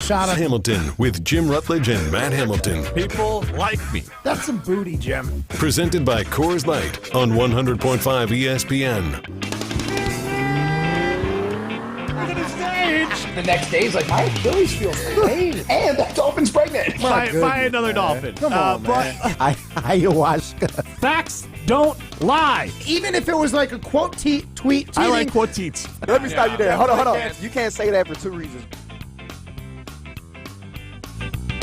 Shot of Hamilton with Jim Rutledge and Matt Hamilton. People like me. That's some booty, Jim. Presented by Coors Light on 100.5 ESPN. The next day, he's like, my Achilles feels pain, and that dolphin's pregnant. Buy another dolphin. Come on, man. Ayahuasca. Facts don't lie. Even if it was like a quote tweet. I like quote tweets. Let me stop you there. Hold on. You can't say that for two reasons.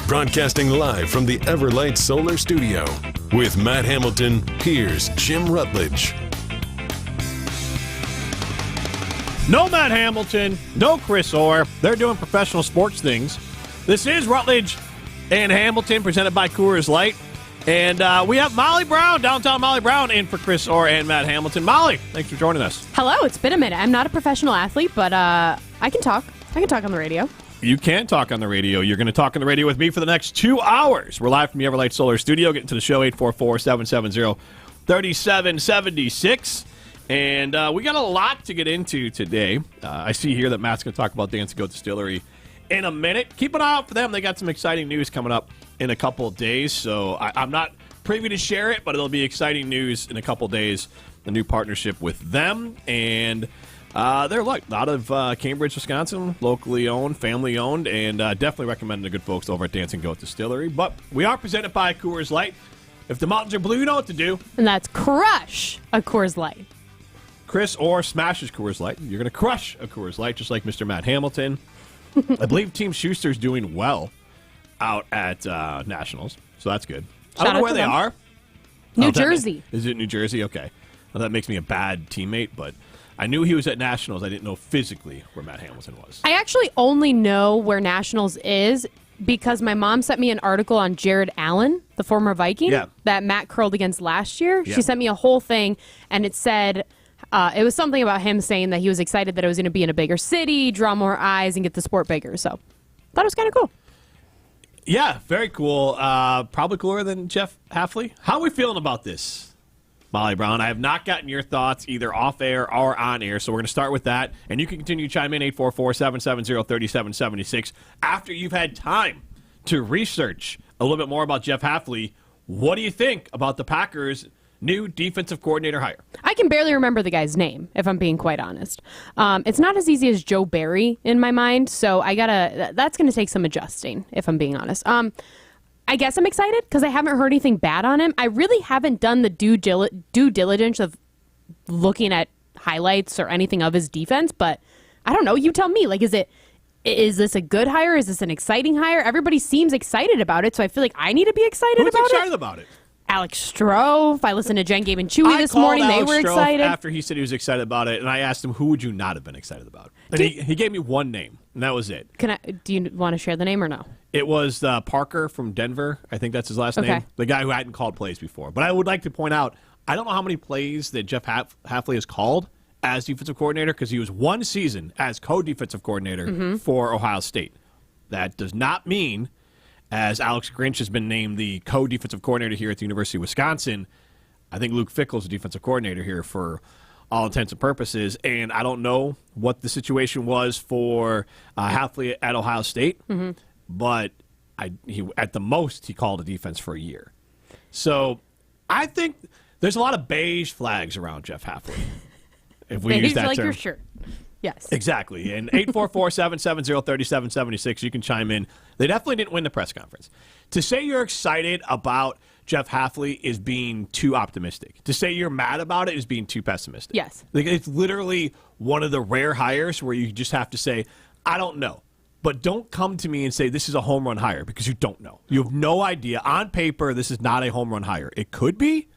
Broadcasting live from the Everlight Solar Studio. With Matt Hamilton, here's Jim Rutledge. No Matt Hamilton, no Chris Orr. They're doing professional sports things. This is Rutledge and Hamilton, presented by Coors Light. And we have Molly Brown, downtown Molly Brown, in for Chris Orr and Matt Hamilton. Molly, thanks for joining us. Hello, it's been a minute. I'm not a professional athlete, but I can talk. I can talk on the radio. You can talk on the radio. You're going to talk on the radio with me for the next 2 hours. We're live from the Everlight Solar Studio. Getting to the show, 844-770-3776. And we got a lot to get into today. I see here that Matt's going to talk about Dancing Goat Distillery in a minute. Keep an eye out for them. They got some exciting news coming up in a couple of days. So I'm not privy to share it, but it'll be exciting news in a couple of days. The new partnership with them. And they're a lot of Cambridge, Wisconsin, locally owned, family owned, and definitely recommend the good folks over at Dancing Goat Distillery. But we are presented by Coors Light. If the mountains are blue, you know what to do. And that's crush a Coors Light. Chris Orr smashes Coors Light. You're going to crush a Coors Light, just like Mr. Matt Hamilton. I believe Team Schuster's doing well out at Nationals, so that's good. I don't know where they are. New Jersey. Is it New Jersey? Okay. Well, that makes me a bad teammate, but I knew he was at Nationals. I didn't know physically where Matt Hamilton was. I actually only know where Nationals is because my mom sent me an article on Jared Allen, the former Viking, that Matt curled against last year. Yeah. She sent me a whole thing, and it said... it was something about him saying that he was excited that it was going to be in a bigger city, draw more eyes, and get the sport bigger. So, thought it was kind of cool. Yeah, very cool. Probably cooler than Jeff Hafley. How are we feeling about this, Molly Brown? I have not gotten your thoughts either off air or on air, so we're going to start with that. And you can continue to chime in 844-770-3776 after you've had time to research a little bit more about Jeff Hafley. What do you think about the Packers' new defensive coordinator hire? I can barely remember the guy's name, if I'm being quite honest. It's not as easy as Joe Barry in my mind, so that's going to take some adjusting, if I'm being honest. I guess I'm excited because I haven't heard anything bad on him. I really haven't done the due diligence of looking at highlights or anything of his defense, but I don't know. You tell me. Like, is this a good hire? Is this an exciting hire? Everybody seems excited about it, so I feel like I need to be excited about it. Who's excited about it? Alex Stroh. I listened to Jen, Gabe, and Chewy this morning. They were excited. After he said he was excited about it, and I asked him, who would you not have been excited about? And he gave me one name, and that was it. Do you want to share the name or no? It was Parker from Denver. I think that's his last name. The guy who hadn't called plays before. But I would like to point out, I don't know how many plays that Jeff Hafley has called as defensive coordinator because he was one season as co-defensive coordinator for Ohio State. That does not mean... As Alex Grinch has been named the co-defensive coordinator here at the University of Wisconsin, I think Luke Fickell is the defensive coordinator here for all intents and purposes. And I don't know what the situation was for Hafley at Ohio State, but at the most he called a defense for a year. So I think there's a lot of beige flags around Jeff Hafley. If we use that like term. your shirt. Yes. Exactly. And 844-770-3776, you can chime in. They definitely didn't win the press conference. To say you're excited about Jeff Hafley is being too optimistic. To say you're mad about it is being too pessimistic. Yes. Like, it's literally one of the rare hires where you just have to say, I don't know. But don't come to me and say this is a home run hire because you don't know. You have no idea. On paper, this is not a home run hire. It could be.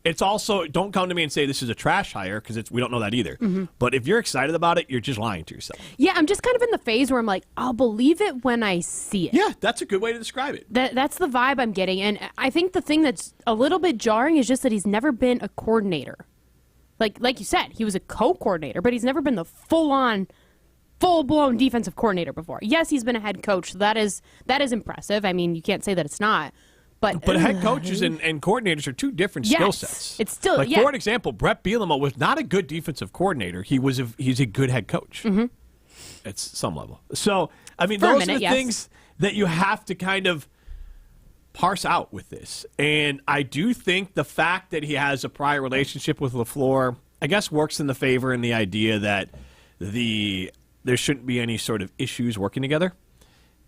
It's also, don't come to me and say this is a trash hire because we don't know that either. But if you're excited about it, you're just lying to yourself. Yeah, I'm just kind of in the phase where I'm like, I'll believe it when I see it. Yeah, that's a good way to describe it. That's the vibe I'm getting. And I think the thing that's a little bit jarring is just that he's never been a coordinator. Like you said, he was a co-coordinator, but he's never been the full-blown defensive coordinator before. Yes, he's been a head coach. So that is impressive. I mean, you can't say that it's not. But head coaches and coordinators are two different skill sets. It's still like for an example, Brett Bielema was not a good defensive coordinator. He's a good head coach at some level. So I mean, For a those minute, are the yes. things that you have to kind of parse out with this. And I do think the fact that he has a prior relationship with LaFleur, I guess, works in the favor in the idea that there shouldn't be any sort of issues working together.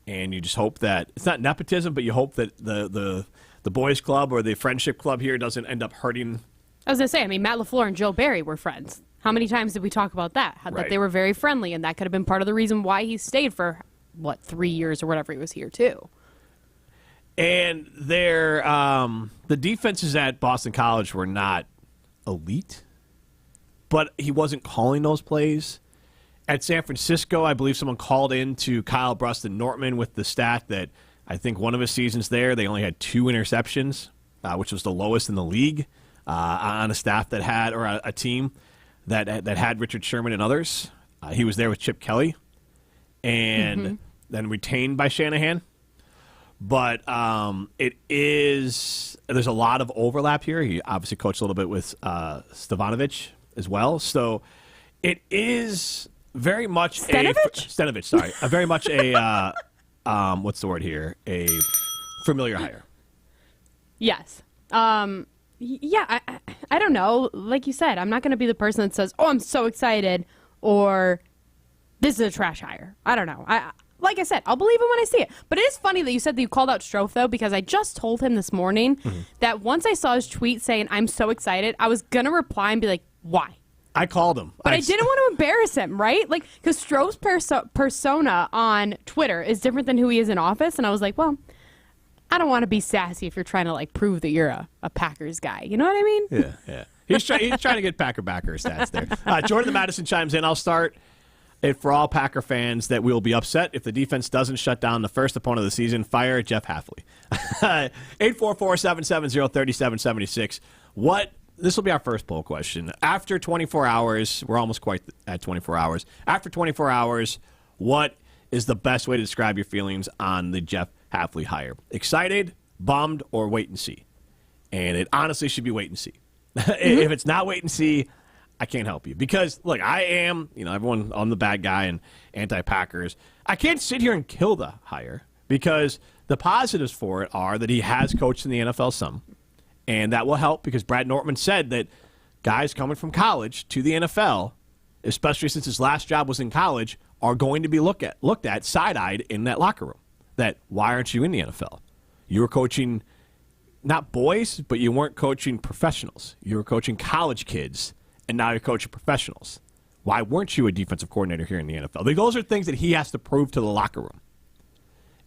And you just hope that it's not nepotism, but you hope that the boys club or the friendship club here doesn't end up hurting. I was going to say, I mean, Matt LaFleur and Joe Barry were friends. How many times did we talk about that? That Right. they were very friendly, and that could have been part of the reason why he stayed for, 3 years or whatever he was here, too. And the defenses at Boston College were not elite, but he wasn't calling those plays. At San Francisco, I believe someone called in to Kyle Bruston Nortman with the stat that I think one of his seasons there, they only had 2 interceptions, which was the lowest in the league on a staff that had, or a team that had Richard Sherman and others. He was there with Chip Kelly and then retained by Shanahan. But there's a lot of overlap here. He obviously coached a little bit with Stavanovich as well. So it is very much Stenovich, sorry. Very much a, what's the word here? A familiar hire. Yes. Yeah, I don't know. Like you said, I'm not going to be the person that says, "Oh, I'm so excited," or "This is a trash hire." I don't know. Like I said, I'll believe it when I see it. But it is funny that you said that you called out Strofe, though, because I just told him this morning that once I saw his tweet saying, "I'm so excited," I was going to reply and be like, "Why?" I called him. But I didn't want to embarrass him, right? Like, because Strofe's persona on Twitter is different than who he is in office. And I was like, well, I don't want to be sassy if you're trying to, like, prove that you're a Packers guy. You know what I mean? Yeah. He's trying to get Packer backer stats there. Jordan the Madison chimes in. I'll start it for all Packer fans that we will be upset if the defense doesn't shut down the first opponent of the season. Fire Jeff Hafley. 844-770-3776. This will be our first poll question. After 24 hours, we're almost quite at 24 hours. After 24 hours, what is the best way to describe your feelings on the Jeff Hafley hire? Excited, bummed, or wait and see? And it honestly should be wait and see. If it's not wait and see, I can't help you. Because, look, I am, everyone on the bad guy and anti-Packers. I can't sit here and kill the hire because the positives for it are that he has coached in the NFL some. And that will help because Brad Nortman said that guys coming from college to the NFL, especially since his last job was in college, are going to be looked at side-eyed in that locker room. That, why aren't you in the NFL? You were coaching not boys, but you weren't coaching professionals. You were coaching college kids, and now you're coaching professionals. Why weren't you a defensive coordinator here in the NFL? Those are things that he has to prove to the locker room.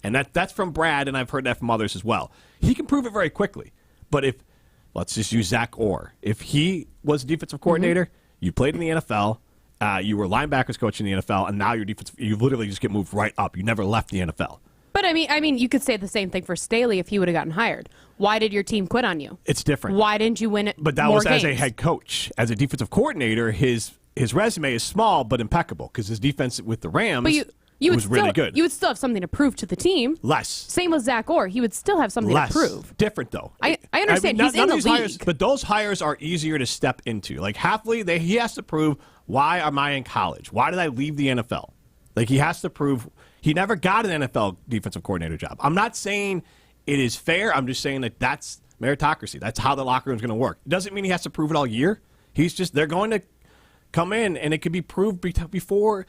And that's from Brad, and I've heard that from others as well. He can prove it very quickly. But let's just use Zach Orr. If he was a defensive coordinator, you played in the NFL, you were linebackers coach in the NFL, and now you literally just get moved right up. You never left the NFL. But I mean, you could say the same thing for Staley if he would have gotten hired. Why did your team quit on you? It's different. Why didn't you win it? But that was as a head coach. As a defensive coordinator, his resume is small but impeccable because his defense with the Rams was really good. You would still have something to prove to the team. Less. Same with Zach Orr. He would still have something to prove. Different, though. I understand. He's in the league. Hires, but those hires are easier to step into. Like Hafley, he has to prove, why am I in college? Why did I leave the NFL? Like he has to prove he never got an NFL defensive coordinator job. I'm not saying it is fair. I'm just saying that that's meritocracy. That's how the locker room is going to work. It doesn't mean he has to prove it all year. They're going to come in, and it could be proved before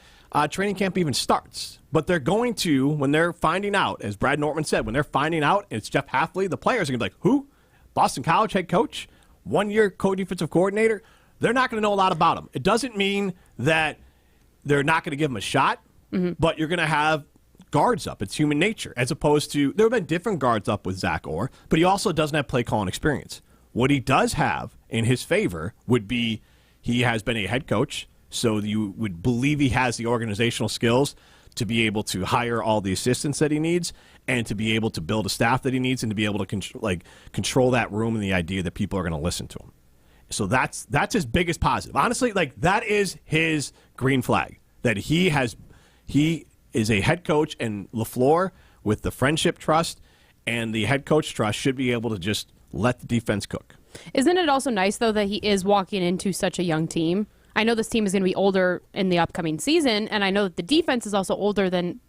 training camp even starts. But they're going to, when they're finding out, as Brad Nortman said, when they're finding out and it's Jeff Hafley, the players are going to be like, who? Boston College head coach? 1-year co-defensive coordinator? They're not going to know a lot about him. It doesn't mean that they're not going to give him a shot, but you're going to have guards up. It's human nature, as opposed to, there have been different guards up with Zach Orr, but he also doesn't have play calling experience. What he does have in his favor would be he has been a head coach, so you would believe he has the organizational skills to be able to hire all the assistants that he needs and to be able to build a staff that he needs and to be able to control that room and the idea that people are going to listen to him. So that's his biggest positive. Honestly, that is his green flag, that he is a head coach, and LaFleur, with the friendship trust and the head coach trust, should be able to just let the defense cook. Isn't it also nice, though, that he is walking into such a young team? I know this team is going to be older in the upcoming season, and I know that the defense is also older than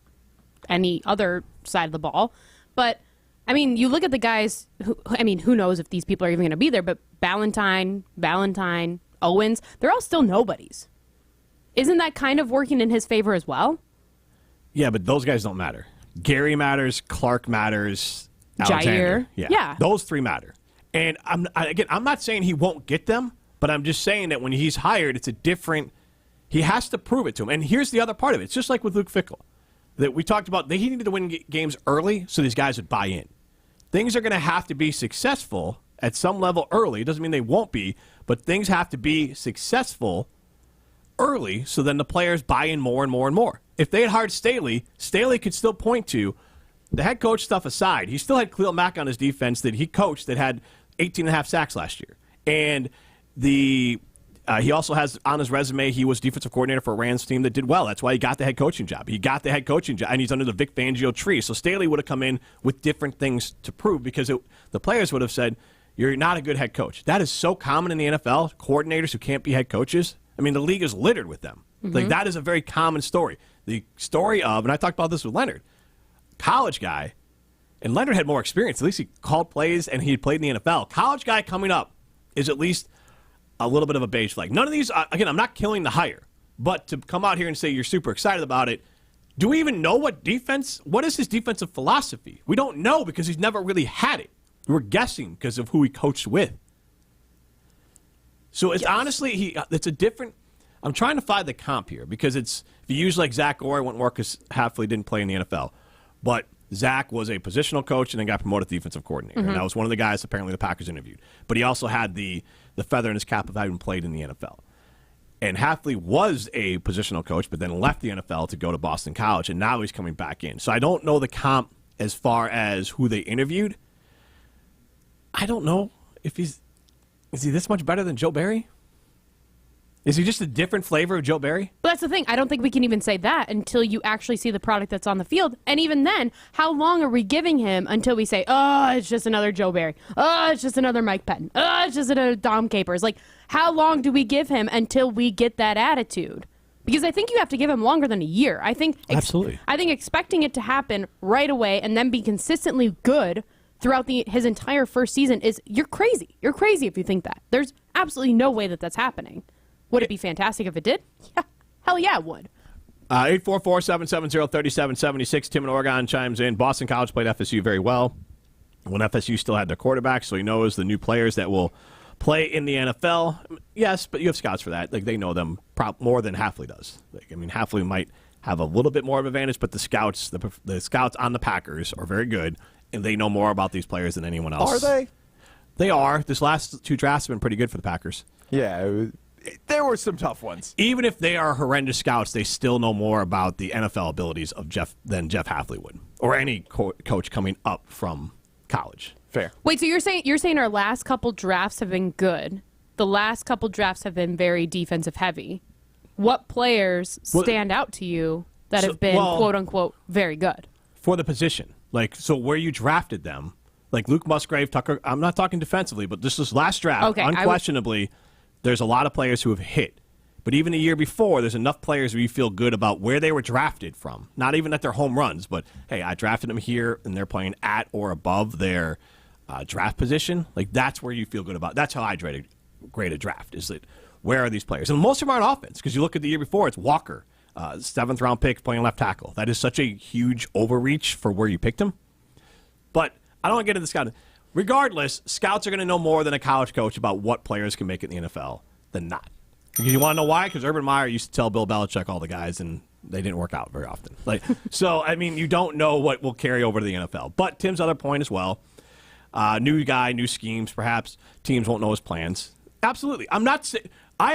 any other side of the ball. But, I mean, you look at the guys, who knows if these people are even going to be there, but Valentine, Owens, they're all still nobodies. Isn't that kind of working in his favor as well? Yeah, but those guys don't matter. Gary matters, Clark matters, Alexander. Jair. Yeah. Those three matter. And I'm not saying he won't get them, but I'm just saying that when he's hired, it's a different. He has to prove it to him. And here's the other part of it. It's just like with Luke Fickell that we talked about. He needed to win games early so these guys would buy in. Things are going to have to be successful at some level early. It doesn't mean they won't be, but things have to be successful early so then the players buy in more and more and more. If they had hired Staley could still point to the head coach stuff aside. He still had Khalil Mack on his defense that he coached that had 18.5 sacks last year. And he also has on his resume, he was defensive coordinator for a Rams team that did well. That's why he got the head coaching job. And he's under the Vic Fangio tree. So Staley would have come in with different things to prove because the players would have said, you're not a good head coach. That is so common in the NFL, coordinators who can't be head coaches. I mean, the league is littered with them. Mm-hmm. Like, that is a very common story. The story of, and I talked about this with Leonard, college guy, and Leonard had more experience. At least he called plays and he had played in the NFL. College guy coming up is at least a little bit of a beige flag. None of these, again, I'm not killing the hire, but to come out here and say you're super excited about it, do we even know what is his defensive philosophy? We don't know because he's never really had it. We're guessing because of who he coached with. So it's honestly, it's a different, I'm trying to find the comp here because if you use like Zach Orr, it wouldn't work because Hafley didn't play in the NFL. But Zach was a positional coach and then got promoted to defensive coordinator. Mm-hmm. And that was one of the guys apparently the Packers interviewed. But he also had the feather in his cap of having played in the NFL. And Hafley was a positional coach, but then left the NFL to go to Boston College, and now he's coming back in. So I don't know the comp as far as who they interviewed. I don't know if is he this much better than Joe Barry? Is he just a different flavor of Joe Barry? But that's the thing. I don't think we can even say that until you actually see the product that's on the field. And even then, how long are we giving him until we say, oh, it's just another Joe Barry. Oh, it's just another Mike Pettin. Oh, it's just another Dom Capers. Like, how long do we give him until we get that attitude? Because I think you have to give him longer than a year. Absolutely. I think expecting it to happen right away and then be consistently good throughout his entire first season you're crazy. You're crazy if you think that. There's absolutely no way that that's happening. Would it be fantastic if it did? Yeah. Hell yeah, it would. 844-770-3776. Tim in Oregon chimes in. Boston College played FSU very well when FSU still had their quarterback, so he knows the new players that will play in the NFL. Yes, but you have scouts for that. Like, they know them more than Hafley does. Hafley might have a little bit more of an advantage, but the scouts on the Packers are very good, and they know more about these players than anyone else. Are they? They are. This last two drafts have been pretty good for the Packers. Yeah, there were some tough ones. Even if they are horrendous scouts, they still know more about the NFL abilities of than Jeff Hafley would, or any coach coming up from college. Fair. Wait, so you're saying our last couple drafts have been good. The last couple drafts have been very defensive heavy. What players stand out to you that have been quote unquote very good for the position? Like, so where you drafted them, like Luke Musgrave, Tucker. I'm not talking defensively, but this last draft, unquestionably, there's a lot of players who have hit. But even the year before, there's enough players where you feel good about where they were drafted from. Not even that they're home runs, but, hey, I drafted them here, and they're playing at or above their draft position. Like, that's where you feel good about. That's how I grade a draft, is that where are these players? And most of them are on offense, because you look at the year before, it's Walker, 7th-round pick playing left tackle. That is such a huge overreach for where you picked him. But I don't want to get into scouting. Regardless, scouts are going to know more than a college coach about what players can make it in the NFL than not. Because you want to know why? Because Urban Meyer used to tell Bill Belichick all the guys, and they didn't work out very often. So, you don't know what will carry over to the NFL. But Tim's other point as well, new guy, new schemes, perhaps teams won't know his plans. Absolutely. I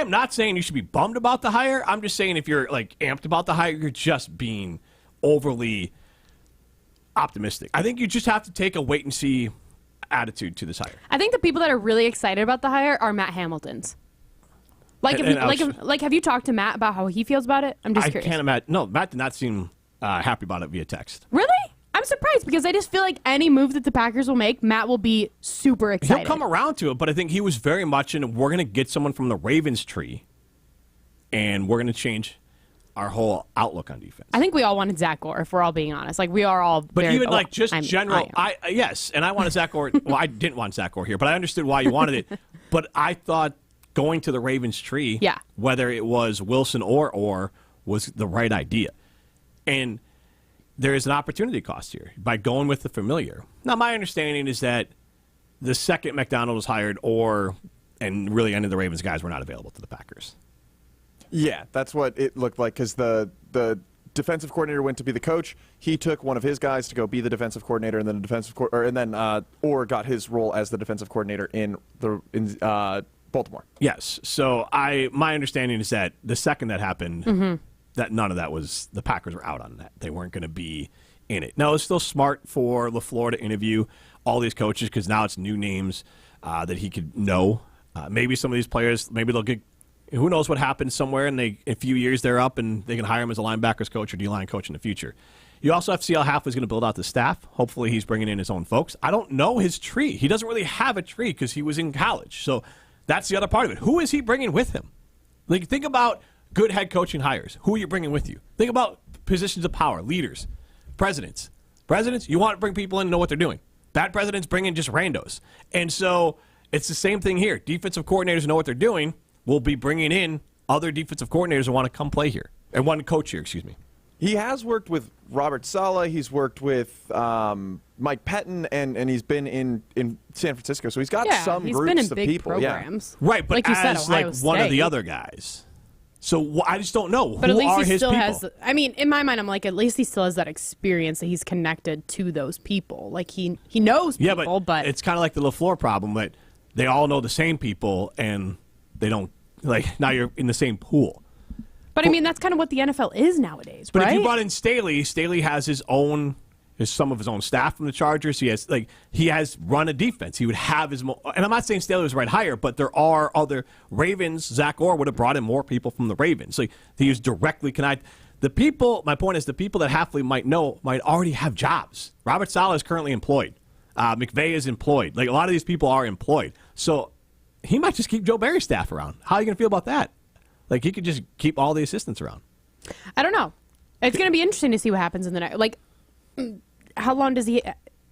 am not saying you should be bummed about the hire. I'm just saying if you're amped about the hire, you're just being overly optimistic. I think you just have to take a wait and see attitude to this hire. I think the people that are really excited about the hire are Matt Hamilton's. Have you talked to Matt about how he feels about it? I'm just curious. I can't imagine. No, Matt did not seem happy about it via text. Really? I'm surprised because I just feel like any move that the Packers will make, Matt will be super excited. He'll come around to it, but I think he was very much in, we're going to get someone from the Ravens tree, and we're going to change our whole outlook on defense. I think we all wanted Zach Gore, if we're all being honest. Like, we are all But very, even general, yes, and I wanted Zach Gore. Well, I didn't want Zach Gore here, but I understood why you wanted it. But I thought going to the Ravens tree, whether it was Wilson or was the right idea. And there is an opportunity cost here by going with the familiar. Now, my understanding is that the second McDonald was hired and really any of the Ravens guys were not available to the Packers. Yeah, that's what it looked like because the defensive coordinator went to be the coach. He took one of his guys to go be the defensive coordinator, and then Orr got his role as the defensive coordinator in Baltimore. Yes. So my understanding is that the second that happened, that none of that was the Packers were out on that. They weren't going to be in it. Now, it's still smart for LaFleur to interview all these coaches because now it's new names that he could know. Maybe some of these players, maybe they'll get. Who knows what happens somewhere, and in a few years they're up, and they can hire him as a linebackers coach or D-line coach in the future. You also have to see how Hafley's going to build out the staff. Hopefully he's bringing in his own folks. I don't know his tree. He doesn't really have a tree because he was in college. So that's the other part of it. Who is he bringing with him? Like, think about good head coaching hires. Who are you bringing with you? Think about positions of power, leaders, presidents. Presidents, you want to bring people in and know what they're doing. Bad presidents bring in just randos. And so it's the same thing here. Defensive coordinators know what they're doing. We'll be bringing in other defensive coordinators who want to come play here and want to coach here, excuse me. He has worked with Robert Saleh. He's worked with Mike Pettin, and he's been in San Francisco. So he's got some he's groups been in of big people. programs. Yeah. Right, but like you said, as Ohio like one of the State. other guys. So I just don't know. But who at least are he his still people? has. I mean, in my mind, I'm like, at least he still has that experience that he's connected to those people. Like he knows people. Yeah, but it's kind of like the LaFleur problem that they all know the same people and they don't. Like, now you're in the same pool. But, I mean, that's kind of what the NFL is nowadays, but right? if you brought in Staley has some of his own staff from the Chargers. He has run a defense. He would have his and I'm not saying Staley was the right hire, but there are other Ravens. Zach Orr would have brought in more people from the Ravens. Like, he was directly connected. My point is the people that Hafley might know might already have jobs. Robert Saleh is currently employed. McVay is employed. Like, a lot of these people are employed. So he might just keep Joe Barry's staff around. How are you going to feel about that? Like, he could just keep all the assistants around. I don't know. It's going to be interesting to see what happens in the next. Like, how long does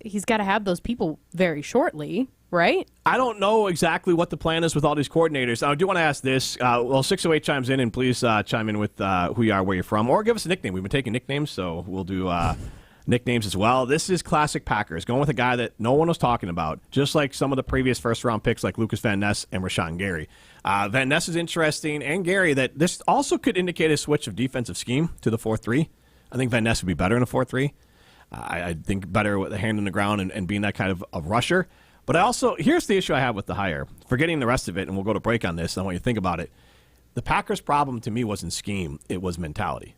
he's got to have those people very shortly, right? I don't know exactly what the plan is with all these coordinators. I do want to ask this. 608 chimes in, and please chime in with who you are, where you're from, or give us a nickname. We've been taking nicknames, so we'll do nicknames as well. This is classic Packers, going with a guy that no one was talking about, just like some of the previous first-round picks like Lucas Van Ness and Rashawn Gary. Van Ness is interesting, and Gary, that this also could indicate a switch of defensive scheme to the 4-3. I think Van Ness would be better in a 4-3. I think better with the hand on the ground and being that kind of rusher. But here's the issue I have with the hire. Forgetting the rest of it, and we'll go to break on this, and I want you to think about it. The Packers' problem to me wasn't scheme, it was mentality.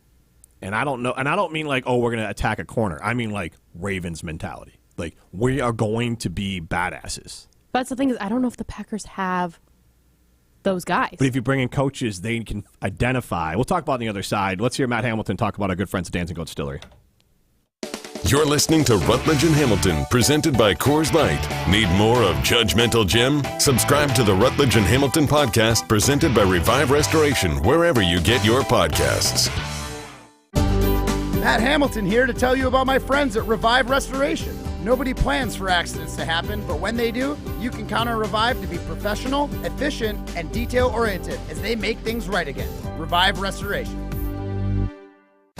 And I don't know, and I don't mean like, we're going to attack a corner. I mean like Ravens mentality. Like, we are going to be badasses. But that's the thing is, I don't know if the Packers have those guys. But if you bring in coaches, they can identify. We'll talk about it on the other side. Let's hear Matt Hamilton talk about our good friends at Dancing Goat Distillery. You're listening to Rutledge and Hamilton, presented by Coors Light. Need more of Judgmental Jim? Subscribe to the Rutledge and Hamilton podcast, presented by Revive Restoration, wherever you get your podcasts. Matt Hamilton here to tell you about my friends at Revive Restoration. Nobody plans for accidents to happen, but when they do, you can count on Revive to be professional, efficient, and detail-oriented as they make things right again. Revive Restoration.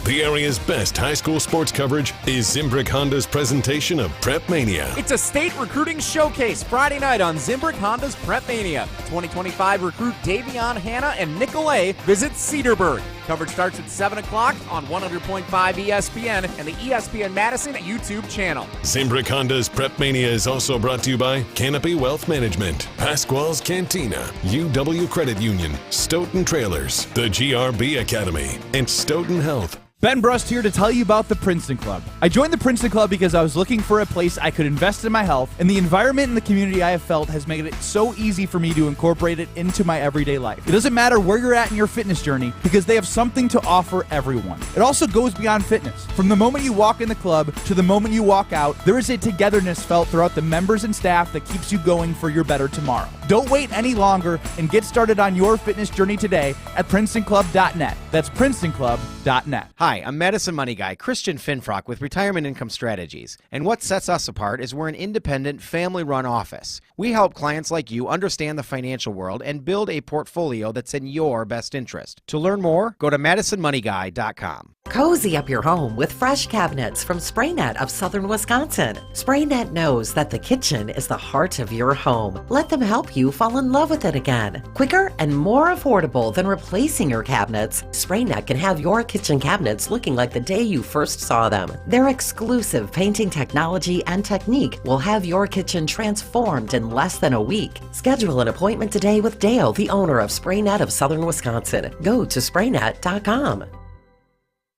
The area's best high school sports coverage is Zimbrick Honda's presentation of Prep Mania. It's a state recruiting showcase Friday night on Zimbrick Honda's Prep Mania. 2025 recruit Davion Hanna and Nicolay visit Cedarburg. Coverage starts at 7 o'clock on 100.5 ESPN and the ESPN Madison YouTube channel. Zimbrick Honda's Prep Mania is also brought to you by Canopy Wealth Management, Pasquale's Cantina, UW Credit Union, Stoughton Trailers, the GRB Academy, and Stoughton Health. Ben Brust here to tell you about the Princeton Club. I joined the Princeton Club because I was looking for a place I could invest in my health, and the environment and the community I have felt has made it so easy for me to incorporate it into my everyday life. It doesn't matter where you're at in your fitness journey because they have something to offer everyone. It also goes beyond fitness. From the moment you walk in the club to the moment you walk out, there is a togetherness felt throughout the members and staff that keeps you going for your better tomorrow. Don't wait any longer and get started on your fitness journey today at PrincetonClub.net. That's PrincetonClub.net. Hi, I'm Madison Money Guy, Christian Finfrock with Retirement Income Strategies. And what sets us apart is we're an independent, family-run office. We help clients like you understand the financial world and build a portfolio that's in your best interest. To learn more, go to MadisonMoneyGuy.com. Cozy up your home with fresh cabinets from SprayNet of Southern Wisconsin. SprayNet knows that the kitchen is the heart of your home. Let them help you fall in love with it again. Quicker and more affordable than replacing your cabinets, SprayNet can have your kitchen cabinets looking like the day you first saw them. Their exclusive painting technology and technique will have your kitchen transformed in less than a week. Schedule an appointment today with Dale, the owner of SprayNet of Southern Wisconsin. Go to SprayNet.com.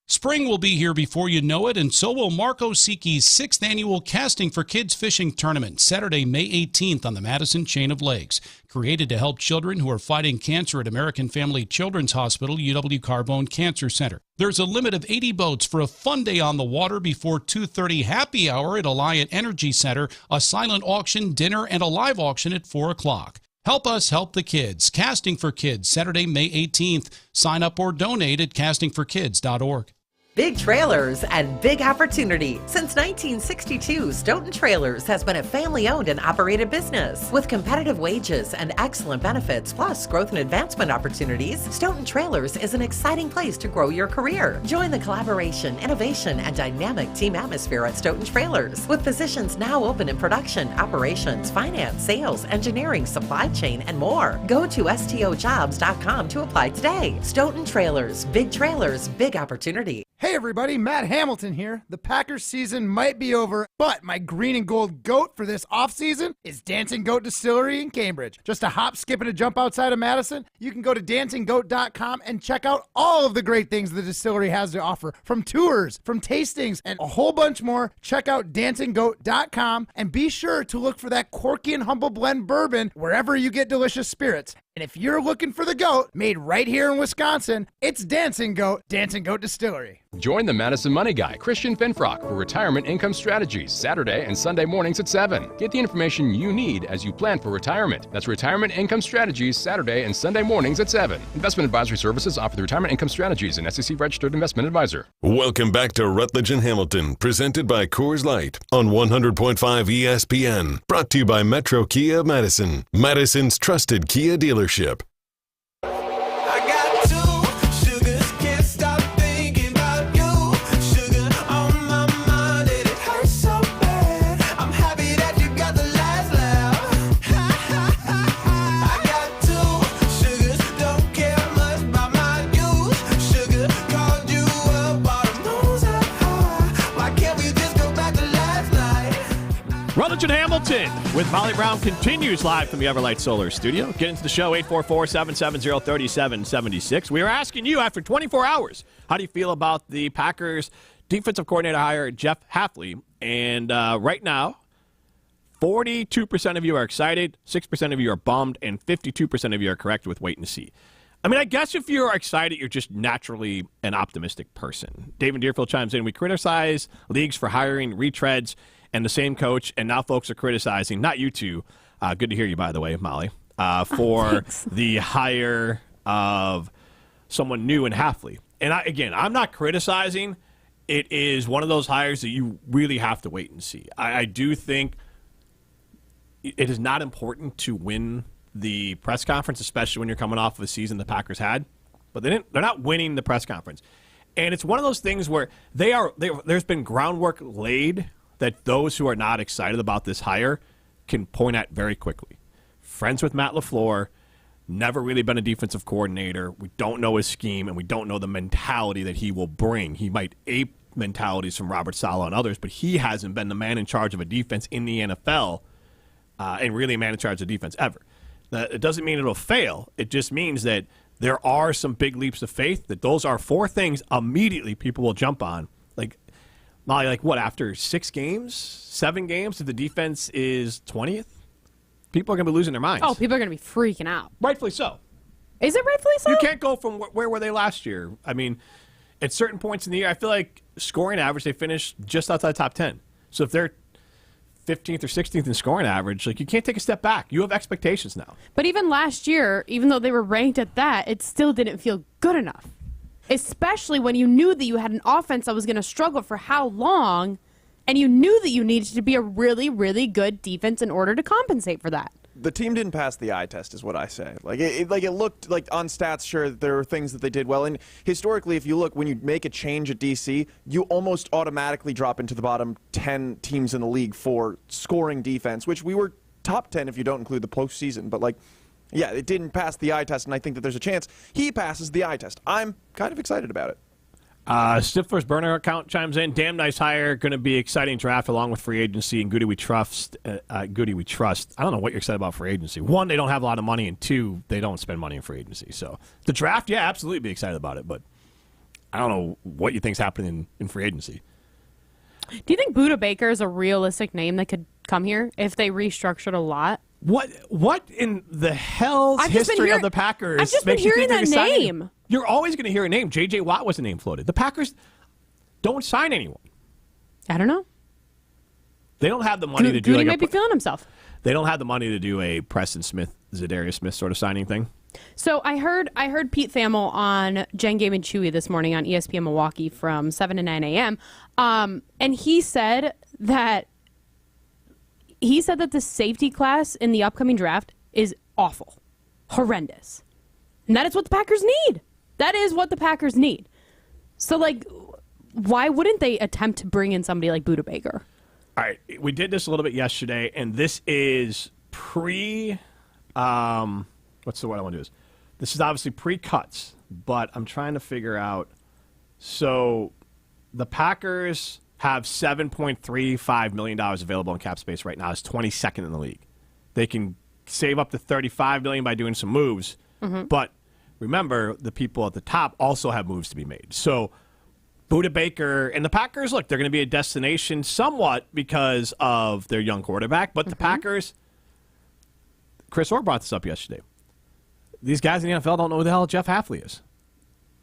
Spring will be here before you know it, and so will Marco Sicchi's 6th annual Casting for Kids Fishing Tournament, Saturday, May 18th on the Madison Chain of Lakes. Created to help children who are fighting cancer at American Family Children's Hospital, UW Carbone Cancer Center. There's a limit of 80 boats for a fun day on the water before 2:30 happy hour at Alliant Energy Center, a silent auction, dinner, and a live auction at 4 o'clock. Help us help the kids. Casting for Kids, Saturday, May 18th. Sign up or donate at castingforkids.org. Big trailers and big opportunity. Since 1962, Stoughton Trailers has been a family-owned and operated business. With competitive wages and excellent benefits, plus growth and advancement opportunities, Stoughton Trailers is an exciting place to grow your career. Join the collaboration, innovation, and dynamic team atmosphere at Stoughton Trailers, with positions now open in production, operations, finance, sales, engineering, supply chain, and more. Go to stojobs.com to apply today. Stoughton Trailers, big opportunity. Hey everybody, Matt Hamilton here. The Packers season might be over, but my green and gold goat for this offseason is Dancing Goat Distillery in Cambridge. Just a hop, skip, and a jump outside of Madison. You can go to dancinggoat.com and check out all of the great things the distillery has to offer, from tours, from tastings, and a whole bunch more. Check out dancinggoat.com and be sure to look for that quirky and humble blend bourbon wherever you get delicious spirits. And if you're looking for the goat made right here in Wisconsin, it's Dancing Goat Distillery. Join the Madison Money Guy, Christian Finfrock, for Retirement Income Strategies, Saturday and Sunday mornings at 7. Get the information you need as you plan for retirement. That's Retirement Income Strategies, Saturday and Sunday mornings at 7. Investment advisory services offered through Retirement Income Strategies, an SEC-registered investment advisor. Welcome back to Rutledge and Hamilton, presented by Coors Light on 100.5 ESPN. Brought to you by Metro Kia of Madison, Madison's trusted Kia dealership. Rutledge and Hamilton with Molly Brown continues live from the Everlight Solar Studio. Get into the show, 844-770-3776. We are asking you, after 24 hours, how do you feel about the Packers defensive coordinator hire, Jeff Hafley? And right now, 42% of you are excited, 6% of you are bummed, and 52% of you are correct with wait and see. I mean, I guess if you're excited, you're just naturally an optimistic person. David Deerfield chimes in. We criticize leagues for hiring retreads and the same coach, and now folks are criticizing, not you two, good to hear you, by the way, Molly, for the hire of someone new in Hafley. And I'm not criticizing. It is one of those hires that you really have to wait and see. I do think it is not important to win the press conference, especially when you're coming off of a season the Packers had, but they're not winning the press conference. And it's one of those things where there's been groundwork laid that those who are not excited about this hire can point at very quickly. Friends with Matt LaFleur, never really been a defensive coordinator. We don't know his scheme, and we don't know the mentality that he will bring. He might ape mentalities from Robert Saleh and others, but he hasn't been the man in charge of a defense in the NFL and really a man in charge of defense ever. It doesn't mean it'll fail. It just means that there are some big leaps of faith, that those are four things immediately people will jump on. Like, Molly, after 6 games, 7 games, if the defense is 20th, people are going to be losing their minds. Oh, people are going to be freaking out. Rightfully so. Is it rightfully so? You can't go from where were they last year? I mean, at certain points in the year, I feel like scoring average, they finished just outside top 10. So if they're 15th or 16th in scoring average. Like, you can't take a step back. You have expectations now. But even last year, even though they were ranked at that, it still didn't feel good enough. Especially when you knew that you had an offense that was going to struggle for how long, and you knew that you needed to be a really, really good defense in order to compensate for that. The team didn't pass the eye test, is what I say. It looked like on stats, sure, there were things that they did well. And historically, if you look, when you make a change at DC, you almost automatically drop into the bottom 10 teams in the league for scoring defense, which we were top 10 if you don't include the postseason. But, yeah, it didn't pass the eye test, and I think that there's a chance he passes the eye test. I'm kind of excited about it. Stifler's burner account chimes in. Damn nice hire. Going to be exciting draft along with free agency. And Goody we trust. Goody we trust. I don't know what you're excited about free agency. One, they don't have a lot of money, and two, they don't spend money in free agency. So the draft, yeah, absolutely be excited about it. But I don't know what you think's happening in free agency. Do you think Buda Baker is a realistic name that could come here if they restructured a lot? What in the hell's history of the Packers? I've just been hearing that name. You're always going to hear a name. J.J. Watt was a name floated. The Packers don't sign anyone. I don't know. They don't have the money to do. Goody might be feeling himself. They don't have the money to do a Preston Smith, Zadarius Smith sort of signing thing. So I heard Pete Thamel on Jen Game and Chewy this morning on ESPN Milwaukee from 7 to 9 a.m. And he said that the safety class in the upcoming draft is awful, horrendous, and that is what the Packers need. That is what the Packers need. So, why wouldn't they attempt to bring in somebody like Buda Baker? All right, we did this a little bit yesterday, and this is what's the word I want to do? This is obviously pre-cuts, but I'm trying to figure out. So, the Packers have $7.35 million available in cap space right now. It's 22nd in the league. They can save up to $35 million by doing some moves, but remember, the people at the top also have moves to be made. So Buda Baker and the Packers, look, they're going to be a destination somewhat because of their young quarterback, but the Packers, Chris Orr brought this up yesterday. These guys in the NFL don't know who the hell Jeff Hafley is.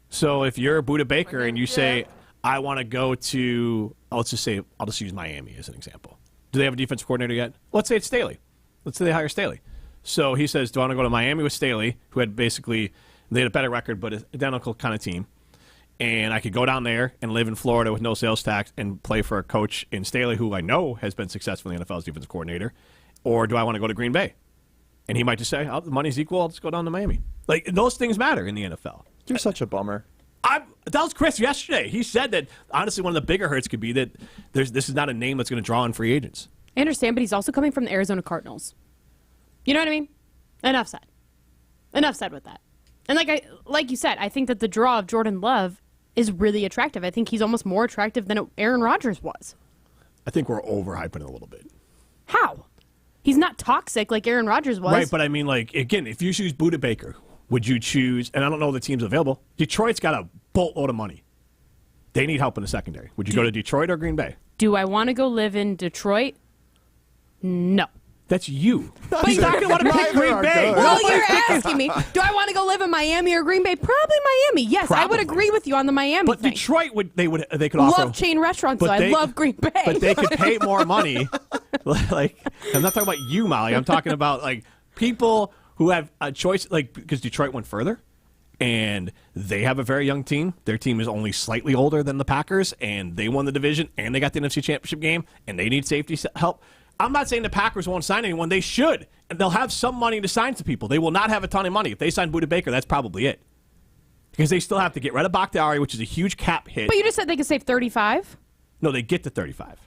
So if you're Buda Baker and you say, I want to go to, I'll just use Miami as an example. Do they have a defensive coordinator yet? Let's say it's Staley. Let's say they hire Staley. So he says, do I want to go to Miami with Staley, who had basically, they had a better record, but an identical kind of team. And I could go down there and live in Florida with no sales tax and play for a coach in Staley, who I know has been successful in the NFL as defensive coordinator. Or do I want to go to Green Bay? And he might just say, the money's equal, I'll just go down to Miami. Those things matter in the NFL. You're such a bummer. That was Chris yesterday. He said that, honestly, one of the bigger hurts could be that this is not a name that's going to draw in free agents. I understand, but he's also coming from the Arizona Cardinals. You know what I mean? Enough said. Enough said with that. And like you said, I think that the draw of Jordan Love is really attractive. I think he's almost more attractive than Aaron Rodgers was. I think we're overhyping it a little bit. How? He's not toxic like Aaron Rodgers was. Right, but I mean, again, if you choose Buda Baker, would you choose, and I don't know the teams available, Detroit's got a boatload of money. They need help in the secondary. Would you go to Detroit or Green Bay? Do I want to go live in Detroit? No. That's you. He's not going to want to pick Green Bay. Well, you're asking me, do I want to go live in Miami or Green Bay? Probably Miami. Yes, I would agree with you on the Miami but thing. Detroit they could offer. Love chain restaurants, I love Green Bay. But they could pay more money. I'm not talking about you, Molly. I'm talking about people who have a choice, because Detroit went further, and they have a very young team. Their team is only slightly older than the Packers, and they won the division, and they got the NFC Championship game, and they need safety help. I'm not saying the Packers won't sign anyone. They should, and they'll have some money to sign to people. They will not have a ton of money. If they sign Buda Baker, that's probably it. Because they still have to get rid of Bakhtiari, which is a huge cap hit. But you just said they could save 35? No, they get to 35.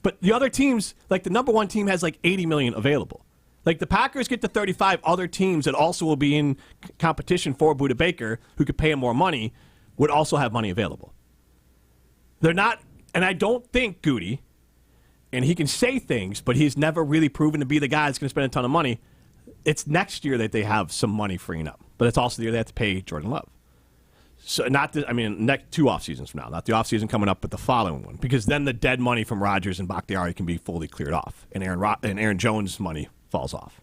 But the other teams, the number one team has $80 million available. The Packers get to 35, other teams that also will be in competition for Buda Baker, who could pay him more money, would also have money available. They're not, and I don't think Goody, and he can say things, but he's never really proven to be the guy that's going to spend a ton of money. It's next year that they have some money freeing up, but it's also the year they have to pay Jordan Love. So next 2 off seasons from now, not the off season coming up, but the following one, because then the dead money from Rodgers and Bakhtiari can be fully cleared off, and Aaron Jones' money falls off.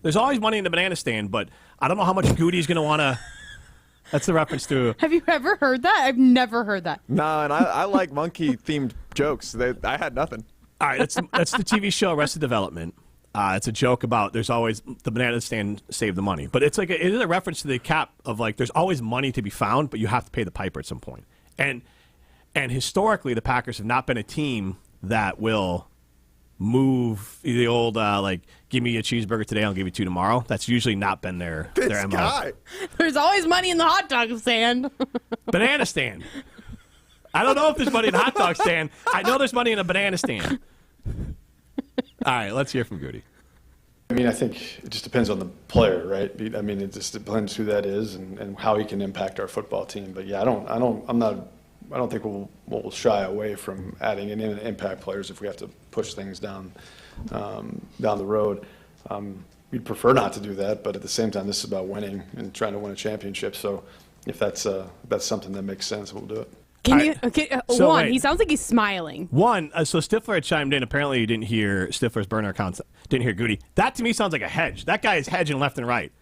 There's always money in the banana stand, but I don't know how much Goody's going to want to. That's the reference to. Have you ever heard that? I've never heard that. No, and I like monkey-themed jokes. I had nothing. All right, that's the TV show Arrested Development. It's a joke about there's always the banana stand save the money, but it's like it is a reference to the cap of like there's always money to be found, but you have to pay the piper at some point. And historically, the Packers have not been a team that will move the old like give me a cheeseburger today, I'll give you two tomorrow. That's usually not been their MO. Guy. There's always money in the hot dog stand. Banana stand. I don't know if there's money in a hot dog stand. I know there's money in a banana stand. All right, let's hear from Goody. I mean, I think it just depends on the player, right? I mean, it just depends who that is and how he can impact our football team. But yeah, I don't think we'll shy away from adding in impact players if we have to push things down the road. We'd prefer not to do that, but at the same time, this is about winning and trying to win a championship. So if that's something that makes sense, we'll do it. He sounds like he's smiling. So Stifler had chimed in. Apparently, you didn't hear Stifler's burner accounts. Didn't hear Goody. That to me sounds like a hedge. That guy is hedging left and right.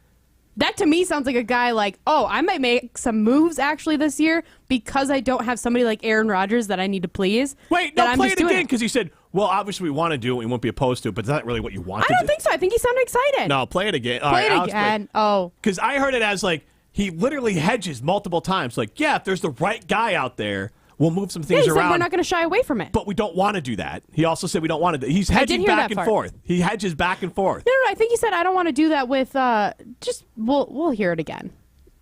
That to me sounds like a guy like, oh, I might make some moves actually this year because I don't have somebody like Aaron Rodgers that I need to please. Wait, no, play it again because he said, well, obviously we want to do it. We won't be opposed to it, but is that really what you want to do? I don't think so. I think he sounded excited. No, play it again. Play it again. Oh. Because I heard it as like he literally hedges multiple times. Like, yeah, if there's the right guy out there, we'll move some things he around. Said we're not going to shy away from it. But we don't want to do that. He also said we don't want to. He's hedging back and forth. He hedges back and forth. No. I think he said I don't want to do that with. We'll hear it again.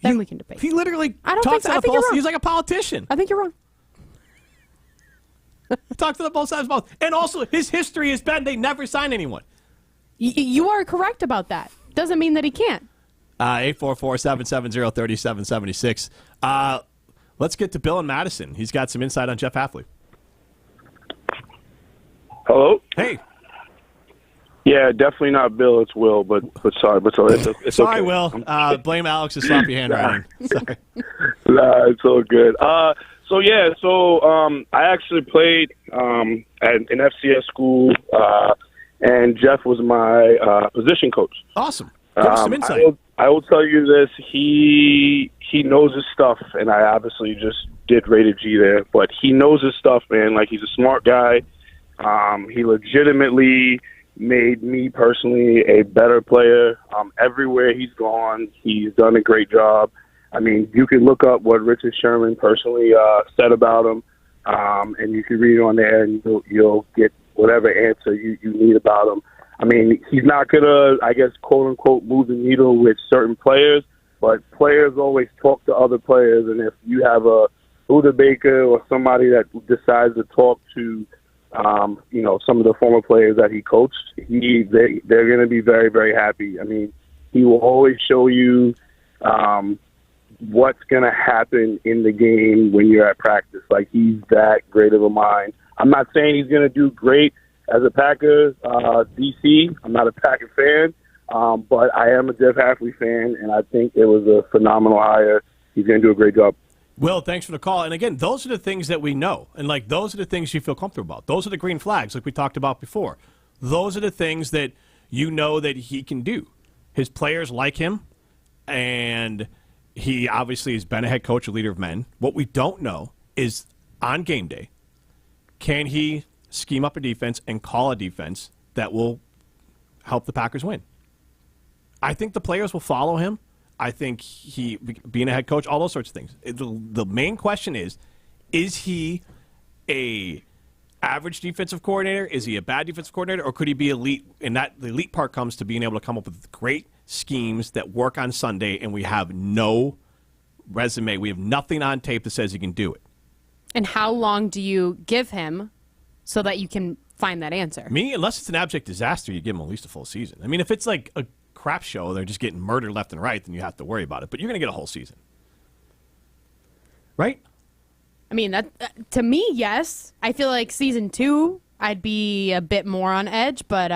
Then we can debate. He literally I don't think so. I think you're wrong. He's like a politician. I think you're wrong. Talk to the both sides of both. And also, his history has been they never sign anyone. You are correct about that. Doesn't mean that he can't. 844-770-3776. Let's get to Bill in Madison. He's got some insight on Jeff Hafley. Hello? Hey. Yeah, definitely not Bill. It's Will, but sorry. It's sorry, okay. Will. Blame Alex's sloppy handwriting. Sorry. Nah, it's all good. So I actually played at an FCS school, and Jeff was my position coach. Awesome. Give us some insight. I will tell you this: he knows his stuff, and I obviously just did rated G there, but he knows his stuff, man. Like, he's a smart guy. He legitimately made me personally a better player. Everywhere he's gone, he's done a great job. I mean, you can look up what Richard Sherman personally said about him, and you can read it on there, and you'll get whatever answer you need about him. I mean, he's not going to, I guess, quote-unquote, move the needle with certain players, but players always talk to other players, and if you have a Buda Baker or somebody that decides to talk to, some of the former players that he coached, they're going to be very, very happy. I mean, he will always show you what's going to happen in the game when you're at practice. Like, he's that great of a mind. I'm not saying he's going to do great as a Packer, DC. I'm not a Packer fan, but I am a Jeff Hafley fan, and I think it was a phenomenal hire. He's going to do a great job. Will, thanks for the call. And again, those are the things that we know. And, like, those are the things you feel comfortable about. Those are the green flags, like we talked about before. Those are the things that you know that he can do. His players like him, and he obviously has been a head coach, a leader of men. What we don't know is, on game day, can he scheme up a defense and call a defense that will help the Packers win? I think the players will follow him. I think he, being a head coach, all those sorts of things. The main question is he a average defensive coordinator? Is he a bad defensive coordinator? Or could he be elite? And that the elite part comes to being able to come up with great schemes that work on Sunday, and we have no resume. We have nothing on tape that says he can do it. And how long do you give him so that you can find that answer? Me, unless it's an abject disaster, you give him at least a full season. I mean, if it's like a crap show, they're just getting murdered left and right, then you have to worry about it. But you're going to get a whole season. Right? I mean, that to me, yes. I feel like season 2, I'd be a bit more on edge, but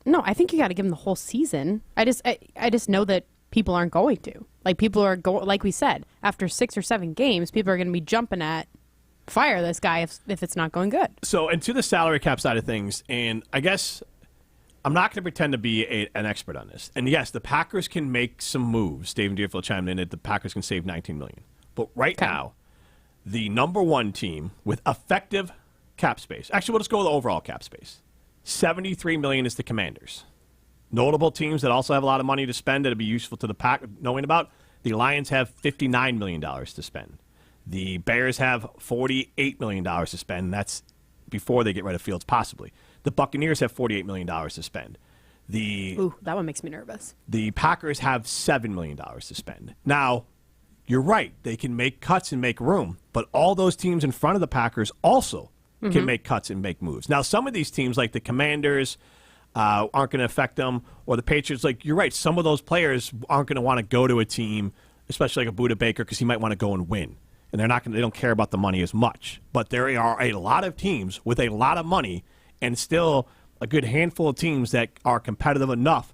no, I think you got to give him the whole season. I just know that people aren't going to. Like, people are like we said, after 6 or 7 games, people are going to be jumping at fire this guy if it's not going good. So, and to the salary cap side of things, and I guess I'm not going to pretend to be an expert on this. And yes, the Packers can make some moves. Dave Deerfield chimed in that the Packers can save $19 million. But right now, the number one team with effective cap space. Actually, we'll just go with the overall cap space. $73 million is the Commanders. Notable teams that also have a lot of money to spend that would be useful to the Pack knowing about. The Lions have $59 million to spend. The Bears have $48 million to spend. That's before they get rid of Fields, possibly. The Buccaneers have $48 million to spend. Ooh, that one makes me nervous. The Packers have $7 million to spend. Now, you're right. They can make cuts and make room, but all those teams in front of the Packers also can make cuts and make moves. Now, some of these teams, like the Commanders, aren't going to affect them, or the Patriots, like, you're right, some of those players aren't going to want to go to a team, especially like a Budda Baker, because he might want to go and win. And they don't care about the money as much. But there are a lot of teams with a lot of money and still a good handful of teams that are competitive enough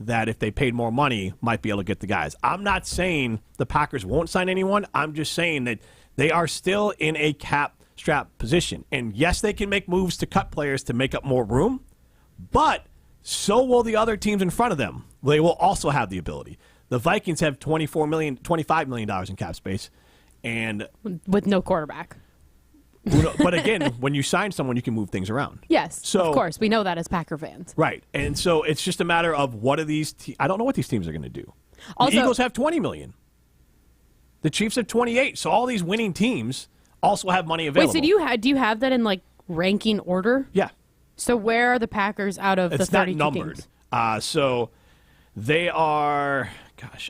that if they paid more money, might be able to get the guys. I'm not saying the Packers won't sign anyone. I'm just saying that they are still in a cap strap position. And yes, they can make moves to cut players to make up more room, but so will the other teams in front of them. They will also have the ability. The Vikings have $25 million in cap space. And with no quarterback. But again, when you sign someone, you can move things around. Yes, so, of course. We know that as Packer fans. Right. And so it's just a matter of what are these I don't know what these teams are going to do. Also, the Eagles have $20 million. The Chiefs have 28. So all these winning teams also have money available. Wait, so do you have that in like ranking order? Yeah. So where are the Packers out of the 32 teams? It's not numbered. So they are,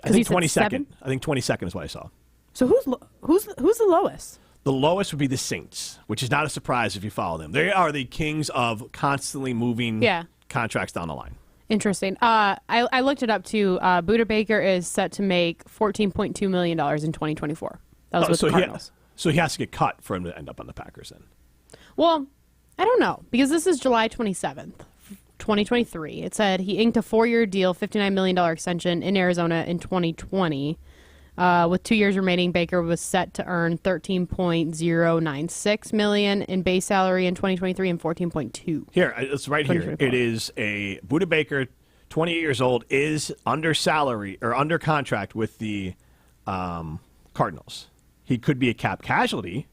I think 22nd. I think 22nd is what I saw. So who's the lowest? The lowest would be the Saints, which is not a surprise if you follow them. They are the kings of constantly moving contracts down the line. Interesting. I looked it up too. Budda Baker is set to make $14.2 million in 2024. That was with the Cardinals. So he has to get cut for him to end up on the Packers then. Well, I don't know, because this is July 27th, 2023. It said he inked a 4-year deal, $59 million extension in Arizona in 2020. With 2 years remaining, Baker was set to earn $13.096 million in base salary in 2023 and $14.2. Here, it's right here. It is a Budda Baker, 28 years old, is under salary or under contract with the Cardinals. He could be a cap casualty,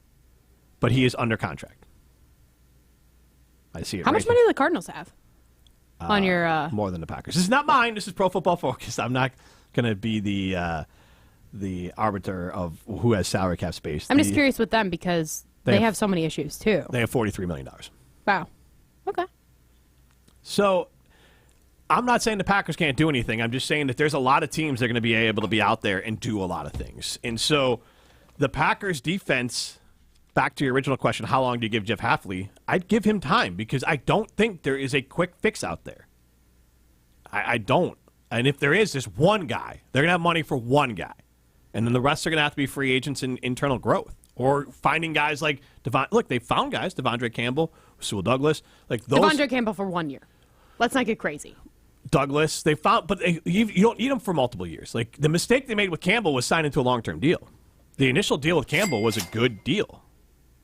but he is under contract. I see it. How much money do the Cardinals have on your? More than the Packers. This is not mine. This is Pro Football Focus. I'm not going to be the arbiter of who has salary cap space. I'm just curious with them because they have so many issues too. They have $43 million. Wow. Okay. So I'm not saying the Packers can't do anything. I'm just saying that there's a lot of teams that are going to be able to be out there and do a lot of things. And so the Packers defense, back to your original question, how long do you give Jeff Hafley? I'd give him time because I don't think there is a quick fix out there. I don't. And if there is, there's one guy. They're going to have money for one guy. And then the rest are going to have to be free agents and internal growth. Or finding guys like Look, they found guys, Devondre Campbell, Sewell Douglas. Like those. Devondre Campbell for 1 year. Let's not get crazy. Douglas, they found, but you don't need them for multiple years. Like the mistake they made with Campbell was signing to a long-term deal. The initial deal with Campbell was a good deal.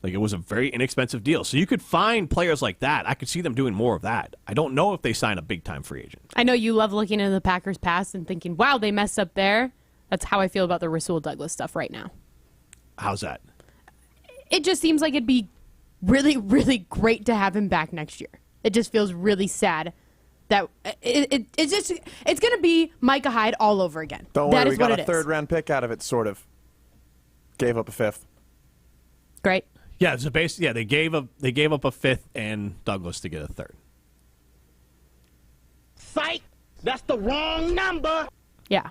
Like it was a very inexpensive deal. So you could find players like that. I could see them doing more of that. I don't know if they sign a big-time free agent. I know you love looking into the Packers' past and thinking, wow, they messed up there. That's how I feel about the Rasul Douglas stuff right now. How's that? It just seems like it'd be really, really great to have him back next year. It just feels really sad that it's going to be Micah Hyde all over again. Don't worry, we got a third-round pick out of it, sort of. Gave up a fifth. Great. Yeah, so they gave up a fifth and Douglas to get a third. Psych! That's the wrong number. Yeah.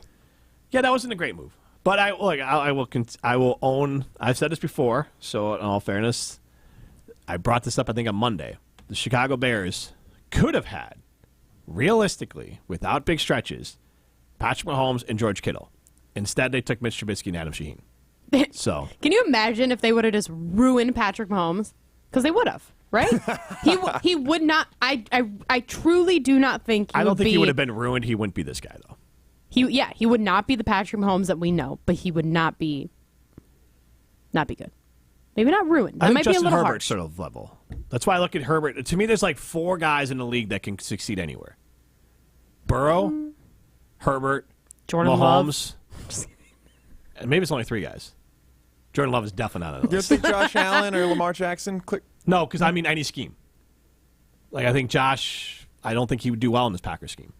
Yeah, that wasn't a great move. But I will own. I've said this before. So in all fairness, I brought this up I think on Monday. The Chicago Bears could have had, realistically, without big stretches, Patrick Mahomes and George Kittle. Instead, they took Mitch Trubisky and Adam Shaheen. So can you imagine if they would have just ruined Patrick Mahomes? Because they would have, right? he would not. I truly do not think. I don't think he would have been ruined. He wouldn't be this guy though. He would not be the Patrick Mahomes that we know, but he would not be good. Maybe not ruined. That might be a little Herbert harsh. sort of level. That's why I look at Herbert. To me, there's like 4 guys in the league that can succeed anywhere: Burrow, Herbert, Jordan Mahomes, and maybe it's only 3 guys. Jordan Love is definitely not on the You list. think Josh Allen or Lamar Jackson? No, because I mean any scheme. Like, I think Josh, I don't think he would do well in this Packers scheme.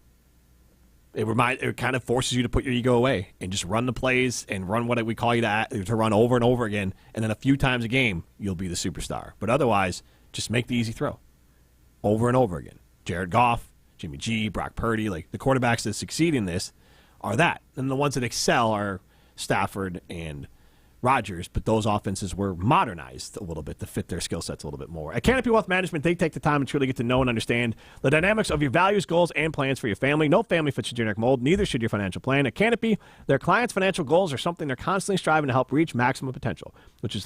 It kind of forces you to put your ego away and just run the plays and run what we call you to run over and over again, and then a few times a game, you'll be the superstar. But otherwise, just make the easy throw over and over again. Jared Goff, Jimmy G, Brock Purdy, like the quarterbacks that succeed in this are that. And the ones that excel are Stafford and Rodgers, but those offenses were modernized a little bit to fit their skill sets a little bit more. At Canopy Wealth Management, they take the time to truly get to know and understand the dynamics of your values, goals, and plans for your family. No family fits your generic mold, neither should your financial plan. At Canopy, their clients' financial goals are something they're constantly striving to help reach maximum potential, which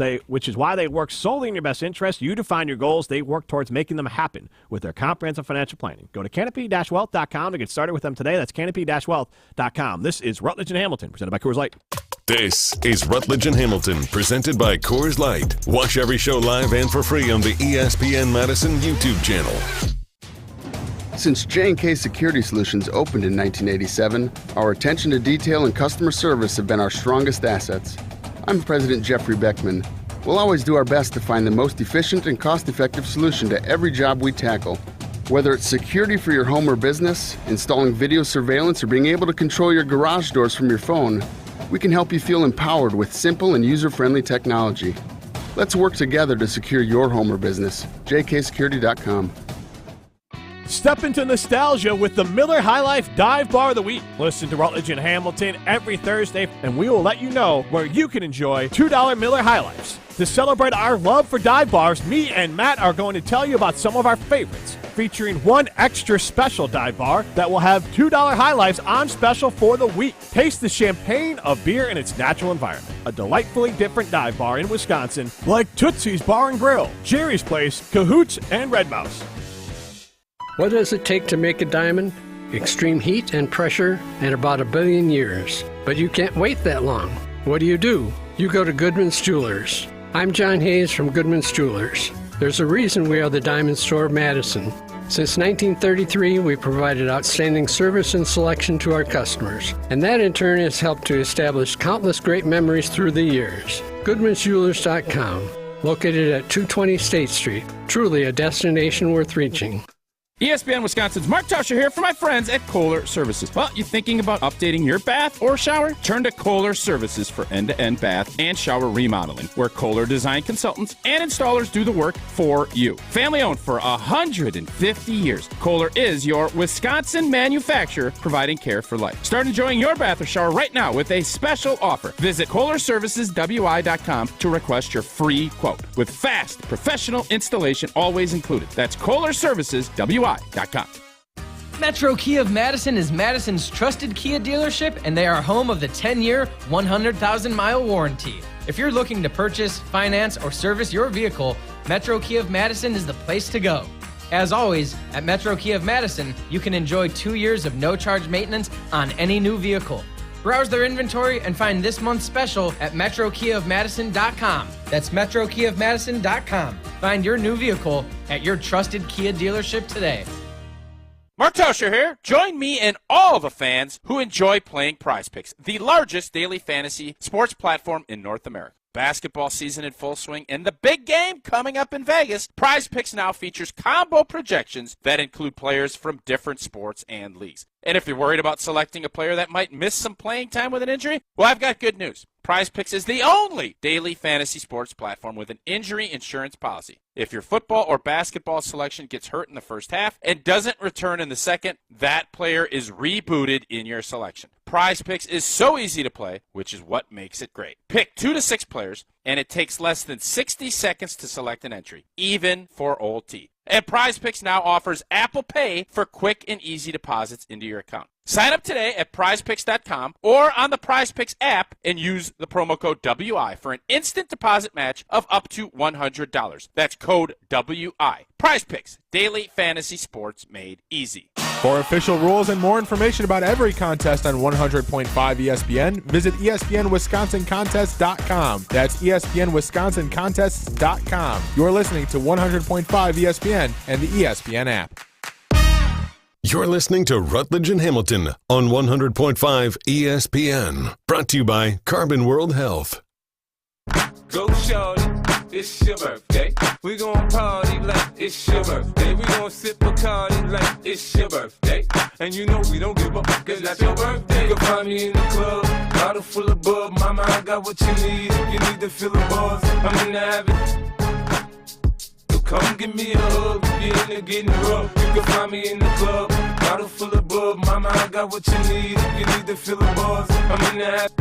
is why they work solely in your best interest. You define your goals. They work towards making them happen with their comprehensive financial planning. Go to canopy-wealth.com to get started with them today. That's canopy-wealth.com. This is Rutledge and Hamilton, presented by Coors Light. This is Rutledge and Hamilton, presented by Coors Light. Watch every show live and for free on the ESPN Madison YouTube channel. Since J&K Security Solutions opened in 1987, our attention to detail and customer service have been our strongest assets. I'm President Jeffrey Beckman. We'll always do our best to find the most efficient and cost-effective solution to every job we tackle. Whether it's security for your home or business, installing video surveillance, or being able to control your garage doors from your phone, we can help you feel empowered with simple and user-friendly technology. Let's work together to secure your home or business. jksecurity.com. Step into nostalgia with the Miller High Life Dive Bar of the Week. Listen to Rutledge and Hamilton every Thursday, and we will let you know where you can enjoy $2 Miller High Lifes. To celebrate our love for dive bars, me and Matt are going to tell you about some of our favorites, featuring one extra special dive bar that will have $2 High Lifes on special for the week. Taste the champagne of beer in its natural environment. A delightfully different dive bar in Wisconsin, like Tootsie's Bar and Grill, Jerry's Place, Cahoots, and Red Mouse. What does it take to make a diamond? Extreme heat and pressure and about 1 billion years. But you can't wait that long. What do? You go to Goodman's Jewelers. I'm John Hayes from Goodman's Jewelers. There's a reason we are the Diamond Store of Madison. Since 1933, we provided outstanding service and selection to our customers, and that in turn has helped to establish countless great memories through the years. Goodman'sJewelers.com, located at 220 State Street, truly a destination worth reaching. ESPN Wisconsin's Mark Tauscher here for my friends at Kohler Services. Well, you thinking about updating your bath or shower? Turn to Kohler Services for end-to-end bath and shower remodeling, where Kohler design consultants and installers do the work for you. Family owned for 150 years, Kohler is your Wisconsin manufacturer providing care for life. Start enjoying your bath or shower right now with a special offer. Visit KohlerServicesWI.com to request your free quote with fast, professional installation always included. That's KohlerServicesWI.com. Metro Kia of Madison is Madison's trusted Kia dealership, and they are home of the 10-year, 100,000-mile warranty. If you're looking to purchase, finance, or service your vehicle, Metro Kia of Madison is the place to go. As always, at Metro Kia of Madison, you can enjoy 2 years of no-charge maintenance on any new vehicle. Browse their inventory and find this month's special at MetroKiaofMadison.com. That's MetroKiaofMadison.com. Find your new vehicle at your trusted Kia dealership today. Mark Tauscher here. Join me and all the fans who enjoy playing Prize Picks, the largest daily fantasy sports platform in North America. Basketball season in full swing and the big game coming up in Vegas. Prize Picks now features combo projections that include players from different sports and leagues. And if you're worried about selecting a player that might miss some playing time with an injury, well, I've got good news. Prize Picks is the only daily fantasy sports platform with an injury insurance policy. If your football or basketball selection gets hurt in the first half and doesn't return in the second, that player is rebooted in your selection. Prize Picks is so easy to play, which is what makes it great. Pick 2 to 6 players, and it takes less than 60 seconds to select an entry, even for Old T. And Prize Picks now offers Apple Pay for quick and easy deposits into your account. Sign up today at prizepicks.com or on the Prize Picks app and use the promo code WI for an instant deposit match of up to $100. That's code WI. Prize Picks, daily fantasy sports made easy. For official rules and more information about every contest on 100.5 ESPN, visit ESPNWisconsinContests.com. That's ESPNWisconsinContests.com. You're listening to 100.5 ESPN and the ESPN app. You're listening to Rutledge and Hamilton on 100.5 ESPN. Brought to you by Carbon World Health. Go shorty, it's your birthday. We gon' party like it's your birthday. We gon' sip Bacardi like it's your birthday. And you know we don't give up, cause that's your birthday. You can find me in the club, bottle full of bub. Mama, I got what you need if you need to feel the buzz. I'm in the habit. So come give me a hug if you're in there getting rough. You can find me in the club, bottle full of bub. Mama, I got what you need if you need to feel the buzz. I'm in the habit.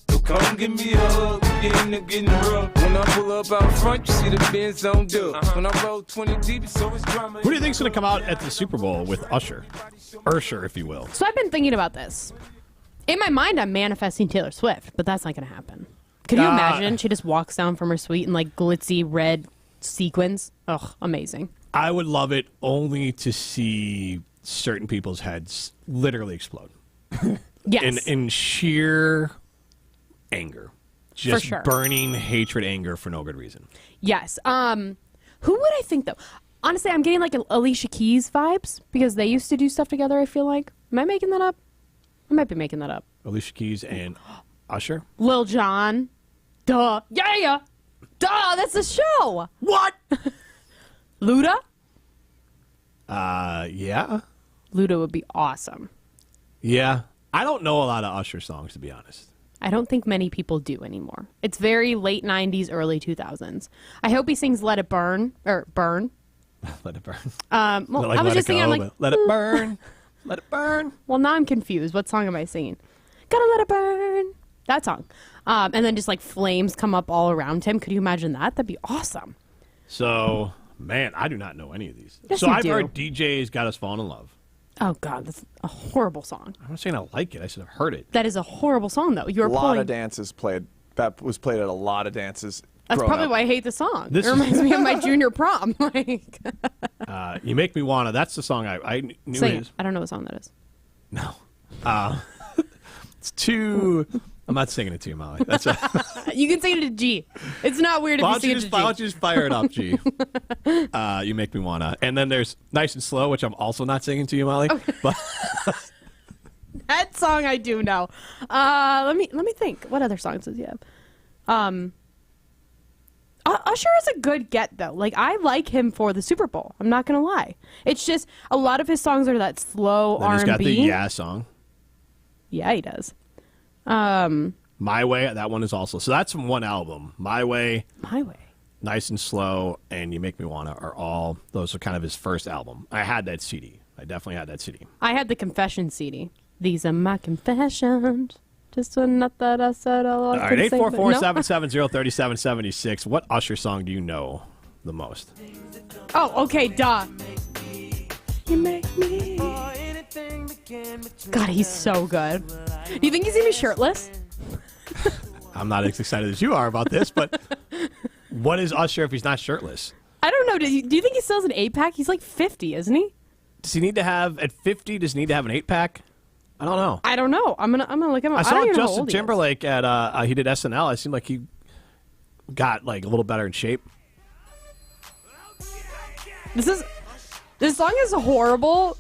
So come give me a hug if you're in there getting rough. When I pull up out front, you see the Benz on dub. When I roll 20 deep, so it's drama. Who do you think's going to come out at the Super Bowl with Usher? Usher, if you will. So I've been thinking about this. In my mind, I'm manifesting Taylor Swift, but that's not going to happen. Could you imagine? She just walks down from her suite in like glitzy red sequins. Ugh, amazing. I would love it only to see certain people's heads literally explode. Yes. In sheer anger. Just For sure. burning hatred, anger for no good reason. Yes. Who would I think, though? Honestly, I'm getting like Alicia Keys vibes because they used to do stuff together, I feel like. Am I making that up? I might be making that up. Alicia Keys and Usher? Lil Jon. Duh. Yeah. Duh, that's the show. What? Luda? Yeah. Luda would be awesome. Yeah. I don't know a lot of Usher songs, to be honest. I don't think many people do anymore. It's very late 90s, early 2000s. I hope he sings Let It Burn, or Burn. Let it burn. Well, like I was let just it thinking, go, I'm like, but let it burn. Let it burn. Well, now I'm confused. What song am I singing? Gotta let it burn. That song. And then just like flames come up all around him. Could you imagine that? That'd be awesome. So, man, I do not know any of these. Yes, so you I've do. heard DJ's Got Us Falling in Love. Oh, God, that's a horrible song. I'm not saying I like it. I said I've heard it. That is a horrible song, though. You're a lot pulling. of dances played. That was played at a lot of dances. That's probably up. why I hate the song. This It is- reminds me of my junior prom. Like, You Make Me Wanna. That's the song I knew sing it it. is. I don't know what song that is. No. It's too... I'm not singing it to you, Molly. That's You can sing it to G. It's not weird if Why you don't sing you it just, to G. why don't you just fire it up, G? You Make Me Wanna. And then there's Nice and Slow, which I'm also not singing to you, Molly. Okay. But That song I do know. Let me think. What other songs does he have? Usher is a good get though. Like I like him for the Super Bowl. I'm not gonna lie. It's just a lot of his songs are that slow then R&B. he's got the Yeah song. Yeah, he does. My Way, that one is also. So that's from one album. My Way, Nice and Slow, and You Make Me Wanna are all, those are kind of his first album. I had that CD. I definitely had that CD. I had the Confession CD. These are my confessions. Just not that I said all I All right, could say, but- 844-770-3776. What Usher song do you know the most? Oh, okay, duh. You make me. God, he's so good. Do you think he's gonna be shirtless? I'm not as excited as you are about this, but what is Usher if he's not shirtless? I don't know. Do you think he still has an 8-pack? He's like 50, isn't he? Does he need to have, at 50, does he need to have an 8-pack? I don't know. I don't know. I'm gonna look him up. I I saw don't even know how Justin old he is. Timberlake at, he did SNL. It seemed like he got like a little better in shape. This song is horrible,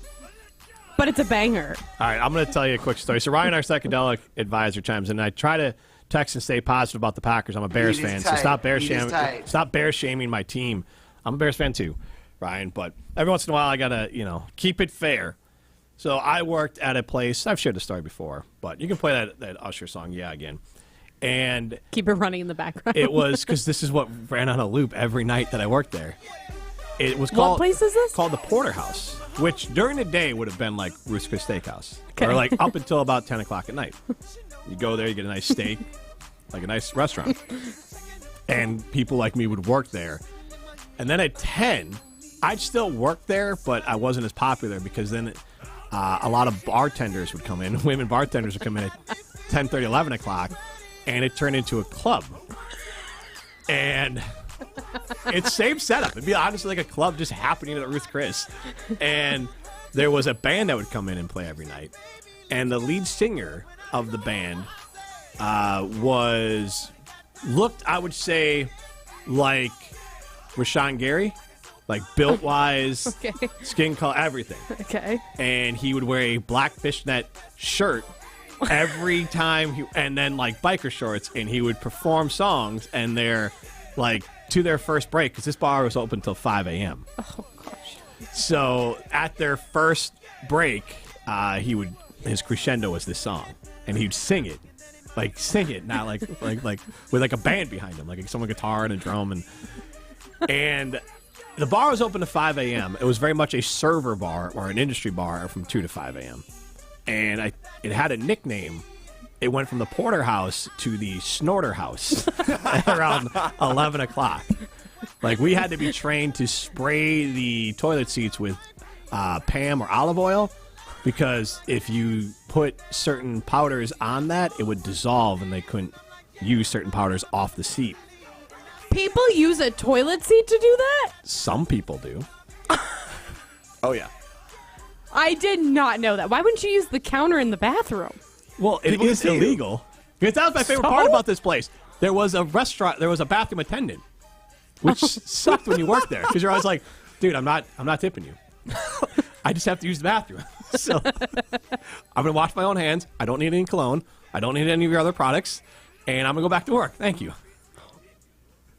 but it's a banger. All right, I'm going to tell you a quick story. So Ryan, our psychedelic advisor, chimes in, and I try to text and stay positive about the Packers. I'm a Bears Heat is fan, so tight. stop bear Heat is shaming. tight. Stop bear shaming my team. I'm a Bears fan too, Ryan. But every once in a while, I gotta keep it fair. So I worked at a place. I've shared the story before, but you can play that Usher song, yeah, again. And Keep it running in the background. it was because this is what ran on a loop every night that I worked there. It was What called place is this? Called the Porterhouse, which during the day would have been like Ruth's Chris Steakhouse, Okay. or like up until about 10 o'clock at night. You go there, you get a nice steak, like a nice restaurant, and people like me would work there. And then at 10, I'd still work there, but I wasn't as popular because then a lot of bartenders would come in. Women bartenders would come in at 10:30, 11 o'clock, and it turned into a club. And it's same setup. It'd be honestly like a club just happening at Ruth Chris. And there was a band that would come in and play every night. And the lead singer of the band looked, I would say, like Rashawn Gary. Like built-wise, Okay. skin color, everything. Okay. And he would wear a black fishnet shirt every time and then like biker shorts, and he would perform songs, and they're like to their first break, because this bar was open until 5 a.m. Oh, gosh. So at their first break, his crescendo was this song, and he'd sing it, not like with like a band behind him, like some guitar and a drum, and the bar was open to 5 a.m. It was very much a server bar or an industry bar from 2 to 5 a.m. And it had a nickname. It went from the Porterhouse to the Snorter House around 11 o'clock. Like, we had to be trained to spray the toilet seats with Pam or olive oil, because if you put certain powders on that, it would dissolve, and they couldn't use certain powders off the seat. People use a toilet seat to do that? Some people do. Oh, yeah. I did not know that. Why wouldn't you use the counter in the bathroom? Well, it is illegal. Because that was my favorite part about this place. There was a bathroom attendant, which sucked when you worked there, because you're always like, dude, I'm not tipping you. I just have to use the bathroom. So I'm gonna wash my own hands. I don't need any cologne. I don't need any of your other products, and I'm gonna go back to work. Thank you.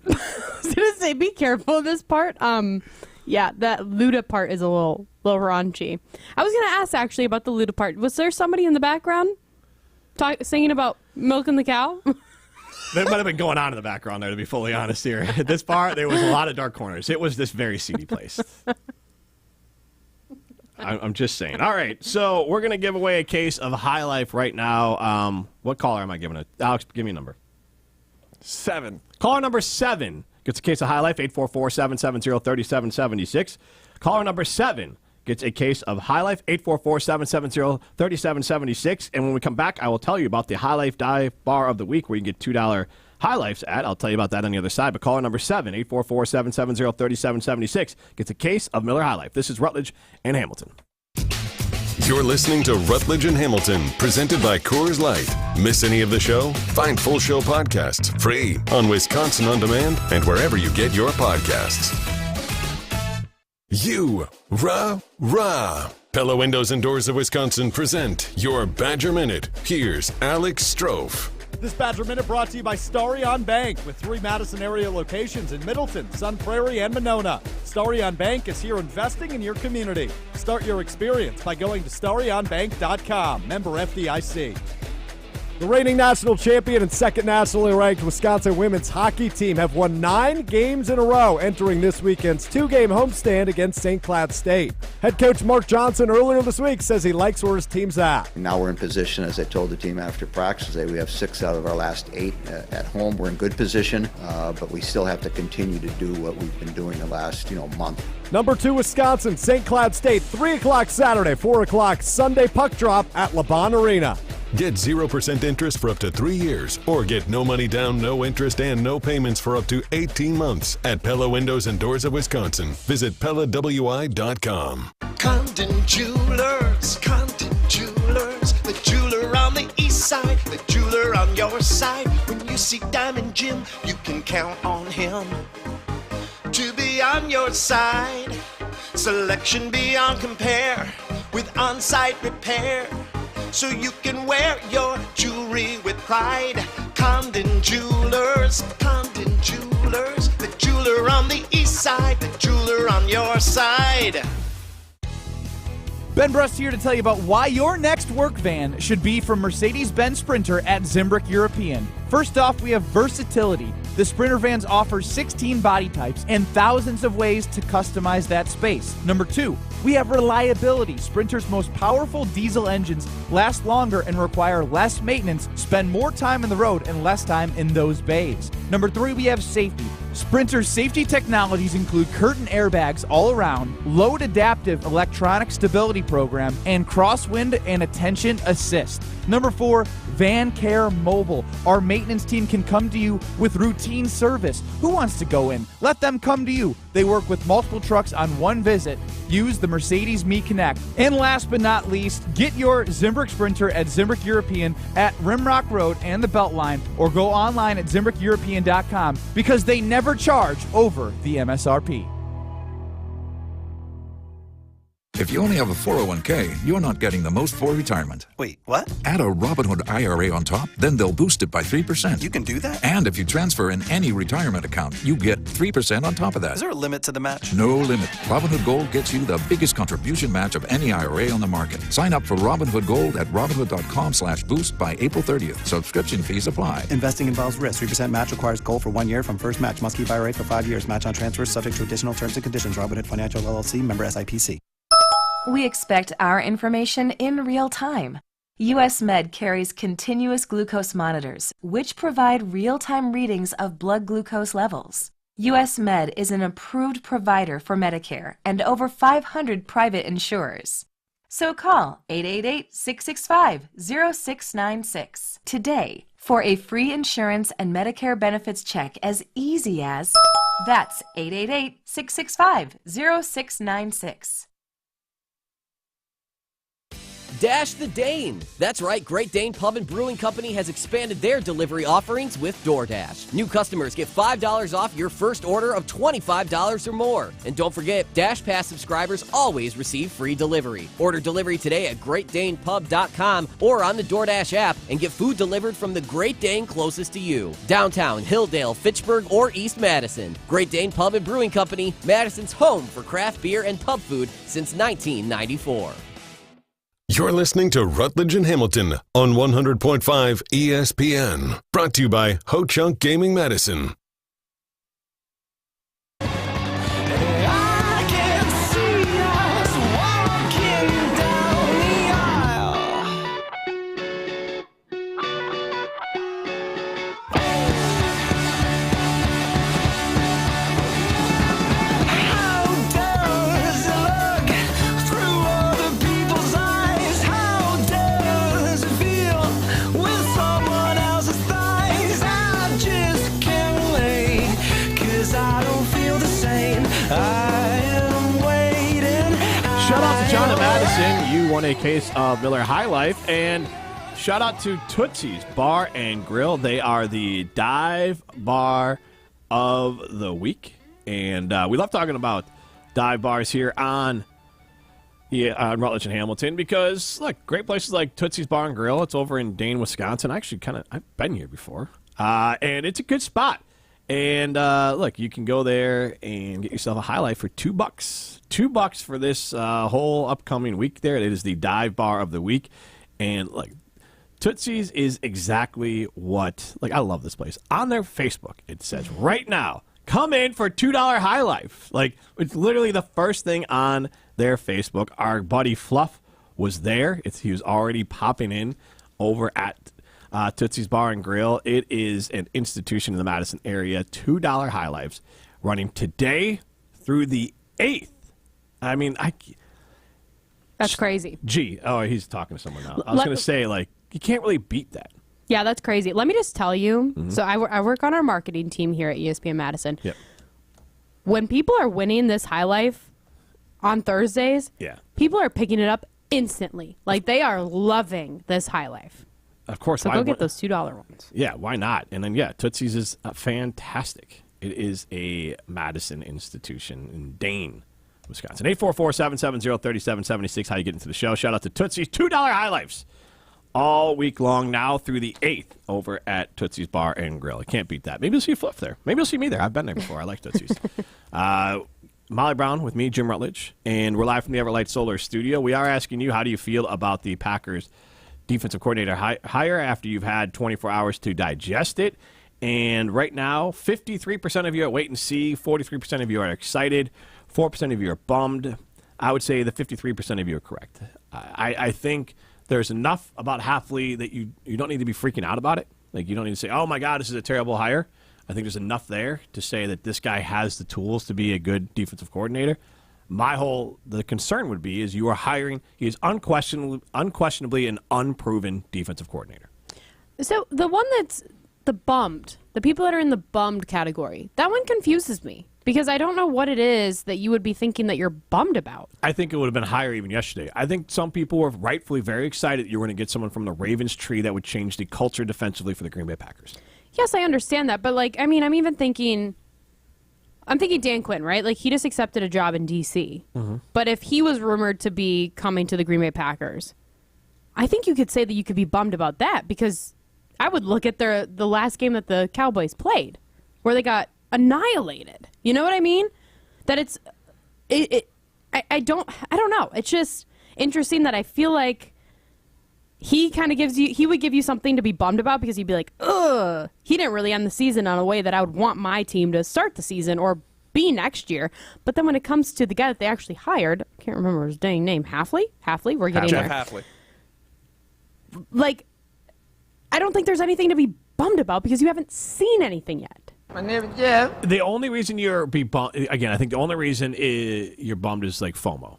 I was gonna say, be careful of this part. Yeah, that Luda part is a little raunchy. I was gonna ask actually about the Luda part. Was there somebody in the background singing about milking the cow? There might have been going on in the background there, to be fully honest here. At this bar, there was a lot of dark corners. It was this very seedy place. I'm just saying. All right, so we're going to give away a case of High Life right now. What caller am I giving it? Alex, give me a number. 7. Caller number 7 gets a case of High Life, 844-770-3776. Caller number 7 gets a case of High Life, 844-770-3776. And when we come back, I will tell you about the High Life Dive Bar of the Week, where you can get $2 High Lifes at. I'll tell you about that on the other side. But caller number 7, 844-770-3776, gets a case of Miller High Life. This is Rutledge and Hamilton. You're listening to Rutledge and Hamilton, presented by Coors Light. Miss any of the show? Find full show podcasts free on Wisconsin On Demand and wherever you get your podcasts. Pella Windows and Doors of Wisconsin present your Badger Minute. Here's Alex Strofe. This Badger Minute brought to you by Starry on Bank, with 3 Madison area locations in Middleton, Sun Prairie, and Monona. Starry on Bank is here investing in your community. Start your experience by going to starryonbank.com. Member FDIC. The reigning national champion and second nationally ranked Wisconsin women's hockey team have won 9 games in a row, entering this weekend's 2-game homestand against St. Cloud State. Head coach Mark Johnson earlier this week says he likes where his team's at. Now we're in position, as I told the team after practice, that we have 6 out of our last 8 at home. We're in good position, but we still have to continue to do what we've been doing the last month. Number 2, Wisconsin, St. Cloud State, 3 o'clock Saturday, 4 o'clock Sunday puck drop at LeBon Arena. Get 0% interest for up to 3 years, or get no money down, no interest, and no payments for up to 18 months at Pella Windows and Doors of Wisconsin. Visit PellaWI.com. Condon Jewelers, the jeweler on the east side, the jeweler on your side. When you see Diamond Jim, you can count on him to be on your side. Selection beyond compare, with on-site repair, so you can wear your jewelry with pride. Condon Jewelers, the jeweler on the east side, the jeweler on your side. Ben Brust here to tell you about why your next work van should be from Mercedes-Benz Sprinter at Zimbrick European. First off, we have versatility. The Sprinter vans offer 16 body types and thousands of ways to customize that space. Number 2, we have reliability. Sprinter's most powerful diesel engines last longer and require less maintenance, spend more time on the road and less time in those bays. Number 3, we have safety. Sprinter's safety technologies include curtain airbags all around, load adaptive electronic stability program, and crosswind and attention assist. Number 4, Van Care Mobile. Our maintenance team can come to you with routine service. Who wants to go in? Let them come to you. They work with multiple trucks on one visit. Use the Mercedes Me Connect. And last but not least, get your Zimbrick Sprinter at Zimbrick European at Rimrock Road and the Beltline, or go online at ZimbrickEuropean.com, because they never charge over the MSRP. If you only have a 401k, you're not getting the most for retirement. Wait, what? Add a Robinhood IRA on top, then they'll boost it by 3%. You can do that? And if you transfer in any retirement account, you get 3% on top of that. Is there a limit to the match? No limit. Robinhood Gold gets you the biggest contribution match of any IRA on the market. Sign up for Robinhood Gold at Robinhood.com/boost by April 30th. Subscription fees apply. Investing involves risk. 3% match requires gold for 1 year from first match. Must keep IRA for 5 years. Match on transfers subject to additional terms and conditions. Robinhood Financial LLC, member SIPC. We expect our information in real time. US Med carries continuous glucose monitors, which provide real-time readings of blood glucose levels. US Med is an approved provider for Medicare and over 500 private insurers. So call 888-665-0696 today for a free insurance and Medicare benefits check as easy as... That's 888-665-0696. Dash the Dane. That's right, Great Dane Pub and Brewing Company has expanded their delivery offerings with DoorDash. New customers get $5 off your first order of $25 or more. And don't forget, Dash Pass subscribers always receive free delivery. Order delivery today at GreatDanePub.com or on the DoorDash app and get food delivered from the Great Dane closest to you. Downtown, Hilldale, Fitchburg, or East Madison. Great Dane Pub and Brewing Company, Madison's home for craft beer and pub food since 1994. You're listening to Rutledge and Hamilton on 100.5 ESPN. Brought to you by Ho Chunk Gaming Madison. Madison, you won a case of Miller High Life, and shout out to Tootsie's Bar and Grill. They are the dive bar of the week, and we love talking about dive bars here on Rutledge and Hamilton because, look, great places like Tootsie's Bar and Grill. It's over in Dane, Wisconsin. I've been here before, and it's a good spot. And look, you can go there and get yourself a High Life for $2. $2 for this whole upcoming week there. It is the dive bar of the week. And look, Tootsie's is exactly what, I love this place. On their Facebook, it says right now, come in for $2 High Life. It's literally the first thing on their Facebook. Our buddy Fluff was there. He was already popping in over at Tootsie's Bar and Grill. It is an institution in the Madison area. $2 High Lives running today through the 8th. I mean, that's crazy. He's talking to someone now. I was going to say, you can't really beat that. Yeah, that's crazy. Let me just tell you. Mm-hmm. So I work on our marketing team here at ESPN Madison. Yep. When people are winning this High Life on Thursdays, people are picking it up instantly. They are loving this High Life. Of course. So go get those $2 ones. Yeah, why not? And then, Tootsie's is fantastic. It is a Madison institution in Dane, Wisconsin. 844-770-3776. How you get into the show. Shout out to Tootsie's. $2 High Lifes all week long now through the 8th over at Tootsie's Bar and Grill. I can't beat that. Maybe you'll see Fluff there. Maybe you'll see me there. I've been there before. I like Tootsie's. Molly Brown with me, Jim Rutledge, and we're live from the Everlight Solar Studio. We are asking you, how do you feel about the Packers defensive coordinator hire after you've had 24 hours to digest it? And right now, 53% of you are wait and see, 43% of you are excited, 4% of you are bummed. I would say the 53% of you are correct. I think there's enough about Hafley that you don't need to be freaking out about it. You don't need to say, oh, my God, this is a terrible hire. I think there's enough there to say that this guy has the tools to be a good defensive coordinator. The concern would be is you are hiring, he is unquestionably an unproven defensive coordinator. So the one that's the people that are in the bummed category, that one confuses me because I don't know what it is that you would be thinking that you're bummed about. I think it would have been higher even yesterday. I think some people were rightfully very excited that you were going to get someone from the Ravens tree that would change the culture defensively for the Green Bay Packers. Yes, I understand that. But, I'm even thinking I'm thinking Dan Quinn, right? Like, he just accepted a job in D.C. Mm-hmm. But if he was rumored to be coming to the Green Bay Packers, I think you could say that you could be bummed about that, because I would look at the last game that the Cowboys played, where they got annihilated. You know what I mean? That I don't know. It's just interesting that I feel like he kind of he would give you something to be bummed about, because he'd be like, ugh, he didn't really end the season on a way that I would want my team to start the season or be next year. But then when it comes to the guy that they actually hired, I can't remember his dang name, Hafley? We're getting Jeff there. Hafley. Like, I don't think there's anything to be bummed about, because you haven't seen anything yet. My name is Jeff. The only reason you're bummed, again, I think the only reason you're bummed is like FOMO.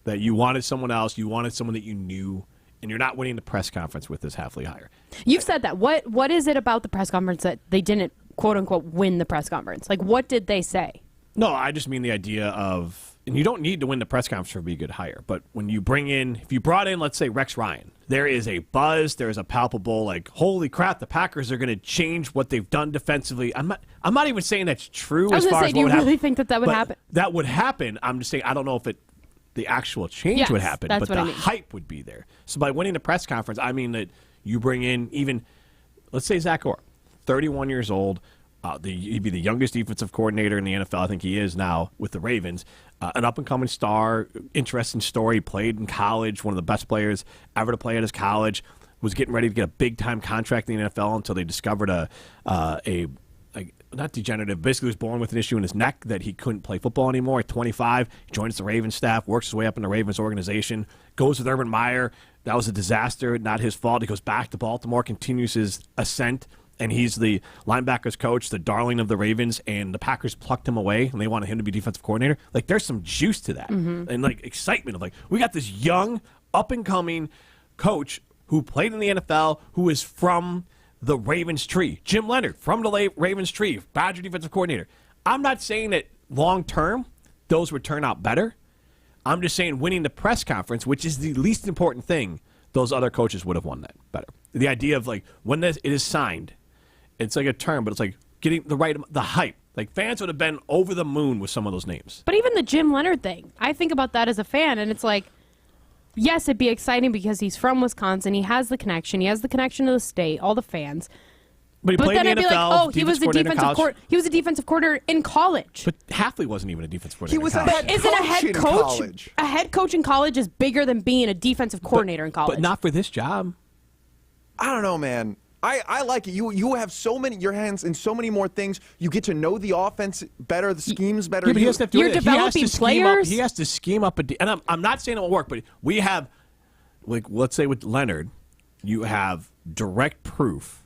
That you wanted someone else, you wanted someone that you knew, and you're not winning the press conference with this Hafley hire. You've said that. What is it about the press conference that they didn't, quote unquote, win the press conference? Like, what did they say? No, I just mean the idea of, and you don't need to win the press conference to be a good hire, but when you if you brought in, let's say, Rex Ryan, there is a buzz, there is a palpable, like, holy crap, the Packers are going to change what they've done defensively. I'm not even saying that's true. I was as far going to say, as do you what would really happen. think that would But happen? That would happen. I'm just saying, I don't know if the actual change Yes, would happen, that's but what the I mean. hype would be there. So by winning the press conference, I mean that you bring in even, let's say, Zach Orr, 31 years old. He'd be the youngest defensive coordinator in the NFL. I think he is now with the Ravens. An up-and-coming star, interesting story. He played in college, one of the best players ever to play at his college. Was getting ready to get a big-time contract in the NFL until they discovered not degenerative, basically was born with an issue in his neck that he couldn't play football anymore. At 25, he joins the Ravens staff, works his way up in the Ravens organization, goes with Urban Meyer. That was a disaster, not his fault. He goes back to Baltimore, continues his ascent, and he's the linebackers coach, the darling of the Ravens, and the Packers plucked him away, and they wanted him to be defensive coordinator. Like, there's some juice to that, and, like, excitement of, like, we got this young, up-and-coming coach who played in the NFL, who is from the Ravens tree. Jim Leonard, from the Ravens tree, Badger defensive coordinator. I'm not saying that long-term those would turn out better. I'm just saying winning the press conference, which is the least important thing, those other coaches would have won that better. The idea of, like, when it is signed, it's like a term, but it's like getting the hype. Like, fans would have been over the moon with some of those names. But even the Jim Leonard thing, I think about that as a fan, and it's like, yes, it'd be exciting because he's from Wisconsin. He has the connection. He has the connection to the state, all the fans. But he played then in the I'd be NFL, like, oh, he was a he was a defensive coordinator in college. But Hafley wasn't even a defensive coordinator. He was in a college. head Isn't a coach head in coach college. a head coach in college is bigger than being a defensive coordinator in college? But not for this job. I don't know, man. I like it. You have your hands in so many more things. You get to know the offense better, the schemes better. Yeah, but he has to do You're it. developing players? He has to scheme up and I'm not saying it won't work, but we have, like, let's say with Leonard, you have direct proof,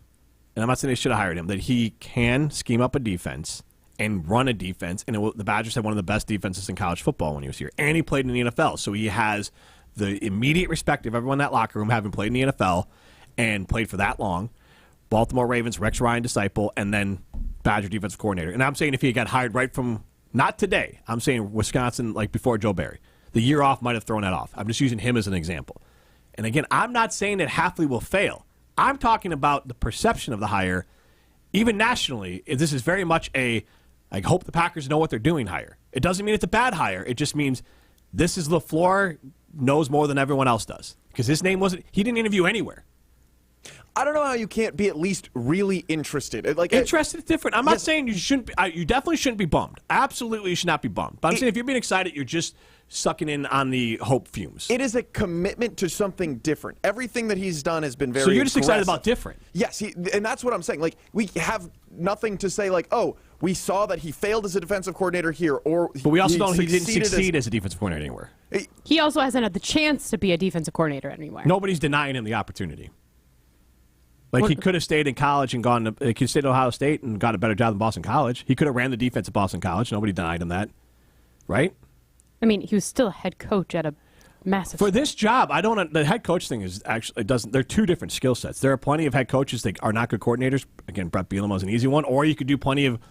and I'm not saying they should have hired him, that he can scheme up a defense and run a defense. And the Badgers had one of the best defenses in college football when he was here, and he played in the NFL, so he has the immediate respect of everyone in that locker room, having played in the NFL and played for that long. Baltimore Ravens, Rex Ryan disciple, and then Badger defensive coordinator. And I'm saying if he got hired right from, not today, I'm saying Wisconsin, like before Joe Barry. The year off might have thrown that off. I'm just using him as an example. And again, I'm not saying that Hafley will fail. I'm talking about the perception of the hire, even nationally. This is very much I hope the Packers know what they're doing hire. It doesn't mean it's a bad hire. It just means this is LaFleur knows more than everyone else does. Because his name he didn't interview anywhere. I don't know how you can't be at least really interested. Interested is different. I'm not saying you shouldn't be. You definitely shouldn't be bummed. Absolutely, you should not be bummed. But I'm saying if you're being excited, you're just sucking in on the hope fumes. It is a commitment to something different. Everything that he's done has been very So you're just excited aggressive. about different. Yes, and that's what I'm saying. Like, we have nothing to say like, oh, we saw that he failed as a defensive coordinator here, or But we also know he didn't succeeded succeed as a defensive coordinator anywhere. He also hasn't had the chance to be a defensive coordinator anywhere. Nobody's denying him the opportunity. Like, he could have stayed in college and he could have stayed at Ohio State and got a better job than Boston College. He could have ran the defense at Boston College. Nobody denied him that. Right? I mean, he was still a head coach at a massive For this job, the head coach thing is actually, they're two different skill sets. There are plenty of head coaches that are not good coordinators. Again, Brett Bielema is an easy one. Or you could do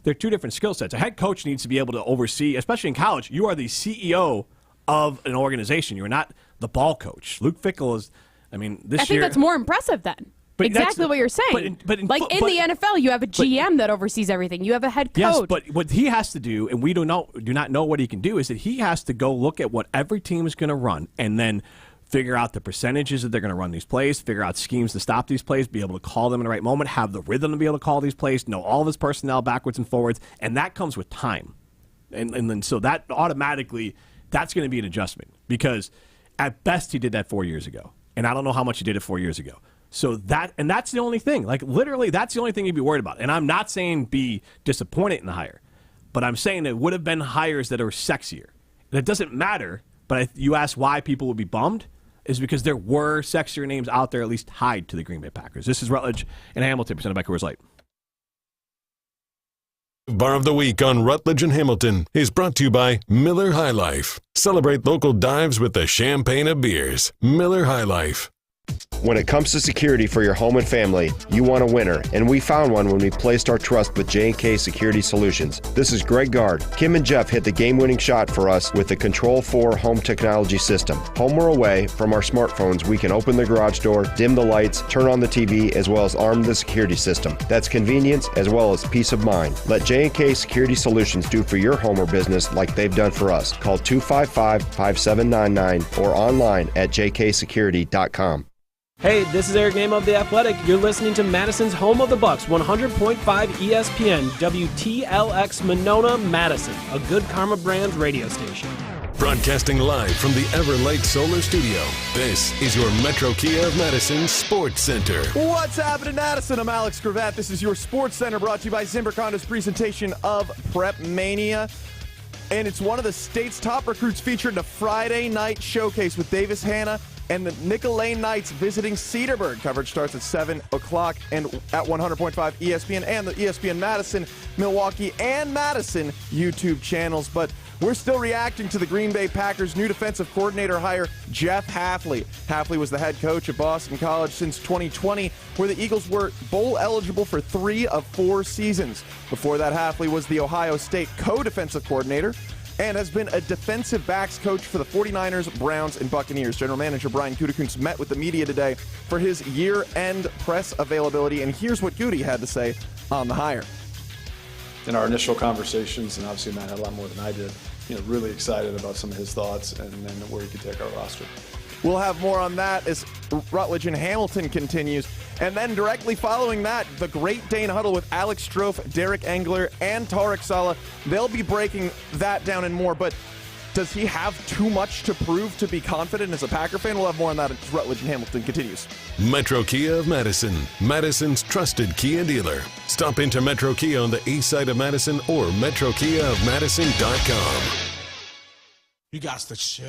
they're two different skill sets. A head coach needs to be able to oversee, especially in college, you are the CEO of an organization. You're not the ball coach. Luke Fickell is, I think that's more impressive then. But exactly what you're saying. But in the NFL, you have a GM that oversees everything. You have a head coach. Yes, but what he has to do, and we do not know what he can do, is that he has to go look at what every team is going to run and then figure out the percentages that they're going to run these plays, figure out schemes to stop these plays, be able to call them in the right moment, have the rhythm to be able to call these plays, know all of his personnel backwards and forwards, and that comes with time. And then so that automatically, that's going to be an adjustment because at best he did that 4 years ago, and I don't know how much he did it 4 years ago. So that's the only thing. Like literally, that's the only thing you'd be worried about. And I'm not saying be disappointed in the hire, but I'm saying it would have been hires that are sexier. And it doesn't matter. But you ask why people would be bummed. Is because there were sexier names out there, at least tied to the Green Bay Packers. This is Rutledge and Hamilton, presented by Coors Light. Bar of the Week on Rutledge and Hamilton is brought to you by Miller High Life. Celebrate local dives with the champagne of beers. Miller High Life. When it comes to security for your home and family, you want a winner, and we found one when we placed our trust with J&K Security Solutions. This is Greg Gard. Kim and Jeff hit the game-winning shot for us with the Control 4 home technology system. Home or away, from our smartphones, we can open the garage door, dim the lights, turn on the TV, as well as arm the security system. That's convenience as well as peace of mind. Let J&K Security Solutions do for your home or business like they've done for us. Call 255-5799 or online at jksecurity.com. Hey, this is Eric Name of The Athletic. You're listening to Madison's Home of the Bucks, 100.5 ESPN, WTLX Monona, Madison, a Good Karma Brands radio station. Broadcasting live from the Everlight Solar Studio, this is your Metro Kia of Madison Sports Center. What's happening, Madison? I'm Alex Gravatt. This is your Sports Center, brought to you by Zimbrick Honda's presentation of Prep Mania. And it's one of the state's top recruits featured in a Friday night showcase with Davis Hanna and the Nicolay Knights visiting Cedarburg. Coverage starts at 7 o'clock and at 100.5 ESPN and the ESPN Madison, Milwaukee, and Madison YouTube channels. But we're still reacting to the Green Bay Packers' new defensive coordinator hire, Jeff Hafley. Hafley was the head coach at Boston College since 2020, where the Eagles were bowl eligible for 3 of 4 seasons. Before that, Hafley was the Ohio State co-defensive coordinator and has been a defensive backs coach for the 49ers, Browns, and Buccaneers. General Manager Brian Gutekunst met with the media today for his year-end press availability, and here's what Goody had to say on the hire. In our initial conversations, and obviously Matt had a lot more than I did, really excited about some of his thoughts and where he could take our roster. We'll have more on that as Rutledge and Hamilton continues. And then directly following that, the Great Dane Huddle with Alex Strofe, Derek Engler, and Tarek Saleh. They'll be breaking that down and more. But does he have too much to prove to be confident as a Packer fan? We'll have more on that as Rutledge and Hamilton continues. Metro Kia of Madison, Madison's trusted Kia dealer. Stop into Metro Kia on the east side of Madison or metrokiaofmadison.com. You got the chill.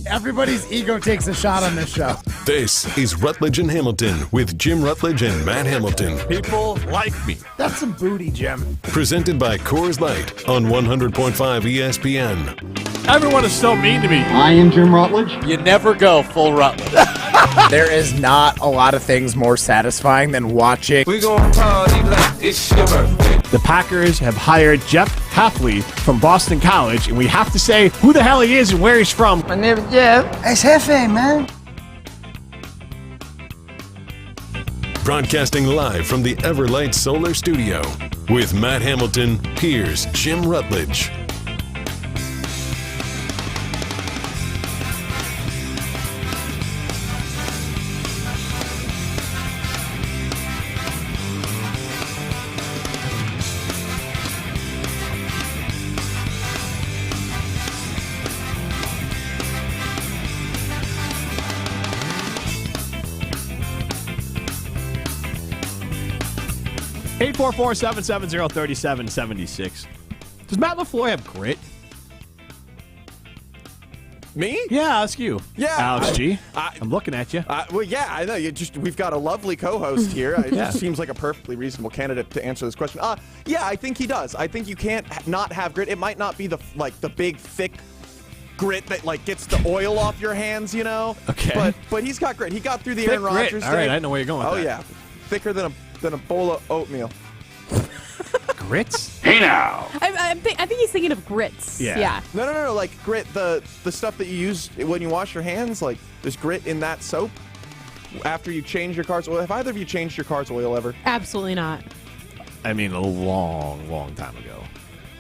Everybody's ego takes a shot on this show. This is Rutledge and Hamilton with Jim Rutledge and Matt Hamilton. People like me. That's some booty, Jim. Presented by Coors Light on 100.5 ESPN. Everyone is so mean to me. I am Jim Rutledge. You never go full Rutledge. There is not a lot of things more satisfying than watching. We gon' party like it's your birthday. The Packers have hired Jeff Hafley from Boston College, and we have to say who the hell he is and where he's from. My name is Jeff. It's Hefe, man. Broadcasting live from the Everlight Solar Studio with Matt Hamilton, here's Jim Rutledge. 844-770-3776. Does Matt LaFleur have grit? Me? Yeah, ask you. Yeah, Alex G. I'm looking at you. Well, yeah, I know. We've got a lovely co-host here. It just seems like a perfectly reasonable candidate to answer this question. Yeah, I think he does. I think you can't not have grit. It might not be the big thick grit that gets the oil off your hands, Okay. But he's got grit. He got through the Thick Aaron Rodgers grit. thing. All right, I know where you're going with that. Yeah, thicker than a bowl of oatmeal. Grits? Hey now! I think he's thinking of grits. Yeah. No. Like grit, the stuff that you use when you wash your hands. Like there's grit in that soap. after you change your car's oil? Have either of you changed your car's oil ever? Absolutely not. I mean, a long time ago.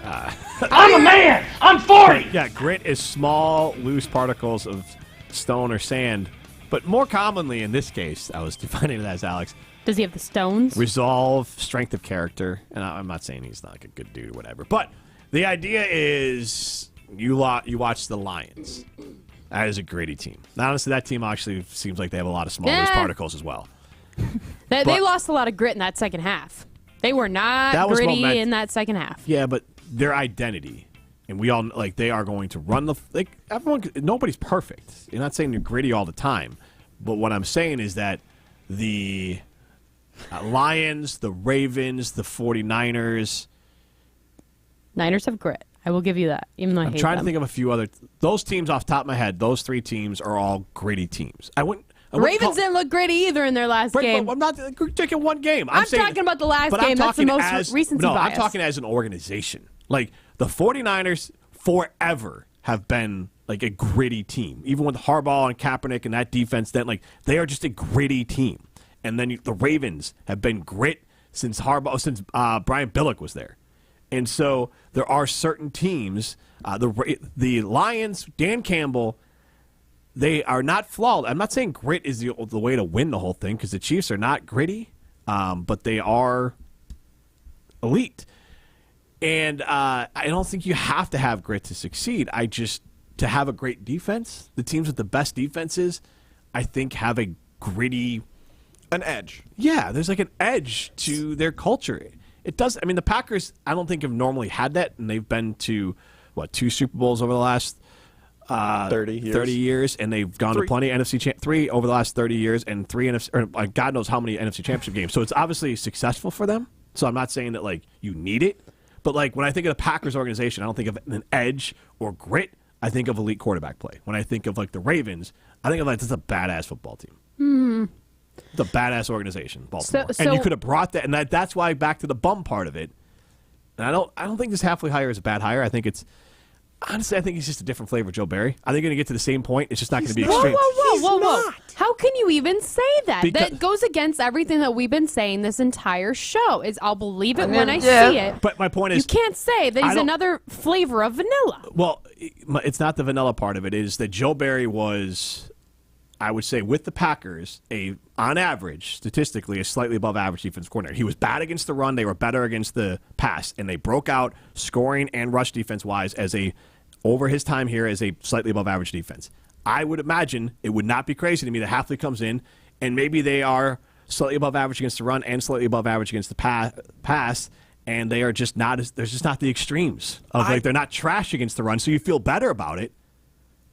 I'm a man. I'm 40. Yeah, grit is small, loose particles of stone or sand. But more commonly in this case, I was defining it as, Alex, does he have the stones? Resolve, strength of character. And I'm not saying he's not like a good dude or whatever. But the idea is you watch the Lions. That is a gritty team. Now, honestly, that team actually seems like they have a lot of small loose particles as well. They lost a lot of grit in that second half. They were not gritty in that second half. Yeah, but their identity, and we all like they are going to run nobody's perfect. You're not saying you're gritty all the time, but what I'm saying is that the Lions, the Ravens, the 49ers. Niners have grit. I will give you that, even though I hate them. I'm trying to think of a few other. Those teams off the top of my head, those three teams are all gritty teams. Ravens didn't look gritty either in their last game. I'm not taking one game. I'm talking about the last game. That's the most recency bias. I'm talking as an organization. Like, the 49ers forever have been like a gritty team. Even with Harbaugh and Kaepernick and that defense, they are just a gritty team. And then the Ravens have been grit since Brian Billick was there. And so there are certain teams, the Lions, Dan Campbell, they are not flawed. I'm not saying grit is the way to win the whole thing because the Chiefs are not gritty, but they are elite. And I don't think you have to have grit to succeed. To have a great defense, the teams with the best defenses, I think, have a gritty... An edge. Yeah, there's like an edge to their culture. It does. I mean, the Packers, I don't think have normally had that, and they've been to, 2 Super Bowls over the last 30 years, and they've gone to plenty of NFC 3 over the last 30 years, and 3 NFC, or God knows how many NFC Championship games. So it's obviously successful for them. So I'm not saying that you need it, but when I think of the Packers organization, I don't think of an edge or grit. I think of elite quarterback play. When I think of the Ravens, I think of this is a badass football team. Mm-hmm. The badass organization, Baltimore. And you could have brought that, and that's why back to the bum part of it. And I don't think this Hafley hire is a bad hire. I think it's just a different flavor of Joe Barry. I think you're going to get to the same point. It's just not going to be extreme. Whoa. How can you even say that? That goes against everything that we've been saying this entire show. I'll believe it when I see it. But my point is, you can't say that he's another flavor of vanilla. Well, it's not the vanilla part of it. It is that Joe Barry was, I would say, with the Packers, on average, statistically, a slightly above average defense coordinator. He was bad against the run. They were better against the pass, and they broke out scoring and rush defense-wise over his time here as a slightly above average defense. I would imagine it would not be crazy to me that Hafley comes in, and maybe they are slightly above average against the run and slightly above average against the pass, and they are just not there's just not the extremes of they're not trash against the run, so you feel better about it.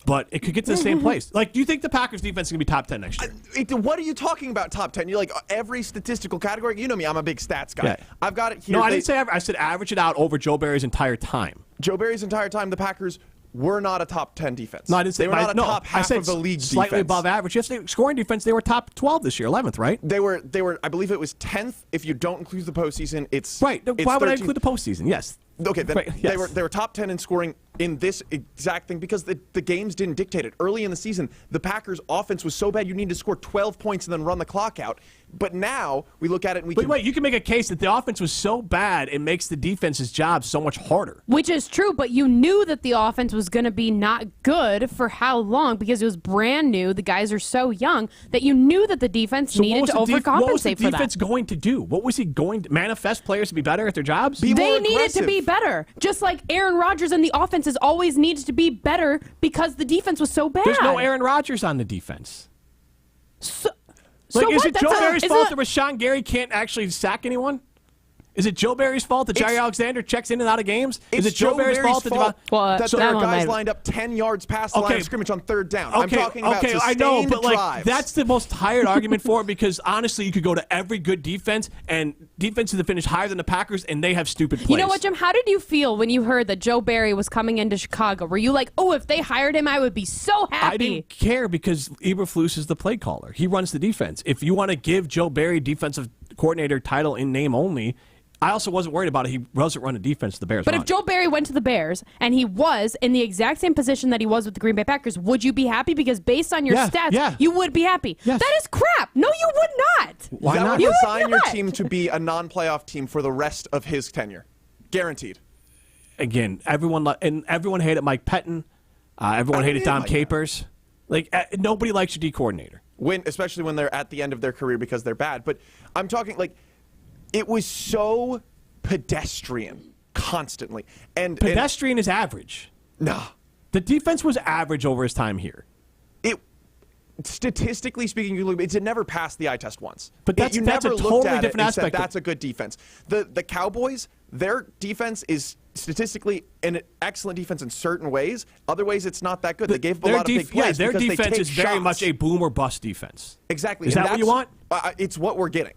But it could get to the same place. Do you think the Packers defense is going to be top 10 next year? What are you talking about, top 10? You're every statistical category. You know me, I'm a big stats guy. Yeah. I've got it here. No, I didn't say average. I said average it out over Joe Barry's entire time. Joe Barry's entire time, the Packers were not a top 10 defense. No, I didn't say they were not a top half of the league slightly defense. Above average. Yes, scoring defense, they were top 12 this year, 11th, right? They were. I believe it was 10th. If you don't include the postseason, it's right. It's Why would 13th. I include the postseason? Yes. Okay, then right, yes. they were top 10 in scoring in this exact thing because the games didn't dictate it. Early in the season, the Packers' offense was so bad you need to score 12 points and then run the clock out. But now we look at it and wait, you can make a case that the offense was so bad it makes the defense's job so much harder. Which is true, but you knew that the offense was going to be not good for how long because it was brand new. The guys are so young that you knew that the defense needed to overcompensate for that. What was the defense going to do? What was he going to manifest players to be better at their jobs? They needed to be better. Just like Aaron Rodgers and the offense has always needed to be better because the defense was so bad. There's no Aaron Rodgers on the defense. So is it Joe Barry's fault that Rashawn Gary can't actually sack anyone? Is it Joe Barry's fault that Jair Alexander checks in and out of games? Is it Joe Barry's fault that there are guys lined up 10 yards past the line of scrimmage on third down? I'm talking about sustained I know, but drives. That's the most tired argument for it because honestly, you could go to every good defense and defenses that finish higher than the Packers and they have stupid plays. You know what, Jim? How did you feel when you heard that Joe Barry was coming into Chicago? Were you like, oh, if they hired him, I would be so happy? I didn't care because Eberflus is the play caller. He runs the defense. If you want to give Joe Barry defensive coordinator title in name only, I also wasn't worried about it. He wasn't running defense the Bears. But if Joe Barry went to the Bears and he was in the exact same position that he was with the Green Bay Packers, would you be happy? Because based on your stats, you would be happy. Yes. That is crap. No, you would not. Why that not? would design your team to be a non-playoff team for the rest of his tenure. Guaranteed. Again, everyone hated Mike Pettin. Everyone hated Dom Capers. Nobody likes your D coordinator. Especially when they're at the end of their career because they're bad. But I'm talking it was so pedestrian constantly. And pedestrian is average. Nah. The defense was average over his time here. Statistically speaking, it never passed the eye test once. But you that's never a totally looked at different it and aspect. Said, that's a good defense. The Cowboys, their defense is statistically an excellent defense in certain ways. Other ways, it's not that good. They gave up a lot of big plays. Their because defense they take is very shots. much a boom or bust defense. Exactly. Is that what you want? It's what we're getting.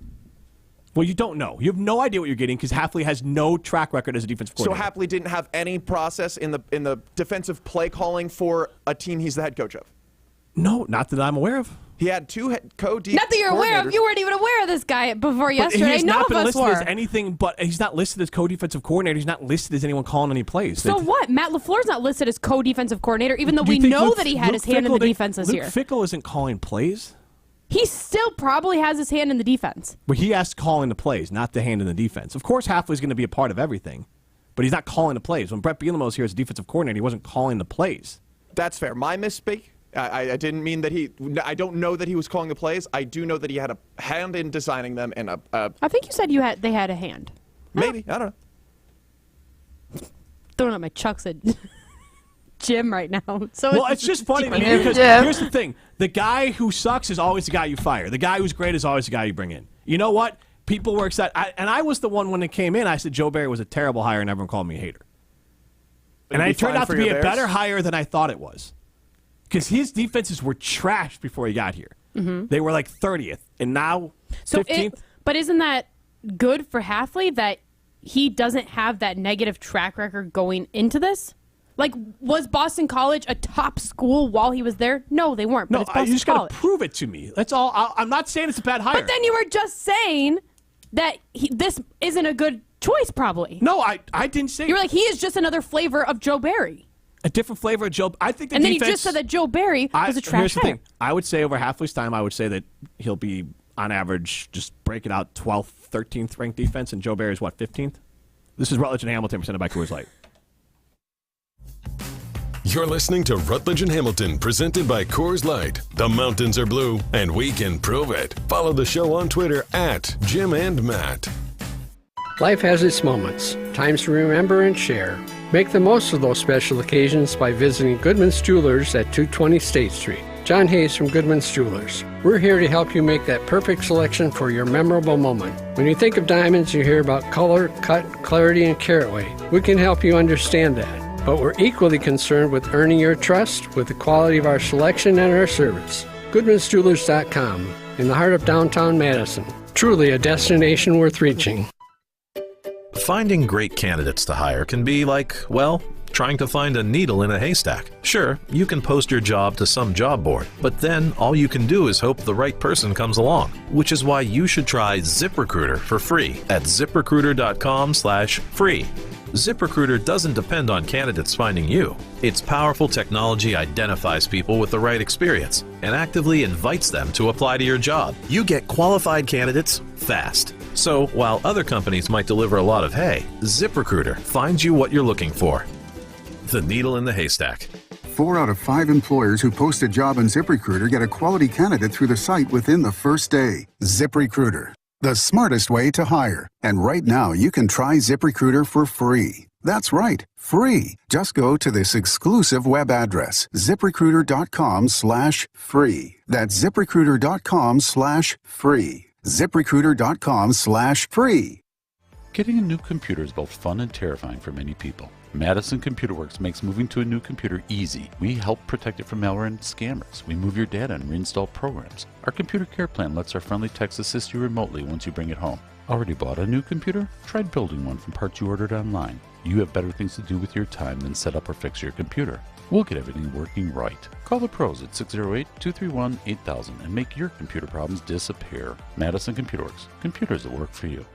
Well, you don't know. You have no idea what you're getting because Hafley has no track record as a defensive coordinator. So Hafley didn't have any process in the defensive play calling for a team he's the head coach of? No, not that I'm aware of. He had two co-D. Not that you're aware of. You weren't even aware of this guy before yesterday. He's None not of been us listed were. as anything, but he's not listed as co-defensive coordinator. He's not listed as anyone calling any plays. So what? Matt LaFleur's not listed as co-defensive coordinator, even though we know that he had his hand in the defense this year. Luke Fickell isn't calling plays. He still probably has his hand in the defense. But he has to call in the plays, not the hand in the defense. Of course, Hafley's going to be a part of everything, but he's not calling the plays. When Brett Bielema was here as a defensive coordinator, he wasn't calling the plays. That's fair. My misspeak. I didn't mean that I don't know that he was calling the plays. I do know that he had a hand in designing them and I think you said they had a hand. Maybe. I don't know. Throwing up my chucks at Jim right now. So it's just funny to me because here's the thing. The guy who sucks is always the guy you fire. The guy who's great is always the guy you bring in. You know what? People were excited. I was the one when it came in. I said Joe Barry was a terrible hire and everyone called me a hater. And it turned out to be a better hire than I thought it was. Because his defenses were trashed before he got here. Mm-hmm. They were 30th, and now 15th. But isn't that good for Hafley that he doesn't have that negative track record going into this? Was Boston College a top school while he was there? No, they weren't. But it's Boston you just got to prove it to me. That's all. I'm not saying it's a bad hire. But then you were just saying that this isn't a good choice, probably. No, I didn't say. You were he is just another flavor of Joe Barry. A different flavor of Joe. I think the and then defense, you just said that Joe Barry was a trash here's the hire. thing. I would say over Hafley's time, I would say that he'll be, on average, just break it out 12th, 13th ranked defense, and Joe Barry's, 15th? This is Rutledge and Hamilton, presented by Coors Light. You're listening to Rutledge and Hamilton, presented by Coors Light. The mountains are blue, and we can prove it. Follow the show on Twitter at Jim and Matt. Life has its moments, times to remember and share. Make the most of those special occasions by visiting Goodman's Jewelers at 220 State Street. John Hayes from Goodman's Jewelers. We're here to help you make that perfect selection for your memorable moment. When you think of diamonds, you hear about color, cut, clarity, and carat weight. We can help you understand that. But we're equally concerned with earning your trust with the quality of our selection and our service. Goodman'sJewelers.com, in the heart of downtown Madison. Truly a destination worth reaching. Finding great candidates to hire can be trying to find a needle in a haystack. Sure, you can post your job to some job board, but then all you can do is hope the right person comes along, which is why you should try ZipRecruiter for free at ZipRecruiter.com/free. ZipRecruiter doesn't depend on candidates finding you. Its powerful technology identifies people with the right experience and actively invites them to apply to your job. You get qualified candidates fast. So while other companies might deliver a lot of hay, ZipRecruiter finds you what you're looking for. The needle in the haystack. 4 out of 5 employers who post a job on ZipRecruiter get a quality candidate through the site within the first day. ZipRecruiter, the smartest way to hire. And right now, you can try ZipRecruiter for free. That's right, free. Just go to this exclusive web address, ZipRecruiter.com/free. That's ZipRecruiter.com/free. ZipRecruiter.com/free. Getting a new computer is both fun and terrifying for many people. Madison Computer Works makes moving to a new computer easy. We help protect it from malware and scammers. We move your data and reinstall programs. Our computer care plan lets our friendly techs assist you remotely once you bring it home. Already bought a new computer? Try building one from parts you ordered online. You have better things to do with your time than set up or fix your computer. We'll get everything working right. Call the pros at 608-231-8000 and make your computer problems disappear. Madison Computer Works. Computers that work for you.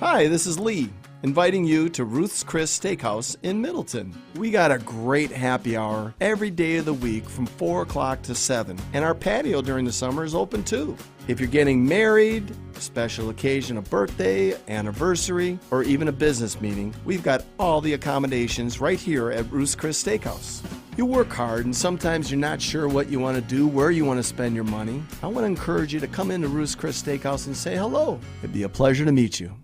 Hi, this is Lee, inviting you to Ruth's Chris Steakhouse in Middleton. We got a great happy hour every day of the week from 4 o'clock to 7, and our patio during the summer is open too. If you're getting married, a special occasion, a birthday, anniversary, or even a business meeting, we've got all the accommodations right here at Ruth's Chris Steakhouse. You work hard and sometimes you're not sure what you want to do, where you want to spend your money. I want to encourage you to come into Ruth's Chris Steakhouse and say hello. It'd be a pleasure to meet you.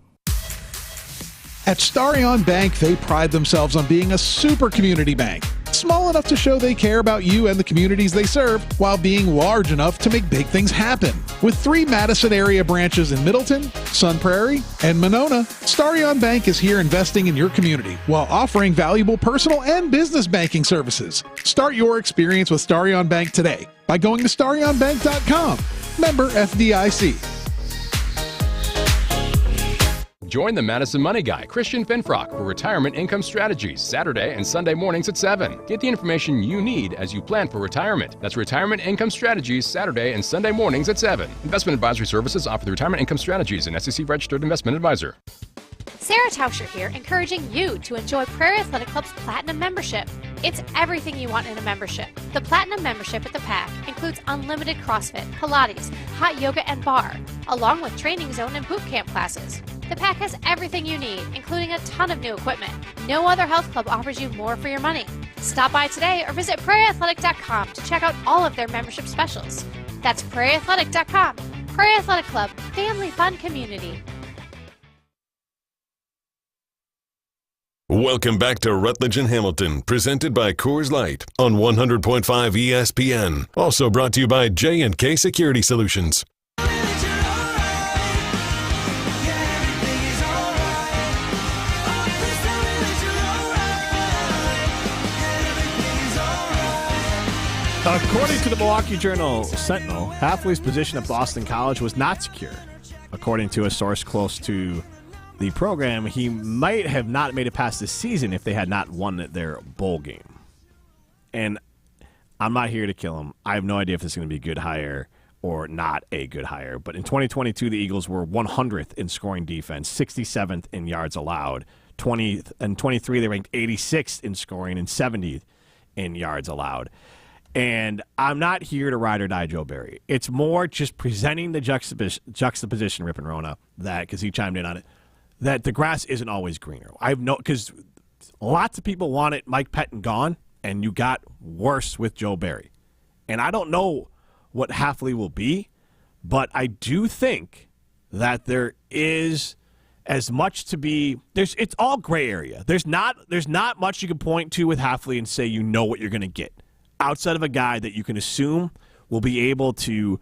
At Starion Bank, they pride themselves on being a super community bank. Small enough to show they care about you and the communities they serve, while being large enough to make big things happen. With 3 Madison area branches in Middleton, Sun Prairie, and Monona, Starion Bank is here investing in your community while offering valuable personal and business banking services. Start your experience with Starion Bank today by going to starionbank.com. Member FDIC. Join the Madison Money Guy, Christian Finfrock, for Retirement Income Strategies, Saturday and Sunday mornings at 7. Get the information you need as you plan for retirement. That's Retirement Income Strategies, Saturday and Sunday mornings at 7. Investment advisory services offered through Retirement Income Strategies, an SEC-registered investment advisor. Sarah Tauscher here, encouraging you to enjoy Prairie Athletic Club's Platinum membership. It's everything you want in a membership. The Platinum membership at the PAC includes unlimited CrossFit, Pilates, hot yoga, and bar, along with training zone and boot camp classes. The PAC has everything you need, including a ton of new equipment. No other health club offers you more for your money. Stop by today or visit prairieathletic.com to check out all of their membership specials. That's prairieathletic.com. Prairie Athletic Club, family fun community. Welcome back to Rutledge and Hamilton, presented by Coors Light on 100.5 ESPN. Also brought to you by J&K Security Solutions. According to the Milwaukee Journal-Sentinel, Hafley's position at Boston College was not secure. According to a source close to the program, he might have not made it past the season if they had not won their bowl game. And I'm not here to kill him. I have no idea if this is going to be a good hire or not a good hire. But in 2022, the Eagles were 100th in scoring defense, 67th in yards allowed. 20th and 23, they ranked 86th in scoring and 70th in yards allowed. And I'm not here to ride or die Joe Barry. It's more just presenting the juxtaposition, Rip and Rona, that, because he chimed in on it, that the grass isn't always greener. Because lots of people wanted Mike Pettin gone, and you got worse with Joe Barry. And I don't know what Hafley will be, but I do think that there is as much to be. It's all gray area. There's not much you can point to with Hafley and say you know what you're going to get, outside of a guy that you can assume will be able to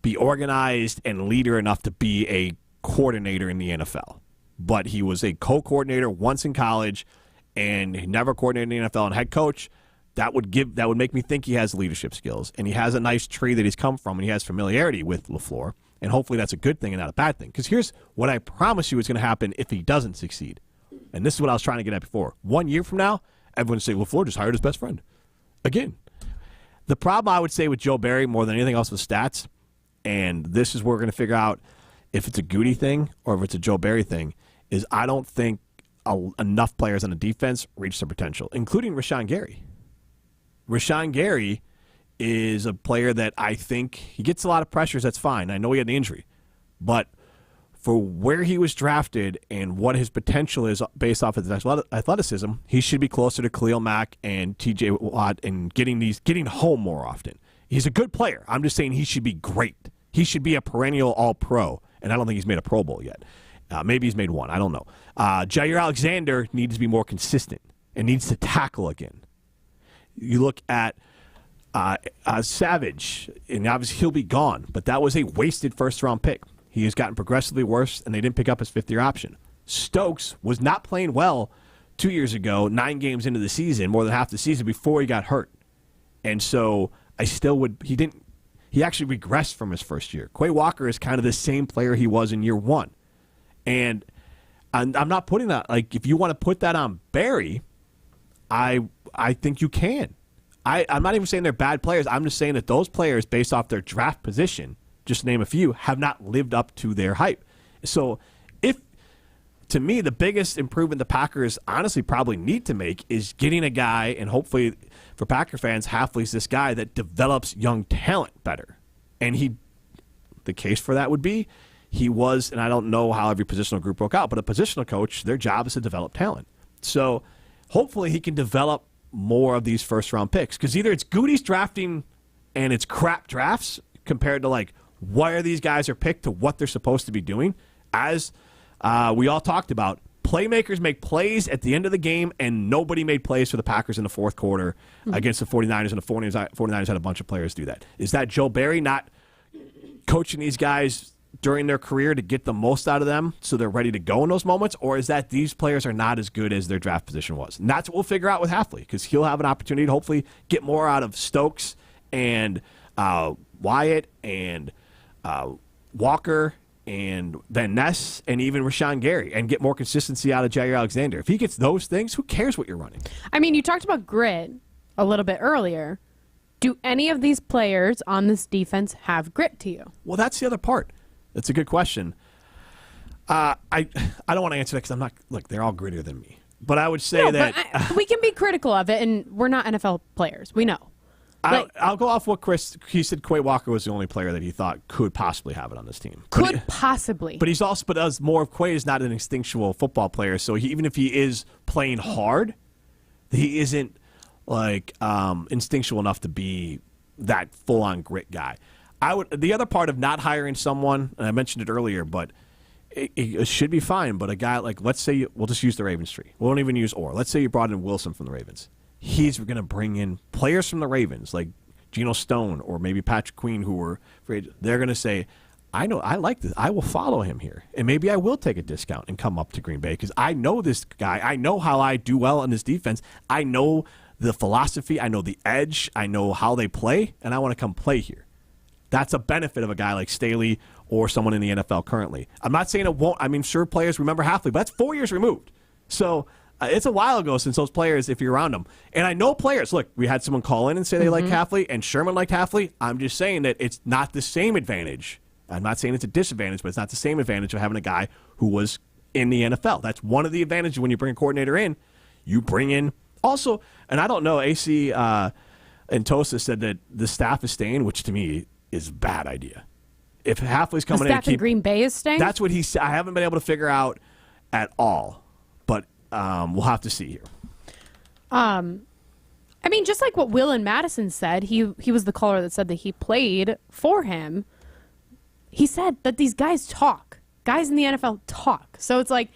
be organized and leader enough to be a coordinator in the NFL. But he was a co-coordinator once in college, and he never coordinated in the NFL and head coach. That would make me think he has leadership skills, and he has a nice tree that he's come from, and he has familiarity with LaFleur, and hopefully that's a good thing and not a bad thing. Because here's what I promise you is going to happen if he doesn't succeed, and this is what I was trying to get at before. 1 year from now, everyone will say LaFleur just hired his best friend. Again, the problem I would say with Joe Barry more than anything else with stats, and this is where we're going to figure out if it's a Goody thing or if it's a Joe Barry thing, is I don't think enough players on the defense reach their potential, including Rashawn Gary. Rashawn Gary is a player that I think he gets a lot of pressures. That's fine. I know he had an injury. But for where he was drafted and what his potential is based off of his athleticism, he should be closer to Khalil Mack and T.J. Watt and getting home more often. He's a good player. I'm just saying he should be great. He should be a perennial All-Pro, and I don't think he's made a Pro Bowl yet. Maybe he's made one. I don't know. Jair Alexander needs to be more consistent and needs to tackle again. You look at Savage, and obviously he'll be gone, but that was a wasted first-round pick. He has gotten progressively worse, and they didn't pick up his fifth-year option. Stokes was not playing well 2 years ago, 9 games into the season, more than half the season before he got hurt. And so I still would – he actually regressed from his first year. Quay Walker is kind of the same player he was in year one. And I'm not putting that – like, if you want to put that on Barry, I think you can. I'm not even saying they're bad players. I'm just saying that those players, based off their draft position, just to name a few, have not lived up to their hype. So if to me, the biggest improvement the Packers honestly probably need to make is getting a guy, and hopefully for Packer fans, Hafley's this guy that develops young talent better. And the case for that would be he was, and I don't know how every positional group broke out, but a positional coach, their job is to develop talent. So hopefully he can develop more of these first-round picks. Because either it's Goody's drafting and it's crap drafts compared to, like, where these guys are picked to what they're supposed to be doing. As we all talked about, playmakers make plays at the end of the game, and nobody made plays for the Packers in the fourth quarter against the 49ers, and the 49ers had a bunch of players do that. Is that Joe Barry not coaching these guys during their career to get the most out of them so they're ready to go in those moments, or is that these players are not as good as their draft position was? And that's what we'll figure out with Hafley, because he'll have an opportunity to hopefully get more out of Stokes and Wyatt and Walker and Van Ness and even Rashawn Gary, and get more consistency out of Jair Alexander. If he gets those things, who cares what you're running? I mean, you talked about grit a little bit earlier. Do any of these players on this defense have grit to you? Well, that's the other part. That's a good question. I don't want to answer that because I'm not, look, they're all grittier than me. But I would say that we can be critical of it, and we're not NFL players. We know. I'll go off what he said. Quay Walker was the only player that he thought could possibly have it on this team. Possibly. But he's also, more of Quay is not an instinctual football player. So even if he is playing hard, he isn't like instinctual enough to be that full-on grit guy. The other part of not hiring someone, and I mentioned it earlier, but it should be fine. But a guy like, let's say, we'll just use the Ravens tree. We won't even use Orr. Let's say you brought in Wilson from the Ravens. He's going to bring in players from the Ravens, like Geno Stone or maybe Patrick Queen, who were afraid. They're going to say, I know, I like this. I will follow him here. And maybe I will take a discount and come up to Green Bay because I know this guy. I know how I do well in this defense. I know the philosophy. I know the edge. I know how they play, and I want to come play here. That's a benefit of a guy like Staley or someone in the NFL currently. I'm not saying it won't. I mean, sure, players remember Hafley, but that's 4 years removed. So it's a while ago since those players, if you're around them. And I know players. Look, we had someone call in and say they like Hafley, and Sherman liked Hafley. I'm just saying that it's not the same advantage. I'm not saying it's a disadvantage, but it's not the same advantage of having a guy who was in the NFL. That's one of the advantages when you bring a coordinator in. You bring in also, and I don't know, AC and Tosa said that the staff is staying, which to me is a bad idea. If Hafley's coming in, staff in Green Bay is staying. That's what he said. I haven't been able to figure out at all, but we'll have to see here. I mean, just like what Will and Madison said, he was the caller that said that he played for him. He said that these guys talk. Guys in the NFL talk. So it's like,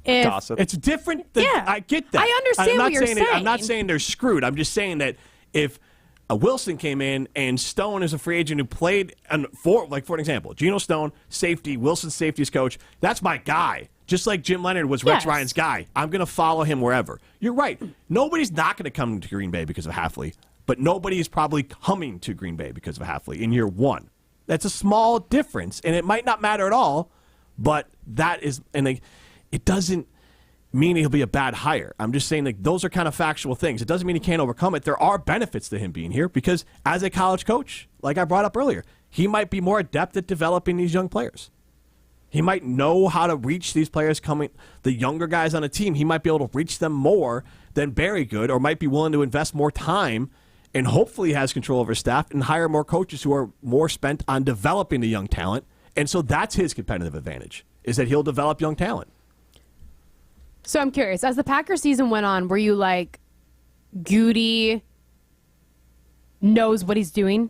gossip. It's different. I get that. I understand what you're saying. I'm not saying they're screwed. I'm just saying that if Wilson came in and Stone is a free agent who played for an example, Geno Stone, safety, Wilson's safety's coach, that's my guy. Just like Jim Leonard was Rex Ryan's guy. I'm going to follow him wherever. You're right. Nobody's not going to come to Green Bay because of Hafley, but nobody is probably coming to Green Bay because of Hafley in year one. That's a small difference, and it might not matter at all, but that is, and it doesn't mean he'll be a bad hire. I'm just saying that those are kind of factual things. It doesn't mean he can't overcome it. There are benefits to him being here because as a college coach, like I brought up earlier, he might be more adept at developing these young players. He might know how to reach these players the younger guys on a team. He might be able to reach them more than Barry could, or might be willing to invest more time and hopefully has control over his staff and hire more coaches who are more spent on developing the young talent. And so that's his competitive advantage, is that he'll develop young talent. So I'm curious, as the Packers season went on, were you like, Goody knows what he's doing?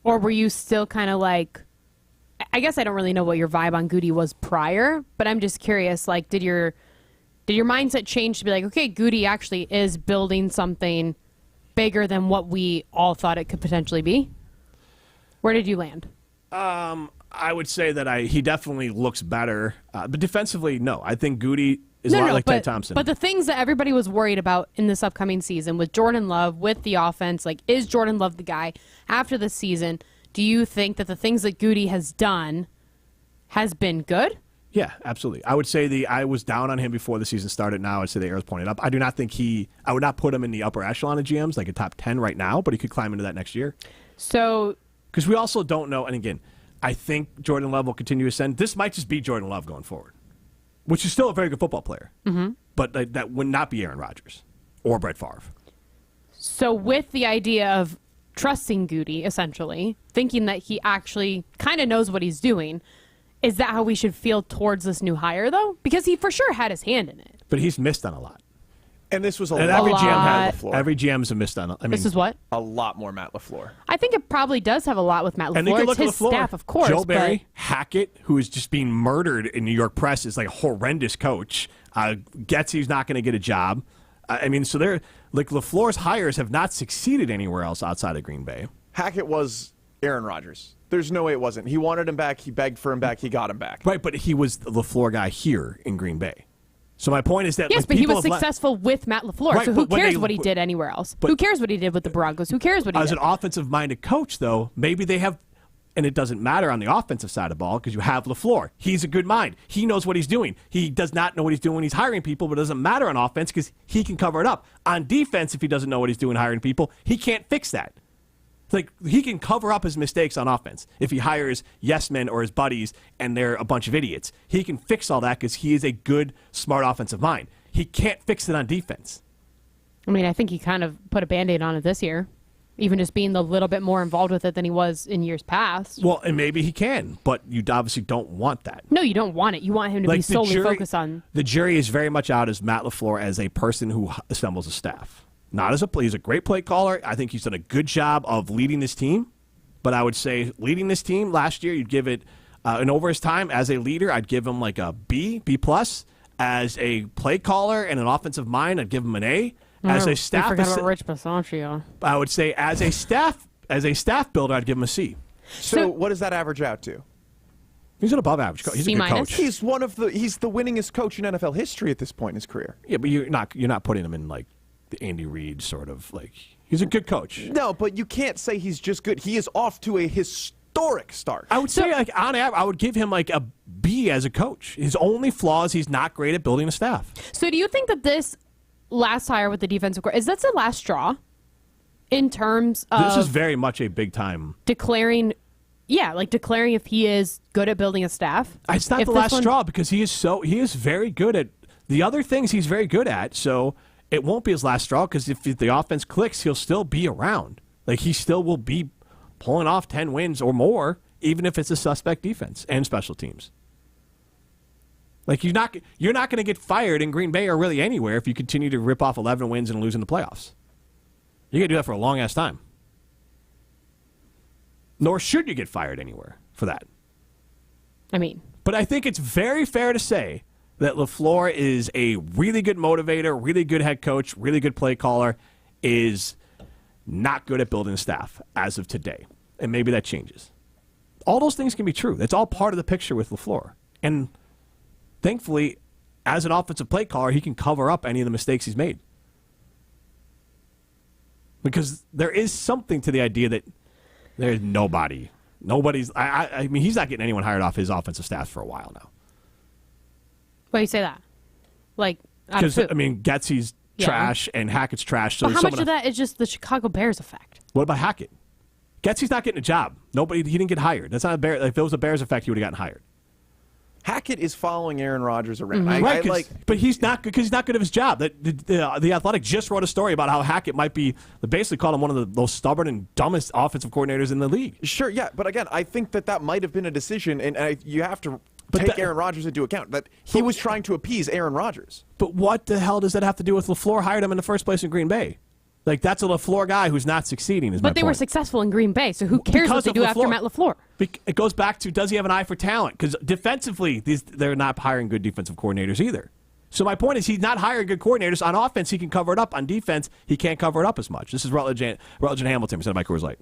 Or were you still kind of like, I guess I don't really know what your vibe on Goody was prior, but I'm just curious, like, did your mindset change to be like, okay, Goody actually is building something bigger than what we all thought it could potentially be? Where did you land? I would say that he definitely looks better, but defensively, no. I think Goody is a lot like Ted Thompson. But the things that everybody was worried about in this upcoming season with Jordan Love, with the offense, like, is Jordan Love the guy after the season? Do you think that the things that Goody has done has been good? Yeah, absolutely. I would say I was down on him before the season started. Now I'd say the arrow's pointed up. I do not think I would not put him in the upper echelon of GMs, like a top 10 right now, but he could climb into that next year. So, because we also don't know, and again, I think Jordan Love will continue to ascend. This might just be Jordan Love going forward. which is still a very good football player. Mm-hmm. But that would not be Aaron Rodgers or Brett Favre. So with the idea of trusting Goody, essentially, thinking that he actually kind of knows what he's doing, is that how we should feel towards this new hire, though? Because he for sure had his hand in it. But he's missed on a lot. And this was every lot. GM had LaFleur. Every GM's a missed on. This is what? A lot more Matt LaFleur. I think it probably does have a lot with Matt LaFleur. And you can look it's his at LaFleur. staff, of course. Joe Barry, Hackett, who is just being murdered in New York press, is like a horrendous coach. Getsy's not going to get a job. I mean, so they're like LaFleur's hires have not succeeded anywhere else outside of Green Bay. Hackett was Aaron Rodgers. There's no way it wasn't. He wanted him back. He begged for him back. He got him back. Right, but he was the LaFleur guy here in Green Bay. So my point is that yes, but he was successful with Matt LaFleur. Right, so who cares what he did anywhere else? Who cares what he did with the Broncos? Who cares what he did? As an offensive-minded coach, though, maybe they have, and it doesn't matter on the offensive side of the ball because you have LaFleur. He's a good mind. He knows what he's doing. He does not know what he's doing when he's hiring people, but it doesn't matter on offense because he can cover it up. On defense, if he doesn't know what he's doing hiring people, he can't fix that. Like, he can cover up his mistakes on offense. If he hires yes men or his buddies and they're a bunch of idiots, he can fix all that because he is a good, smart offensive mind. He can't fix it on defense. I mean, I think he kind of put a Band-Aid on it this year, even just being a little bit more involved with it than he was in years past. Well, and maybe he can, but you obviously don't want that. No, you don't want it. You want him to be solely focused on... The jury is very much out as Matt LaFleur as a person who assembles a staff. Not as a play. He's a great play caller. I think he's done a good job of leading this team. But I would say leading this team last year, you'd give it, and over his time as a leader, I'd give him like a B+. As a play caller and an offensive mind, I'd give him an A. As a staff, I forgot about Rich Bisaccia. I would say as a staff builder, I'd give him a C. So what does that average out to? He's an above average coach. He's a good coach. He's he's the winningest coach in NFL history at this point in his career. Yeah, but you're not putting him in like the Andy Reid sort of like. He's a good coach. No, but you can't say he's just good. He is off to a historic start. I would say, like on average, I would give him like a B as a coach. His only flaw is he's not great at building a staff. So do you think that this last hire with the defensive coordinator, is that the last straw in terms of... This is very much a big time. Declaring if he is good at building a staff? It's not the last straw because he is very good at... The other things he's very good at, so it won't be his last straw because if the offense clicks, he'll still be around. Like, he still will be pulling off 10 wins or more, even if it's a suspect defense and special teams. Like, you're not going to get fired in Green Bay or really anywhere if you continue to rip off 11 wins and lose in the playoffs. You're going to do that for a long-ass time. Nor should you get fired anywhere for that. But I think it's very fair to say that LaFleur is a really good motivator, really good head coach, really good play caller, is not good at building staff as of today. And maybe that changes. All those things can be true. That's all part of the picture with LaFleur. And thankfully, as an offensive play caller, he can cover up any of the mistakes he's made. Because there is something to the idea that there's nobody's. I mean, he's not getting anyone hired off his offensive staff for a while now. Why do you say that? Like, because I mean, Getsy's trash and Hackett's trash. So but how much of that is just the Chicago Bears effect? What about Hackett? Getsy's not getting a job. He didn't get hired. That's not a Bear. If it was a Bears effect, he would have gotten hired. Hackett is following Aaron Rodgers around. Mm-hmm. But he's not good because he's not good at his job. The Athletic just wrote a story about how Hackett might be. They basically called him one of the most stubborn and dumbest offensive coordinators in the league. Sure, yeah, but again, I think that might have been a decision, and you have to take Aaron Rodgers into account that he was trying to appease Aaron Rodgers. But what the hell does that have to do with LaFleur hired him in the first place in Green Bay? Like, that's a LaFleur guy who's not succeeding. But they were successful in Green Bay, so who cares what they do after Matt LaFleur? It goes back to, does he have an eye for talent? Because defensively, they're not hiring good defensive coordinators either. So my point is, he's not hiring good coordinators. On offense, he can cover it up. On defense, he can't cover it up as much. This is Rutledge and Hamilton, presented by Coors Light.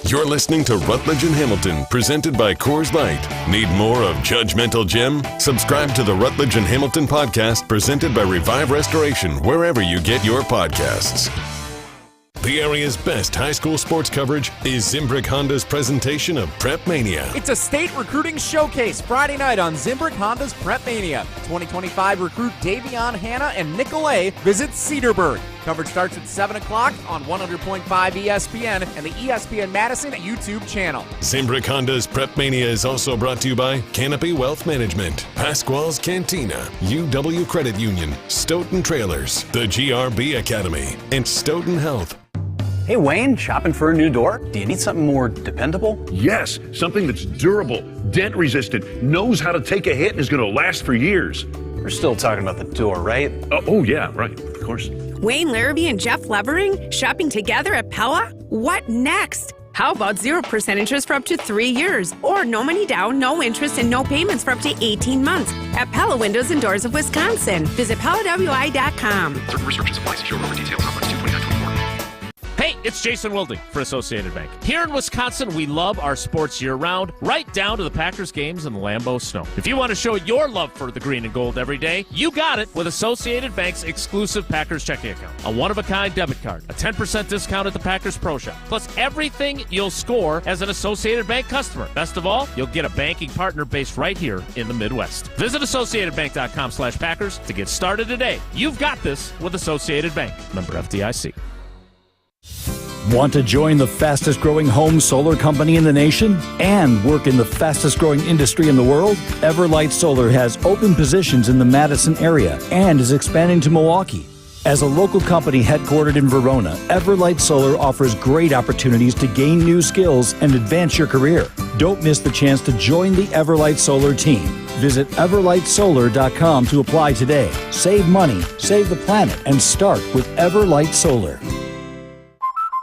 You're listening to Rutledge and Hamilton, presented by Coors Light. Need more of Judgmental Jim? Subscribe to the Rutledge and Hamilton podcast, presented by Revive Restoration, wherever you get your podcasts. The area's best high school sports coverage is Zimbrick Honda's presentation of Prep Mania. It's a state recruiting showcase Friday night on Zimbrick Honda's Prep Mania. 2025 recruit Davion Hanna and Nicolay visit Cedarburg. Coverage starts at 7 o'clock on 100.5 ESPN and the ESPN Madison YouTube channel. Zimbrick Honda's Prep Mania is also brought to you by Canopy Wealth Management, Pasquale's Cantina, UW Credit Union, Stoughton Trailers, the GRB Academy, and Stoughton Health. Hey Wayne, shopping for a new door? Do you need something more dependable? Yes, something that's durable, dent resistant, knows how to take a hit, and is going to last for years. We're still talking about the door, right? Oh yeah, right, of course. Wayne Larrabee and Jeff Levering shopping together at Pella? What next? How about 0% interest for up to 3 years? Or no money down, no interest, and no payments for up to 18 months at Pella Windows and Doors of Wisconsin. Visit PellaWI.com. Certain restrictions apply. See showroom for details. Conference 22924. Hey, it's Jason Wilding for Associated Bank. Here in Wisconsin, we love our sports year-round, right down to the Packers games and the Lambeau Snow. If you want to show your love for the green and gold every day, you got it with Associated Bank's exclusive Packers checking account. A one-of-a-kind debit card, a 10% discount at the Packers Pro Shop, plus everything you'll score as an Associated Bank customer. Best of all, you'll get a banking partner based right here in the Midwest. Visit AssociatedBank.com/Packers to get started today. You've got this with Associated Bank. Member FDIC. Want to join the fastest growing home solar company in the nation and work in the fastest growing industry in the world? Everlight Solar has open positions in the Madison area and is expanding to Milwaukee. As a local company headquartered in Verona, Everlight Solar offers great opportunities to gain new skills and advance your career. Don't miss the chance to join the Everlight Solar team. Visit everlightsolar.com to apply today. Save money, save the planet, and start with Everlight Solar.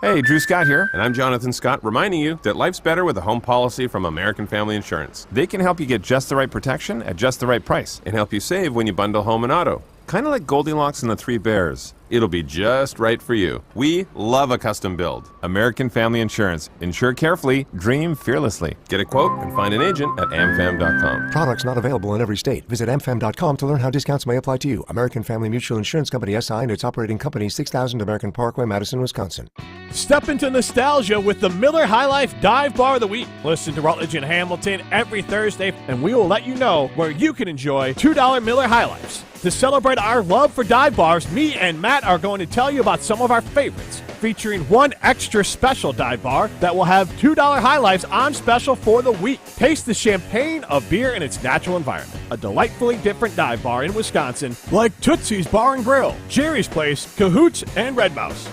Hey, Drew Scott here, and I'm Jonathan Scott, reminding you that life's better with a home policy from American Family Insurance. They can help you get just the right protection at just the right price and help you save when you bundle home and auto. Kind of like Goldilocks and the Three Bears. It'll be just right for you. We love a custom build. American Family Insurance. Insure carefully, dream fearlessly. Get a quote and find an agent at amfam.com. Products not available in every state. Visit amfam.com to learn how discounts may apply to you. American Family Mutual Insurance Company SI and its operating company 6000 American Parkway, Madison, Wisconsin. Step into nostalgia with the Miller High Life Dive Bar of the Week. Listen to Rutledge and Hamilton every Thursday, and we will let you know where you can enjoy $2 Miller High Lifes. To celebrate our love for dive bars, me and Matt are going to tell you about some of our favorites, featuring one extra special dive bar that will have $2 High Lifes on special for the week. Taste the champagne of beer in its natural environment. A delightfully different dive bar in Wisconsin, like Tootsie's Bar and Grill, Jerry's Place, Cahoots, and Red Mouse.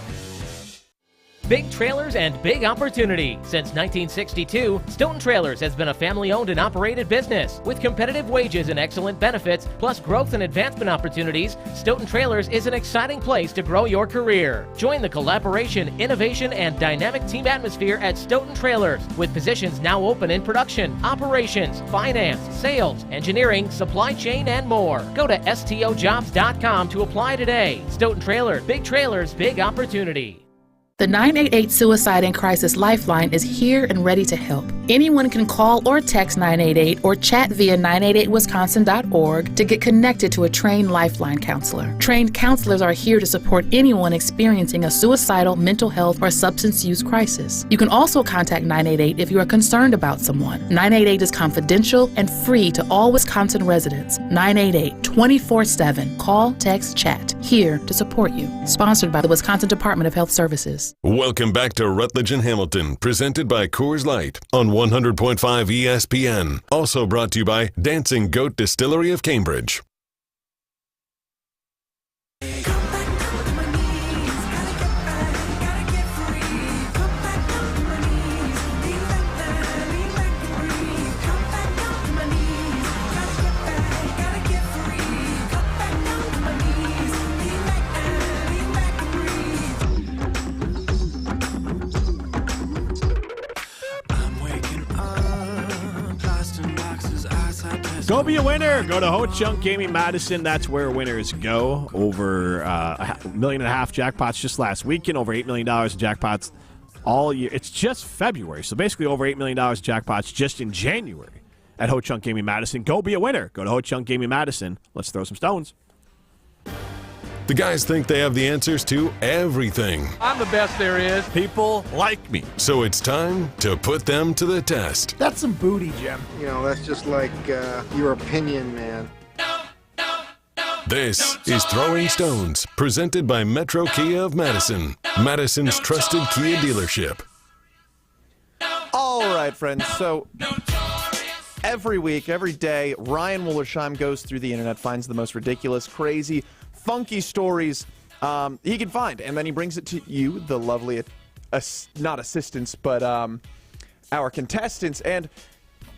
Big trailers and big opportunity. Since 1962, Stoughton Trailers has been a family-owned and operated business. With competitive wages and excellent benefits, plus growth and advancement opportunities, Stoughton Trailers is an exciting place to grow your career. Join the collaboration, innovation, and dynamic team atmosphere at Stoughton Trailers, with positions now open in production, operations, finance, sales, engineering, supply chain, and more. Go to stojobs.com to apply today. Stoughton Trailers, big opportunity. The 988 Suicide and Crisis Lifeline is here and ready to help. Anyone can call or text 988 or chat via 988wisconsin.org to get connected to a trained Lifeline counselor. Trained counselors are here to support anyone experiencing a suicidal, mental health, or substance use crisis. You can also contact 988 if you are concerned about someone. 988 is confidential and free to all Wisconsin residents. 988 24/7. Call, text, chat. Here to support you. Sponsored by the Wisconsin Department of Health Services. Welcome back to Rutledge and Hamilton, presented by Coors Light on 100.5 ESPN. Also brought to you by Dancing Goat Distillery of Cambridge. Go be a winner. Go to Ho Chunk Gaming Madison. That's where winners go. Over $1.5 million jackpots just last weekend. Over $8 million in jackpots all year. It's just February. So basically over $8 million jackpots just in January at Ho Chunk Gaming Madison. Go be a winner. Go to Ho Chunk Gaming Madison. Let's throw some stones. The guys think they have the answers to everything. I'm the best there is. People like me. So it's time to put them to the test. That's some booty, Jim. You know, that's just like your opinion, man. This is Throwing Stones, presented by Metro Kia of Madison, Madison's trusted Kia dealership. All right, friends. So every week, every day, Ryan Wollersheim goes through the internet, finds the most ridiculous, crazy, funky stories he can find, and then he brings it to you, the lovely, not assistants, but our contestants, and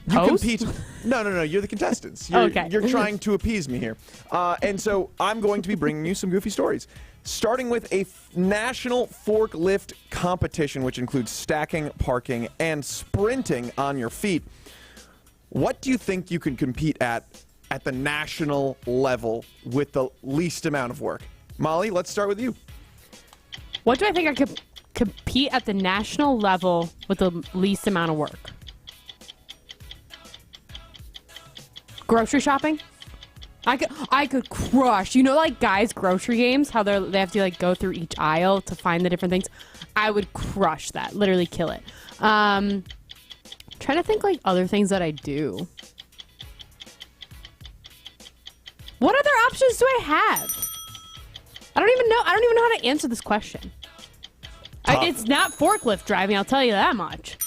you compete. No, you're the contestants. You're trying to appease me here. And so I'm going to be bringing you some goofy stories, starting with a national forklift competition, which includes stacking, parking, and sprinting on your feet. What do you think you can compete at the national level with the least amount of work? Molly, let's start with you. What do I think I could compete at the national level with the least amount of work? Grocery shopping? I could crush. You know, like guys' grocery games, how they have to like go through each aisle to find the different things. I would crush that. Literally kill it. Trying to think like other things that I do. What other options do I have? I don't even know. I don't even know how to answer this question. It's not forklift driving, I'll tell you that much.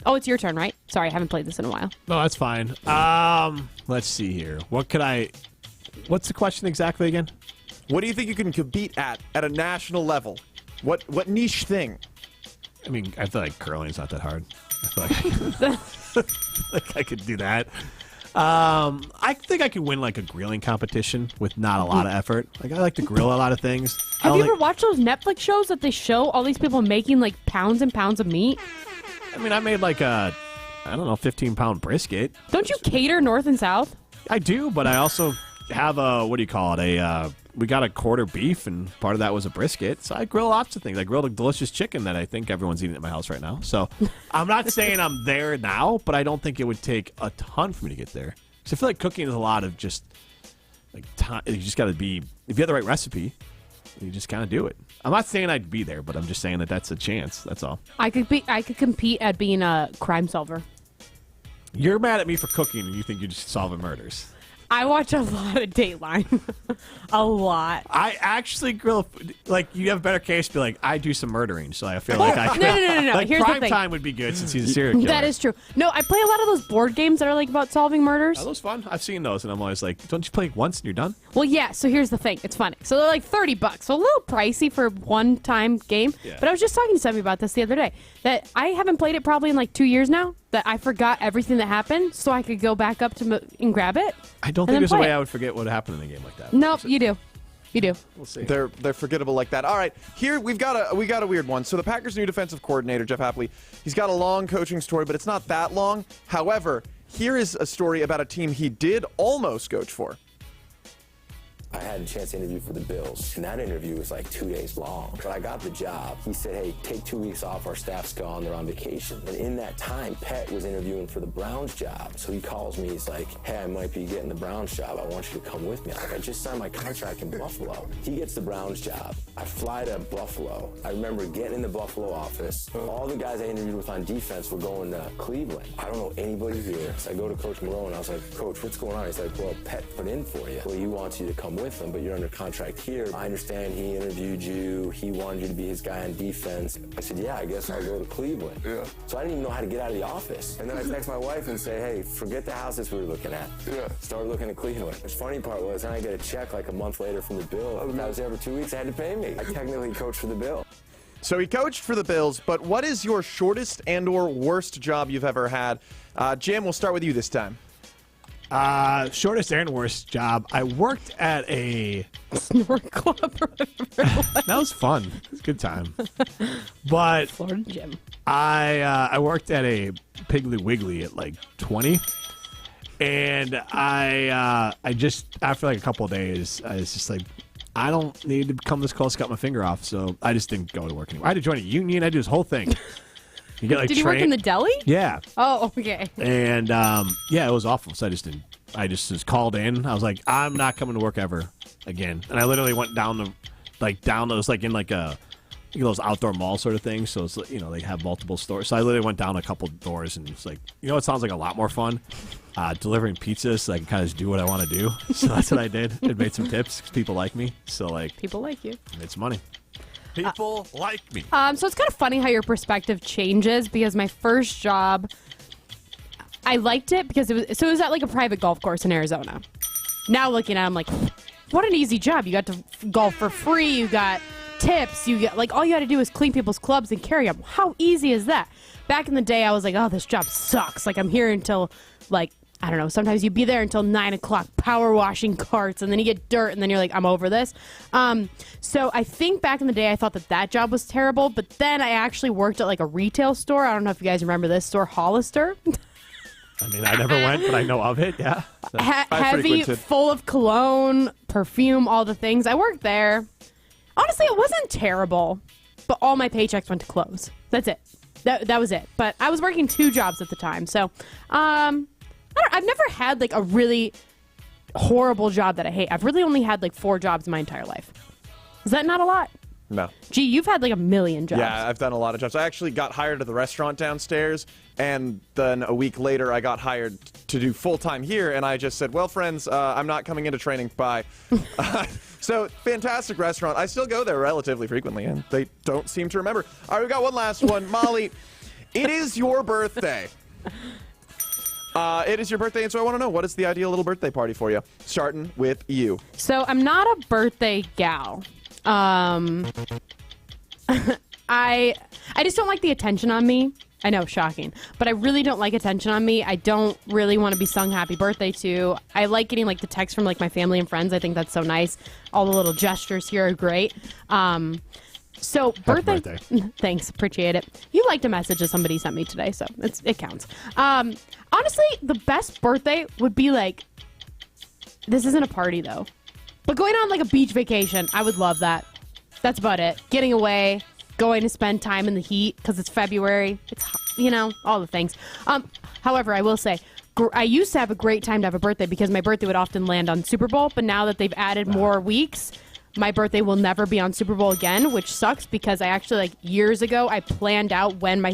Oh, it's your turn, right? Sorry, I haven't played this in a while. No, that's fine. Let's see here. What's the question exactly again? What do you think you can compete at a national level? What niche thing? I mean, I feel like curling's not that hard. I feel like I could do that. I think I could win like a grilling competition with not a lot of effort. Like I like to grill a lot of things. Have you ever watched those Netflix shows that they show all these people making like pounds and pounds of meat? I mean, I made like a, 15-pound brisket. Don't you cater north and south? I do, but I also have we got a quarter beef, and part of that was a brisket. So I grill lots of things. I grilled a delicious chicken that I think everyone's eating at my house right now. So I'm not saying I'm there now, but I don't think it would take a ton for me to get there. So I feel like cooking is a lot of just like time. You just got to be, if you have the right recipe, you just kind of do it. I'm not saying I'd be there, but I'm just saying that that's a chance. That's all. I could compete at being a crime solver. You're mad at me for cooking, and you think you're just solving murders. I watch a lot of Dateline. A lot. I actually grill. Like, you have a better case to be like, I do some murdering, so I feel like I could. No. Like, Here's Prime the thing. Time would be good since he's a serial killer. That is true. No, I play a lot of those board games that are like about solving murders. Are those fun? I've seen those, and I'm always like, don't you play once and you're done? Well, yeah, so here's the thing. It's funny. So they're like $30, so a little pricey for a one-time game. Yeah. But I was just talking to somebody about this the other day, that I haven't played it probably in like 2 years now, that I forgot everything that happened, so I could go back up and grab it. I don't think there's a way I would forget what happened in a game like that. Nope, you do. You do. We'll see. They're forgettable like that. All right, here we got a weird one. So the Packers' new defensive coordinator, Jeff Hafley, he's got a long coaching story, but it's not that long. However, here is a story about a team he did almost coach for. I had a chance to interview for the Bills, and that interview was like 2 days long. But I got the job. He said, hey, take 2 weeks off. Our staff's gone. They're on vacation. And in that time, Pet was interviewing for the Browns job. So he calls me. He's like, hey, I might be getting the Browns job. I want you to come with me. I'm like, I just signed my contract in Buffalo. He gets the Browns job. I fly to Buffalo. I remember getting in the Buffalo office. All the guys I interviewed with on defense were going to Cleveland. I don't know anybody here. So I go to Coach Marone. I was like, Coach, what's going on? He's like, well, Pet put in for you. Well, he wants you to come with him, but you're under contract here. I understand he interviewed you. He wanted you to be his guy on defense. I said, yeah, I guess I'll go to Cleveland. Yeah. So I didn't even know how to get out of the office. And then I text my wife and say, hey, forget the houses we were looking at. Yeah. Start looking at Cleveland. The funny part was, then I get a check like a month later from the Bill. I was there for 2 weeks. They had to pay me. I technically coached for the Bill. So he coached for the Bills, but what is your shortest and or worst job you've ever had? Jim, we'll start with you this time. Shortest and worst job. I worked at a snort club. That was fun. It was a good time. But Florida Gym. I worked at a Piggly Wiggly at like 20, and I just after like a couple of days, I was just like, I don't need to come this close to cut my finger off, so I just didn't go to work anymore. I had to join a union. I had to do this whole thing. You get, like, did you work in the deli? Yeah. Oh, okay. And yeah, it was awful. So I just was called in. I was like, I'm not coming to work ever again. And I literally went down it was like in like a those outdoor mall sort of things. So it's, they have multiple stores. So I literally went down a couple doors and it's like, it sounds like a lot more fun. Delivering pizzas, so I can kind of just do what I want to do. So that's what I did. It made some tips because people like me. So people like you. Made some money. People like me. So it's kind of funny how your perspective changes because my first job, I liked it because it was at like a private golf course in Arizona. Now looking at it, I'm like, what an easy job. You got to golf for free. You got tips. You get all you had to do is clean people's clubs and carry them. How easy is that? Back in the day, I was like, oh, this job sucks. Like, I'm here until, I don't know, sometimes you'd be there until 9 o'clock power washing carts, and then you get dirt, and then you're like, I'm over this. So I think back in the day, I thought that job was terrible, but then I actually worked at, a retail store. I don't know if you guys remember this store, Hollister. I mean, I never went, but I know of it, yeah. So. Heavy, full of cologne, perfume, all the things. I worked there. Honestly, it wasn't terrible, but all my paychecks went to clothes. That's it. That was it. But I was working 2 jobs at the time, so I've never had a really horrible job that I hate. I've really only had 4 jobs in my entire life. Is that not a lot? No. Gee, you've had a million jobs. Yeah, I've done a lot of jobs. I actually got hired at the restaurant downstairs, and then a week later I got hired to do full-time here, and I just said, well, friends, I'm not coming into training. Bye. So, fantastic restaurant. I still go there relatively frequently, and they don't seem to remember. All right, we got one last one. Molly, it is your birthday. It is your birthday, and so I want to know, what is the ideal little birthday party for you? Starting with you. So, I'm not a birthday gal. I just don't like the attention on me. I know, shocking. But I really don't like attention on me. I don't really want to be sung happy birthday to. I like getting the text from my family and friends. I think that's so nice. All the little gestures here are great. So birthday. Thanks, appreciate it. You liked a message that somebody sent me today, so it counts. Honestly, the best birthday would be this isn't a party though, but going on a beach vacation. I would love that. That's about it. Getting away, going to spend time in the heat because it's February. It's all the things. However, I will say, I used to have a great time to have a birthday because my birthday would often land on Super Bowl, but now that they've added more weeks, my birthday will never be on Super Bowl again, which sucks because I actually years ago I planned out when my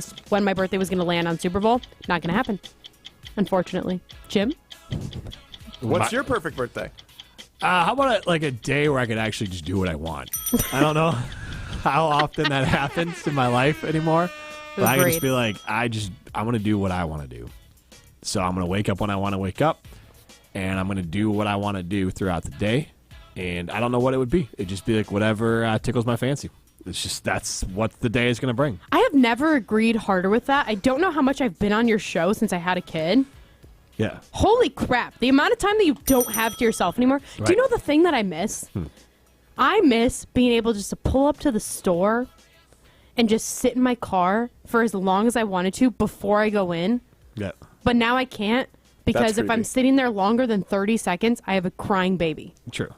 birthday was going to land on Super Bowl. Not going to happen, unfortunately. Jim? What's your perfect birthday? How about a day where I could actually just do what I want? I don't know how often that happens in my life anymore. But I can just be I want to do what I want to do. So I'm going to wake up when I want to wake up, and I'm going to do what I want to do throughout the day. And I don't know what it would be. It'd just be whatever tickles my fancy. It's just that's what the day is going to bring. I have never agreed harder with that. I don't know how much I've been on your show since I had a kid. Yeah. Holy crap. The amount of time that you don't have to yourself anymore. Right. Do you know the thing that I miss? I miss being able just to pull up to the store and just sit in my car for as long as I wanted to before I go in. Yeah. But now I can't because if I'm sitting there longer than 30 seconds, I have a crying baby. True.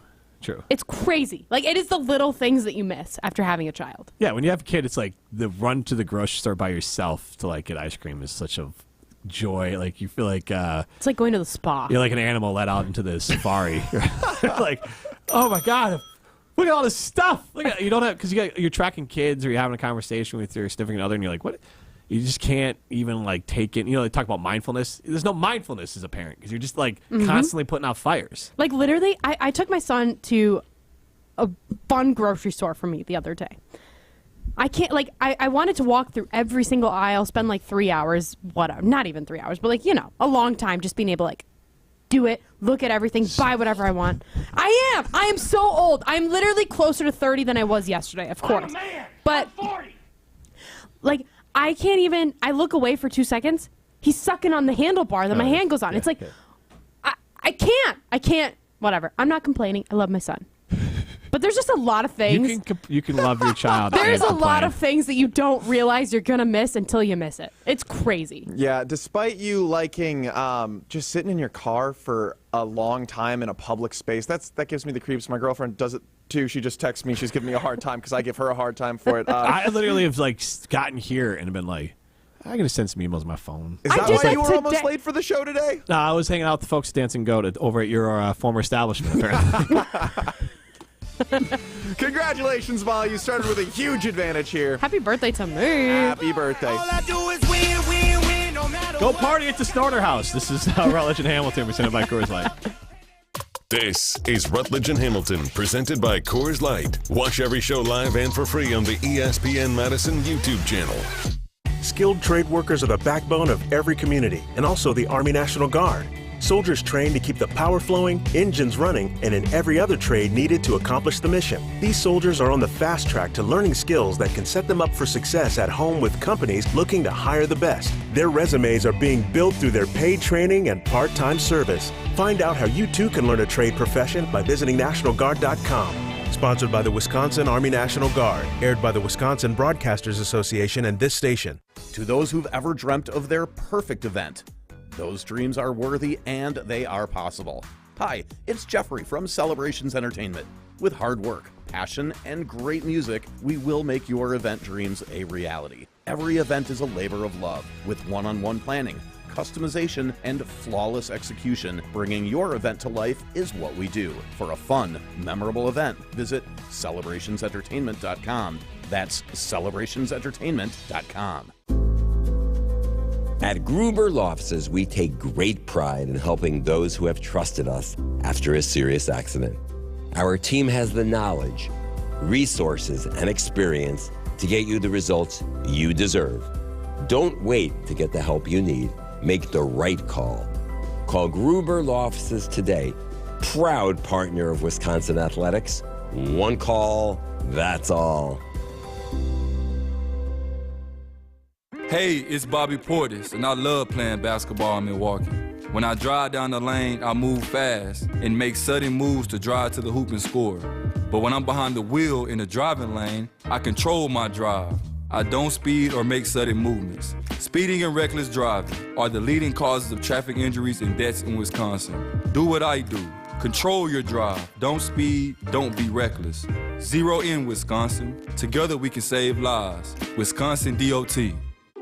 It's crazy. It is the little things that you miss after having a child. Yeah, when you have a kid, it's the run to the grocery store by yourself to get ice cream is such a joy. You feel it's like going to the spa. You're like an animal let out into the safari. Oh my god, look at all this stuff. Look at, you don't have because you're tracking kids or you're having a conversation with your significant other and you're like, what? You just can't even take it. They talk about mindfulness. There's no mindfulness as a parent because you're just constantly putting out fires. Literally, I took my son to a fun grocery store for me the other day. I can't I wanted to walk through every single aisle, spend 3 hours, whatever, not even 3 hours, but a long time just being able to do it, look at everything, buy whatever I want. I am so old. I'm literally closer to 30 than I was yesterday, of course. I'm a man. But I'm 40. I can't even, I look away for 2 seconds. He's sucking on the handlebar, then my hand goes on. Yeah, it's I can't, whatever. I'm not complaining. I love my son. But there's just a lot of things. You can love your child. There's a lot of things that you don't realize you're going to miss until you miss it. It's crazy. Yeah, despite you liking just sitting in your car for a long time in a public space, that gives me the creeps. My girlfriend does it too. She just texts me. She's giving me a hard time because I give her a hard time for it. I literally have gotten here and been I'm going to send some emails on my phone. Is that why you were almost late for the show today? No, I was hanging out with the folks at Dance and Go over at your former establishment, apparently. Congratulations, Molly. You started with a huge advantage here. Happy birthday to me. Happy birthday. All I do is win, win, win, no matter Go what. party at the Starter House. This is Rutledge and Hamilton, presented by Coors Light. This is Rutledge and Hamilton, presented by Coors Light. Watch every show live and for free on the ESPN Madison YouTube channel. Skilled trade workers are the backbone of every community and also the Army National Guard. Soldiers trained to keep the power flowing, engines running, and in every other trade needed to accomplish the mission. These soldiers are on the fast track to learning skills that can set them up for success at home with companies looking to hire the best. Their resumes are being built through their paid training and part-time service. Find out how you too can learn a trade profession by visiting NationalGuard.com. Sponsored by the Wisconsin Army National Guard. Aired by the Wisconsin Broadcasters Association and this station. To those who've ever dreamt of their perfect event, those dreams are worthy and they are possible. Hi, it's Jeffrey from Celebrations Entertainment. With hard work, passion, and great music, we will make your event dreams a reality. Every event is a labor of love with one-on-one planning, customization, and flawless execution. Bringing your event to life is what we do. For a fun, memorable event, visit celebrationsentertainment.com. That's celebrationsentertainment.com. At Gruber Law Offices, we take great pride in helping those who have trusted us after a serious accident. Our team has the knowledge, resources, and experience to get you the results you deserve. Don't wait to get the help you need. Make the right call. Call Gruber Law Offices today. Proud partner of Wisconsin Athletics. One call, that's all. Hey, it's Bobby Portis, and I love playing basketball in Milwaukee. When I drive down the lane, I move fast and make sudden moves to drive to the hoop and score. But when I'm behind the wheel in the driving lane, I control my drive. I don't speed or make sudden movements. Speeding and reckless driving are the leading causes of traffic injuries and deaths in Wisconsin. Do what I do. Control your drive. Don't speed. Don't be reckless. Zero in Wisconsin. Together we can save lives. Wisconsin DOT.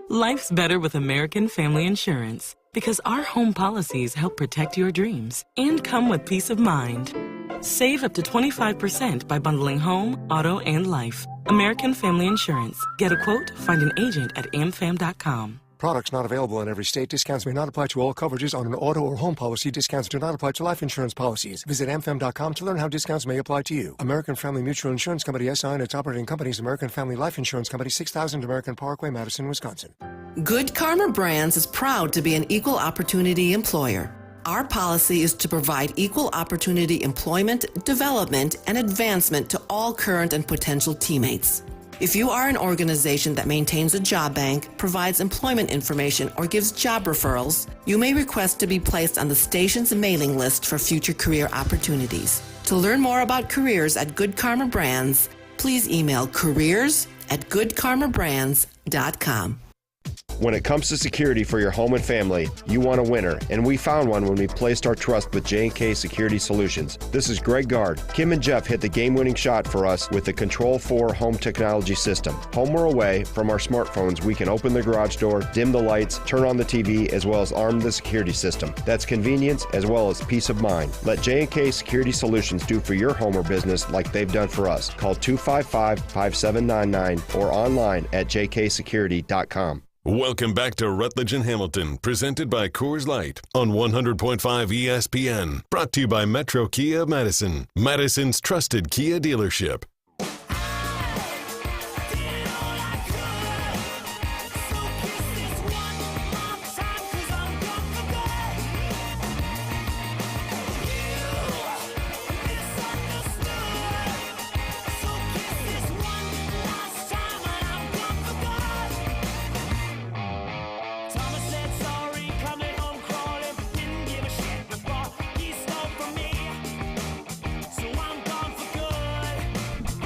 Life's better with American Family Insurance because our home policies help protect your dreams and come with peace of mind. Save up to 25% by bundling home, auto, and life. American Family Insurance. Get a quote, find an agent at amfam.com. Products not available in every state. Discounts may not apply to all coverages on an auto or home policy. Discounts do not apply to life insurance policies. Visit amfam.com to learn how discounts may apply to you. American Family Mutual Insurance Company, SI, and its operating companies, American Family Life Insurance Company, 6000 American Parkway, Madison, Wisconsin. Good Karma Brands is proud to be an equal opportunity employer. Our policy is to provide equal opportunity employment, development, and advancement to all current and potential teammates. If you are an organization that maintains a job bank, provides employment information, or gives job referrals, you may request to be placed on the station's mailing list for future career opportunities. To learn more about careers at Good Karma Brands, please email careers@goodkarmabrands.com. When it comes to security for your home and family, you want a winner, and we found one when we placed our trust with J&K Security Solutions. This is Greg Gard. Kim and Jeff hit the game-winning shot for us with the Control 4 home technology system. Home or away, from our smartphones, we can open the garage door, dim the lights, turn on the TV, as well as arm the security system. That's convenience as well as peace of mind. Let J&K Security Solutions do for your home or business like they've done for us. Call 255-5799 or online at jksecurity.com. Welcome back to Rutledge and Hamilton, presented by Coors Light on 100.5 ESPN. Brought to you by Metro Kia Madison, Madison's trusted Kia dealership.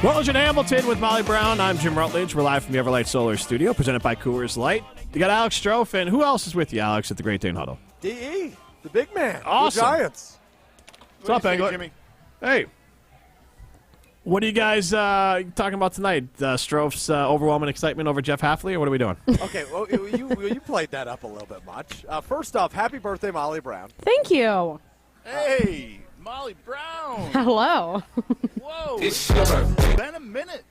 Rutledge and Hamilton with Molly Brown. I'm Jim Rutledge. We're live from the Everlight Solar Studio, presented by Coors Light. You got Alex Strofe, and who else is with you, Alex, at the Great Dane Huddle? D.E., the big man. Awesome. The Giants. What's up, Angler? Jimmy? Hey. What are you guys talking about tonight? Strofe's overwhelming excitement over Jeff Hafley, or what are we doing? Okay, well, you played that up a little bit much. First off, happy birthday, Molly Brown. Thank you. Hey, Molly Brown. Hello. Whoa. It's been a minute.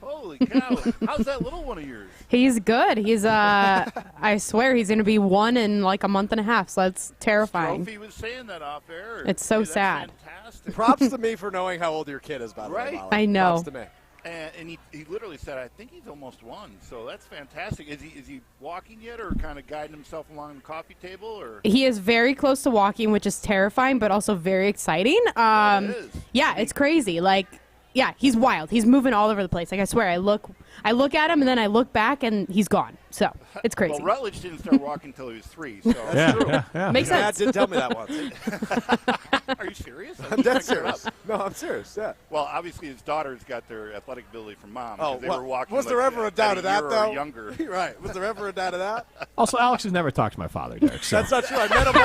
Holy cow. How's that little one of yours? He's good. He's I swear he's going to be 1 in like a month and a half, so that's terrifying. He was saying that off air. It's so sad. Fantastic. Props to me for knowing how old your kid is, by the way, Molly. I know. Props to me. And he literally said, I think he's almost 1, so that's fantastic. Is he walking yet, or kind of guiding himself along the coffee table, or? He is very close to walking, which is terrifying, but also very exciting. It is. Yeah, it's crazy. Like, yeah, he's wild. He's moving all over the place. Like, I swear, I look at him, and then I look back, and he's gone. So it's crazy. Well, Rutledge didn't start walking until he was 3, so that's true. Yeah. Makes sense. Dad did tell me that once. Are you serious? I'm dead serious. No, I'm serious. Yeah. Well, obviously his daughters got their athletic ability from mom. Oh, they were walking. Was there ever a doubt of that, though? Younger. Right. Was there ever a doubt of that? Also, Alex has never talked to my father, Derek. So. That's not true. I met him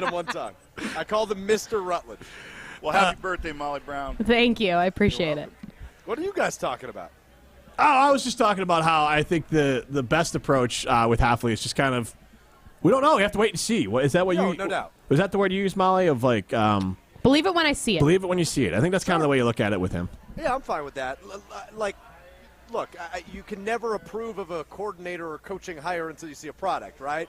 one time. I called him Mr. Rutledge. Well, happy birthday, Molly Brown. Thank you. I appreciate it. What are you guys talking about? Oh, I was just talking about how I think the best approach with Hafley is just kind of, we don't know. We have to wait and see. What is that? What you? No doubt. Was that the word you used, Molly? Of like, believe it when I see it. Believe it when you see it. I think that's kind of the way you look at it with him. Yeah, I'm fine with that. Like, look, you can never approve of a coordinator or coaching hire until you see a product, right?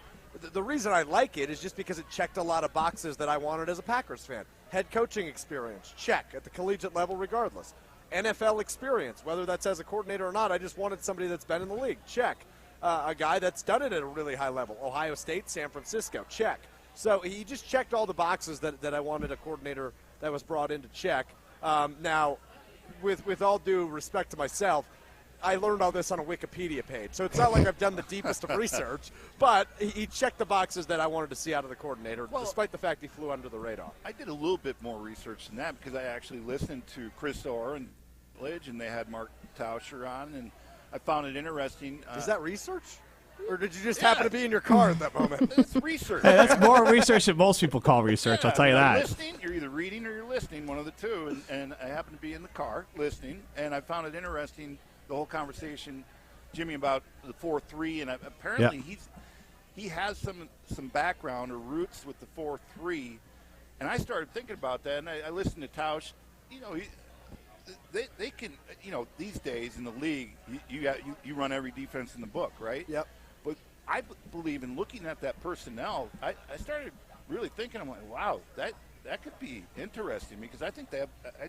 The reason I like it is just because it checked a lot of boxes that I wanted as a Packers fan. Head coaching experience, check, at the collegiate level regardless. NFL experience, whether that's as a coordinator or not, I just wanted somebody that's been in the league, check. A guy that's done it at a really high level. Ohio State, San Francisco, check. So he just checked all the boxes that I wanted a coordinator that was brought in to check. Now, with all due respect to myself, I learned all this on a Wikipedia page. So it's not like I've done the deepest of research, but he checked the boxes that I wanted to see out of the coordinator, despite the fact he flew under the radar. I did a little bit more research than that because I actually listened to Chris Orr and Rutledge, and they had Mark Tauscher on, and I found it interesting. Is that research? Or did you just happen to be in your car at that moment? It's research. Hey, that's more research than most people call research, I'll tell you that. Listening, you're either reading or you're listening, one of the two, and I happened to be in the car listening, and I found it interesting, the whole conversation, Jimmy, about the 4-3, and apparently he has some background or roots with the 4-3, and I started thinking about that, and I listened to Tausch. You know, they can, you know, these days in the league, you run every defense in the book, right? Yep. But I believe in looking at that personnel, I started really thinking, I'm like, wow, that could be interesting because I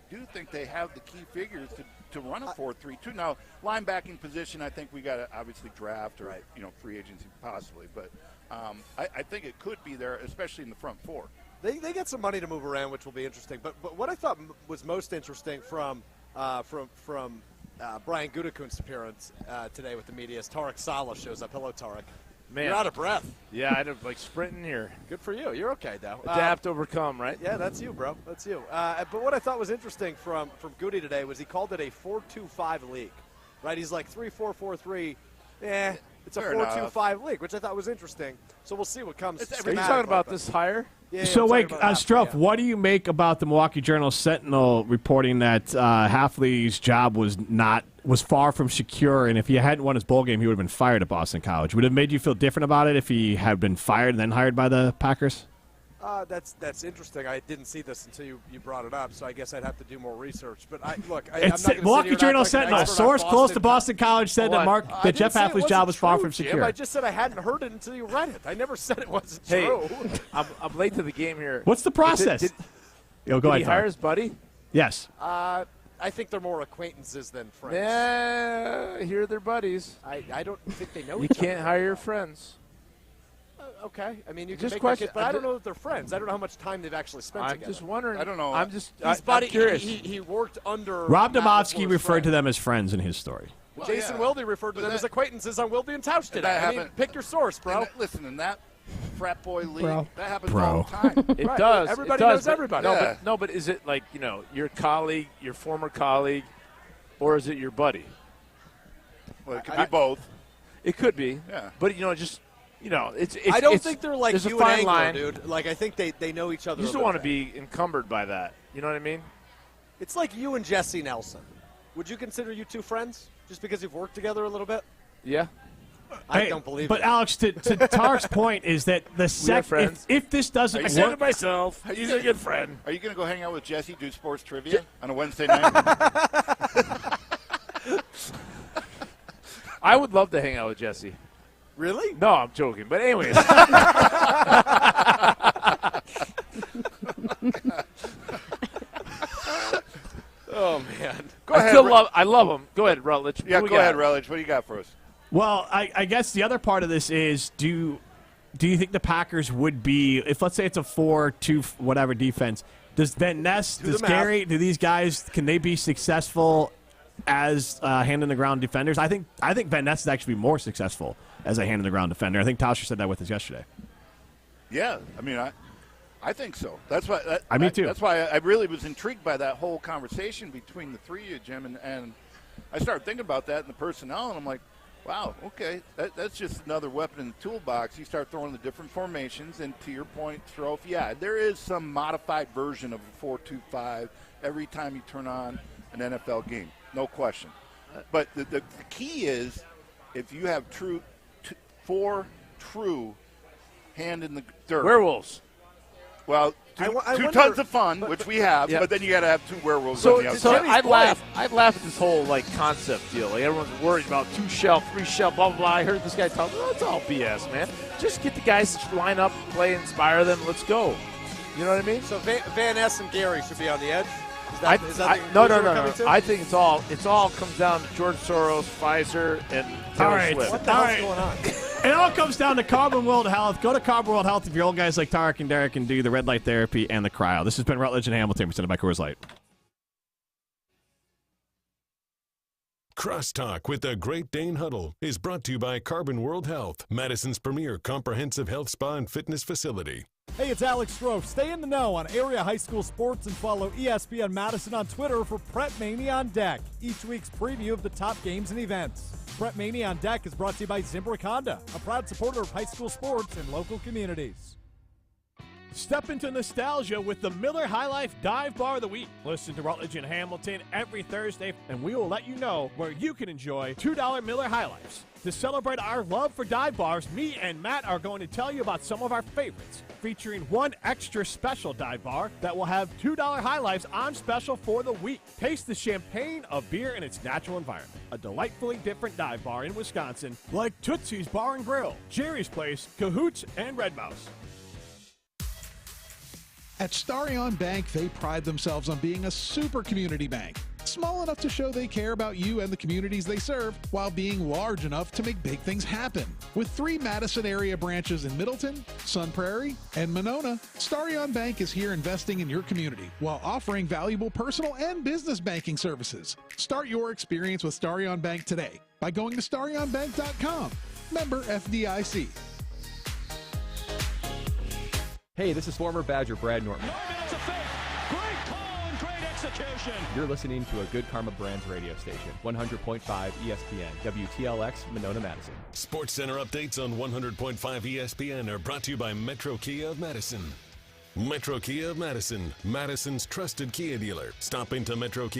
do think they have the key figures to run a 4-3-2. Now, linebacking position, I think we got to obviously draft or free agency possibly, but I think it could be there, especially in the front four. They get some money to move around, which will be interesting. But what I thought was most interesting from Brian Gutekunst's appearance today with the media is Tarek Saleh shows up. Hello, Tarek. Man, you're out of breath. Yeah, I like sprinting here. Good for you. You're okay, though. Adapt, overcome, right? Yeah, that's you, bro. That's you. But what I thought was interesting from Goody today was he called it a 4-2-5 league, right? He's like 3-4-4-3. It's a 4-2-5 league, which I thought was interesting. So we'll see what comes. Are you talking about this hire? Yeah, so wait, Strouf, what do you make about the Milwaukee Journal-Sentinel reporting that Hafley's job was far from secure, and if he hadn't won his bowl game, he would have been fired at Boston College? Would it have made you feel different about it if he had been fired and then hired by the Packers? That's interesting. I didn't see this until you brought it up, so I guess I'd have to do more research. But look, it's I'm not Milwaukee Journal-Sentinel. Source close to Boston College said that Jeff Hafley's job was far from secure. I just said I hadn't heard it until you read it. I never said it wasn't true. Hey, I'm late to the game here. What's the process? Did go ahead. He hire his buddy? Yes. I think they're more acquaintances than friends. Yeah, here they're buddies. I don't think they know you each other. You can't hire your friends. Okay. I mean, you can just make question, that, but I don't know that they're friends. I don't know how much time they've actually spent together. I'm just wondering. I don't know. I'm curious. He worked under Rob Domofsky referred to them as friends in his story. Well, Jason Wilde referred to them as acquaintances on Wilde and Tausch today. I mean, pick your source, bro. Listen, in that frat boy league, that happens Bro. all the time. It does. Everybody it does, knows everybody. But is it like, your colleague, your former colleague, or is it your buddy? Well, it could be both. It could be. Yeah. But, it's I don't think they're like there's you a fine and line. Angler, dude. Like, I think they know each other. You just don't want to be encumbered by that. You know what I mean? It's like you and Jesse Nelson. Would you consider you two friends just because you've worked together a little bit? Yeah. I don't believe but it. But, Alex, to Tark's point is that if this doesn't I said it myself. He's a good friend. Are you going to go hang out with Jesse, do sports trivia on a Wednesday night? I would love to hang out with Jesse. Really? No, I'm joking. But anyways. Oh, man. Go ahead. I love him. Go ahead, Rutledge. Yeah, go ahead, Rutledge. What do you got for us? Well, I guess the other part of this is do you think the Packers would be, if let's say it's a 4-2 whatever defense, does Van Ness, does Gary, do these guys, can they be successful as hand-in-the-ground defenders? I think Van Ness is actually more successful as a hand-in-the-ground defender. I think Tauscher said that with us yesterday. Yeah, I mean, I think so. That's why. Me too. That's why I really was intrigued by that whole conversation between the three of you, Jim, and I started thinking about that in the personnel, and I'm like, wow, okay, that's just another weapon in the toolbox. You start throwing the different formations, and to your point, Strofe, yeah, there is some modified version of a 4-2-5 every time you turn on an NFL game, no question. But the key is if you have four true hand in the dirt. Werewolves. Well, two tons of fun, which we have, but then you got to have two werewolves on the other side. I'd laugh at this whole concept deal. Like everyone's worried about 2 shell, 3 shell, blah blah blah. I heard this guy talk. Oh, it's all BS, man. Just get the guys to line up, play, inspire them. Let's go. You know what I mean? So Van Ness and Gary should be on the edge. No. I think it's all comes down to George Soros, Pfizer, and Taylor Swift. What the hell's going on? It all comes down to Carbon World Health. Go to Carbon World Health if you're old guys like Tarek and Derek and do the red light therapy and the cryo. This has been Rutledge and Hamilton, presented by Coors Light. Crosstalk with the Great Dane Huddle is brought to you by Carbon World Health, Madison's premier comprehensive health spa and fitness facility. Hey, it's Alex Strofe. Stay in the know on area high school sports and follow ESPN Madison on Twitter for Prep Mania on Deck, each week's preview of the top games and events. Prep Mania on Deck is brought to you by Zimbrick Honda, a proud supporter of high school sports and local communities. Step into nostalgia with the Miller High Life Dive Bar of the Week. Listen to Rutledge and Hamilton every Thursday, and we will let you know where you can enjoy $2 Miller High Lifes. To celebrate our love for dive bars, me and Matt are going to tell you about some of our favorites, featuring one extra special dive bar that will have $2 High Lifes on special for the week. Taste the champagne of beer in its natural environment. A delightfully different dive bar in Wisconsin, like Tootsie's Bar and Grill, Jerry's Place, Cahoots, and Red Mouse. At Starion Bank, they pride themselves on being a super community bank. Small enough to show they care about you and the communities they serve, while being large enough to make big things happen. With 3 Madison area branches in Middleton, Sun Prairie, and Monona, Starion Bank is here investing in your community while offering valuable personal and business banking services. Start your experience with Starion Bank today by going to starionbank.com. Member FDIC. Hey, this is former Badger Brad Norton. That's a fake. Great call and great execution. You're listening to a Good Karma Brands radio station, 100.5 ESPN, WTLX, Monona, Madison. Sports Center updates on 100.5 ESPN are brought to you by Metro Kia of Madison. Metro Kia of Madison, Madison's trusted Kia dealer. Stop into Metro Kia